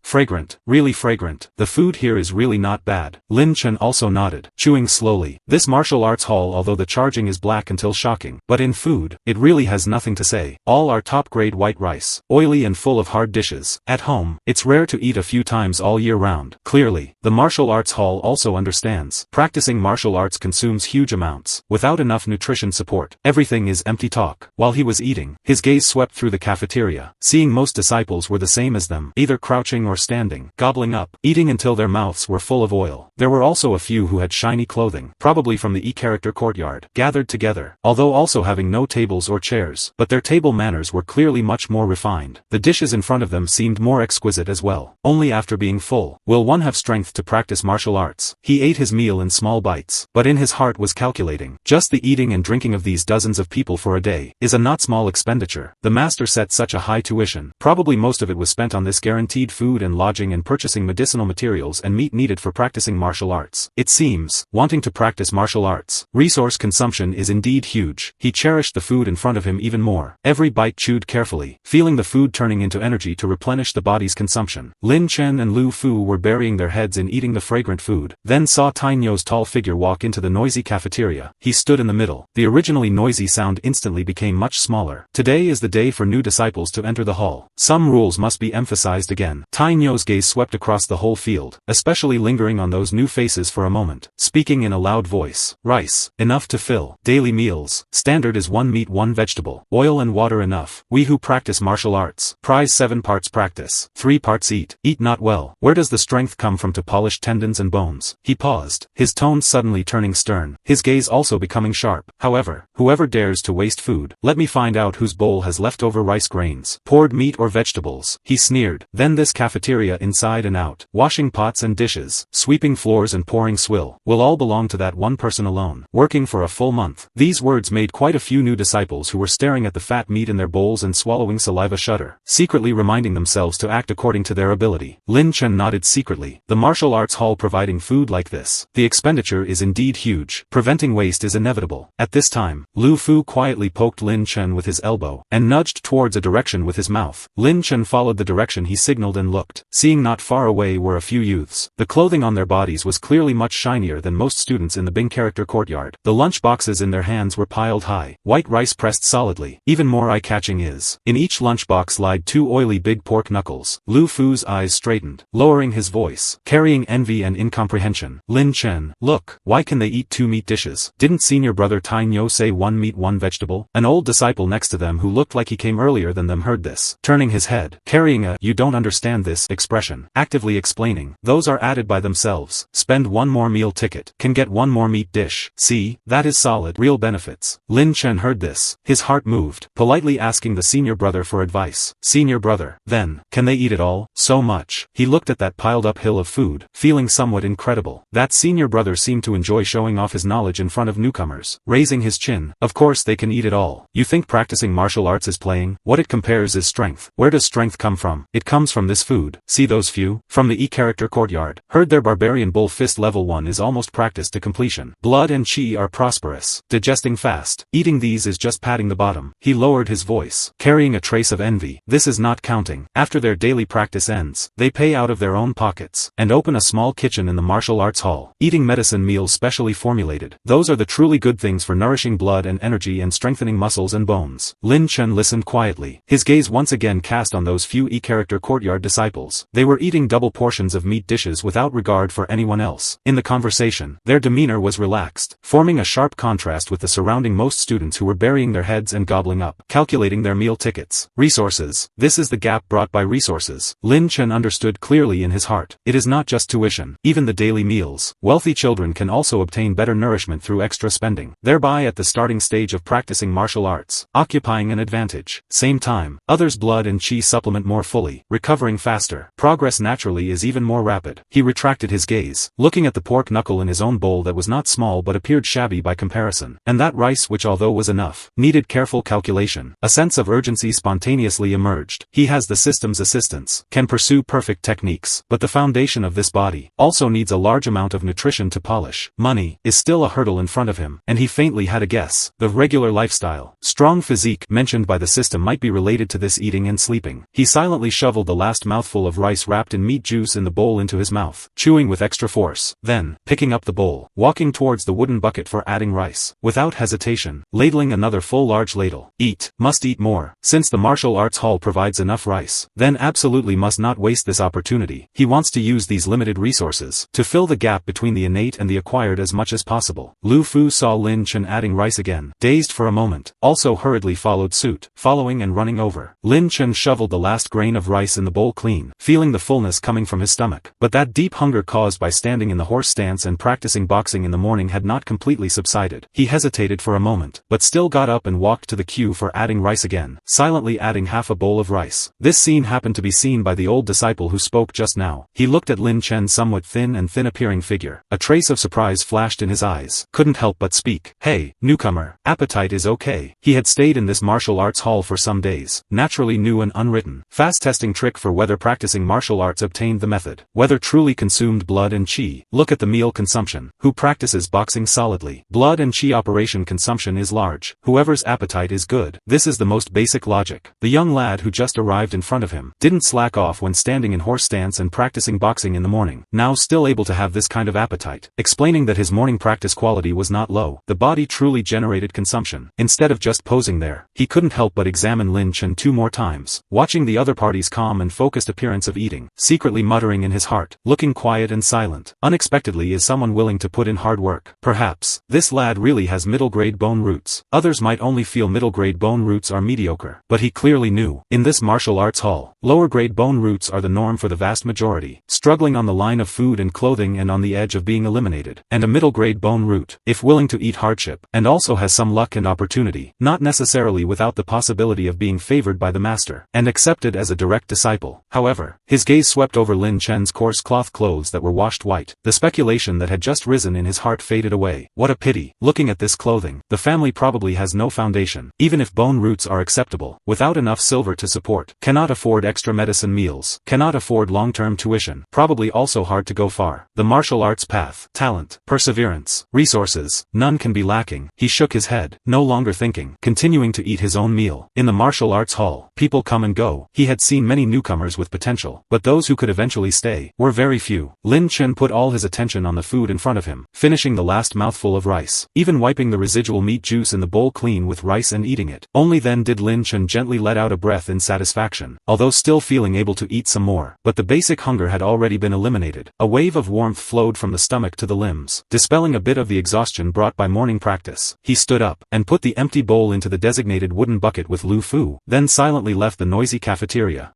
Fragrant, really fragrant. The food here is really not bad." Lin Chen also nodded, chewing slowly. This martial arts hall, although the charging is black until shocking, but in food, it really has nothing to say. All are top-grade white rice, oily and full of hard dishes. At home, it's rare to eat a few times all year round. Clearly, the martial arts hall also understands. Practicing martial arts consumes huge amounts. Without enough nutrition support, everything is empty talk. While he was eating, his gaze swept through the cafeteria, seeing most disciples were the same as them, either crouching or standing, gobbling up, eating until their mouths were full of oil. There were also a few who had shiny clothing, probably from the E-character courtyard, gathered together, although also having no tables or chairs, but their table manners were clearly much more refined. The dishes in front of them seemed more exquisite as well. Only after being full will one have strength to practice martial arts. He ate his meal in small bites, but in his heart was calculating. Just the eating and drinking of these dozens of people for a day is a not small expenditure. The master set such a high tuition. Probably most of it was spent on this guaranteed food and lodging and purchasing medicinal materials and meat needed for practicing martial arts. It seems, wanting to practice martial arts, resource consumption is indeed huge. He cherished the food in front of him even more, every bite chewed carefully, feeling the food turning into energy to replenish the body's consumption. Lin Chen and Lu Fu were burying their heads in eating the fragrant food, then saw Tainyo's tall figure walk into the noisy cafeteria. He stood in the middle. The originally noisy sound instantly became much smaller. Today is the day for new disciples to enter the hall. Some rules must be emphasized again. Tainyo's gaze swept across the whole field, especially lingering on those new faces for a moment, speaking in a loud voice. "Rice, enough to fill. Daily meals, standard is 1 meat 1 vegetable. Oil and water enough. We who practice martial arts, prize 7 parts practice, 3 parts eat. Eat not well. Where does the strength come from to polish tendons and bones?" He paused, his tone suddenly turning stern, his gaze also becoming sharp. "However, whoever dares to waste food, let me find out whose bowl has leftover rice grains, poured meat or vegetables." He sneered. Then this cafeteria inside and out, washing pots and dishes, sweeping floors and pouring swill, will all belong to that one person alone, working for a full month. These words made quite a few new disciples who were staring at the fat meat in their bowls and swallowing saliva shudder, secretly reminding themselves to act according to their ability. Lin Chen nodded secretly. The martial arts hall providing food like this. The expenditure is indeed huge. Preventing waste is inevitable. At this time, Lu Fu quietly poked Lin Chen with his elbow, and nudged towards a direction with his mouth. Lin Chen followed the direction he signaled and looked, seeing not far away were a few youths. The clothing on their bodies was clearly much shinier than most students in the Bing character courtyard. The lunch boxes in their hands were piled high, white rice pressed solidly. Even more eye-catching is, in each lunchbox lied 2 oily big pork knuckles. Lu Fu's eyes straightened, lowering his voice, carrying envy and incomprehension. "Lin Chen, look, why can they eat 2 meat dishes? Didn't senior brother Tainyo say 1 meat 1 vegetable?" An old disciple next to them who looked like he came earlier than them heard this, turning his head, carrying a "you don't understand this" expression, actively explaining, "Those are added by themselves. Spend 1 more meal ticket, can get 1 more meat dish. See, that is solid, real benefits." Lin Chen heard this, his heart moved, politely asking the senior brother for advice. "Senior brother, then, can they eat it all? So much?" He looked at that piled up hill of food, proud, feeling somewhat incredible. That senior brother seemed to enjoy showing off his knowledge in front of newcomers. Raising his chin, of course they can eat it all. You think practicing martial arts is playing? What it compares is strength. Where does strength come from? It comes from this food. See those few? From the E-character courtyard. Heard their barbarian bull fist level 1 is almost practiced to completion. Blood and chi are prosperous. Digesting fast. Eating these is just patting the bottom. He lowered his voice, carrying a trace of envy. This is not counting. After their daily practice ends, they pay out of their own pockets, and open a small kitchen in the martial arts hall, eating medicine meals specially formulated. Those are the truly good things for nourishing blood and energy and strengthening muscles and bones. Lin Chen listened quietly, his gaze once again cast on those few E-character courtyard disciples. They were eating double portions of meat dishes without regard for anyone else. In the conversation, their demeanor was relaxed, forming a sharp contrast with the surrounding most students who were burying their heads and gobbling up, calculating their meal tickets. Resources. This is the gap brought by resources. Lin Chen understood clearly in his heart. It is not just tuition, even the daily meals. Wealthy children can also obtain better nourishment through extra spending, thereby at the starting stage of practicing martial arts, occupying an advantage. Same time, others' blood and chi supplement more fully, recovering faster. Progress naturally is even more rapid. He retracted his gaze, looking at the pork knuckle in his own bowl that was not small but appeared shabby by comparison, and that rice which although was enough, needed careful calculation. A sense of urgency spontaneously emerged. He has the system's assistance, can pursue perfect techniques, but the foundation of this body also needs a large amount of nutrition to polish. Money is still a hurdle in front of him, and he faintly had a guess. The regular lifestyle, strong physique mentioned by the system might be related to this eating and sleeping. He silently shoveled the last mouthful of rice wrapped in meat juice in the bowl into his mouth, chewing with extra force. Then, picking up the bowl, walking towards the wooden bucket for adding rice, without hesitation, ladling another full large ladle. Eat, must eat more. Since the martial arts hall provides enough rice, then absolutely must not waste this opportunity. He wants to use these limited resources to fill the gap between the innate and the acquired as much as possible. Lu Fu saw Lin Chen adding rice again, dazed for a moment, also hurriedly followed suit, following and running over. Lin Chen shoveled the last grain of rice in the bowl clean, feeling the fullness coming from his stomach. But that deep hunger caused by standing in the horse stance and practicing boxing in the morning had not completely subsided. He hesitated for a moment, but still got up and walked to the queue for adding rice again, silently adding half a bowl of rice. This scene happened to be seen by the old disciple who spoke just now. He looked at Lin Chen's somewhat thin and thin-appearing figure. A trace of surprise flashed in his eyes. Couldn't help but speak. Hey, newcomer, appetite is okay. He had stayed in this martial arts hall for some days, naturally new and unwritten. Fast testing trick for whether practicing martial arts obtained the method. Whether truly consumed blood and chi. Look at the meal consumption. Who practices boxing solidly? Blood and chi operation consumption is large. Whoever's appetite is good. This is the most basic logic. The young lad who just arrived in front of him didn't slack off when standing in horse stance and practicing boxing in the morning, now still able to have this kind of appetite, explaining that his morning practice quality was not low. The body truly generated consumption. Instead of just posing there, he couldn't help but examine Lin Chen 2 more times, watching the other party's calm and focused appearance of eating, secretly muttering in his heart, looking quiet and silent. Unexpectedly is someone willing to put in hard work. Perhaps, this lad really has middle-grade bone roots. Others might only feel middle-grade bone roots are mediocre, but he clearly knew. In this martial arts hall, lower-grade bone roots are the norm for the vast majority, struggling on the line of food and clothing and on the edge of being eliminated. And a middle-grade bone root, if willing to eat hardship, and also has some luck and opportunity, not necessarily without the possibility of being favored by the master, and accepted as a direct disciple. However, his gaze swept over Lin Chen's coarse cloth clothes that were washed white. The speculation that had just risen in his heart faded away. What a pity. Looking at this clothing, the family probably has no foundation, even if bone roots are acceptable, without enough silver to support, cannot afford extra medicine meals, cannot afford long-term tuition, probably also hard to go far. The martial arts path, talent, perseverance, resources, none can be lacking. He shook his head, no longer thinking, continuing to eat his own meal. In the martial arts hall, people come and go. He had seen many newcomers with potential, but those who could eventually stay were very few. Lin Chen put all his attention on the food in front of him, finishing the last mouthful of rice, even wiping the residual meat juice in the bowl clean with rice and eating it. Only then did Lin Chen gently let out a breath in satisfaction, although still feeling able to eat some more. But the basic hunger had already been eliminated. A wave of warmth flowed from the stomach to the limbs, dispelling a bit of the exhaustion brought by morning practice. He stood up, and put the empty bowl into the designated wooden bucket with Lu Fu, then silently left the noisy cafeteria.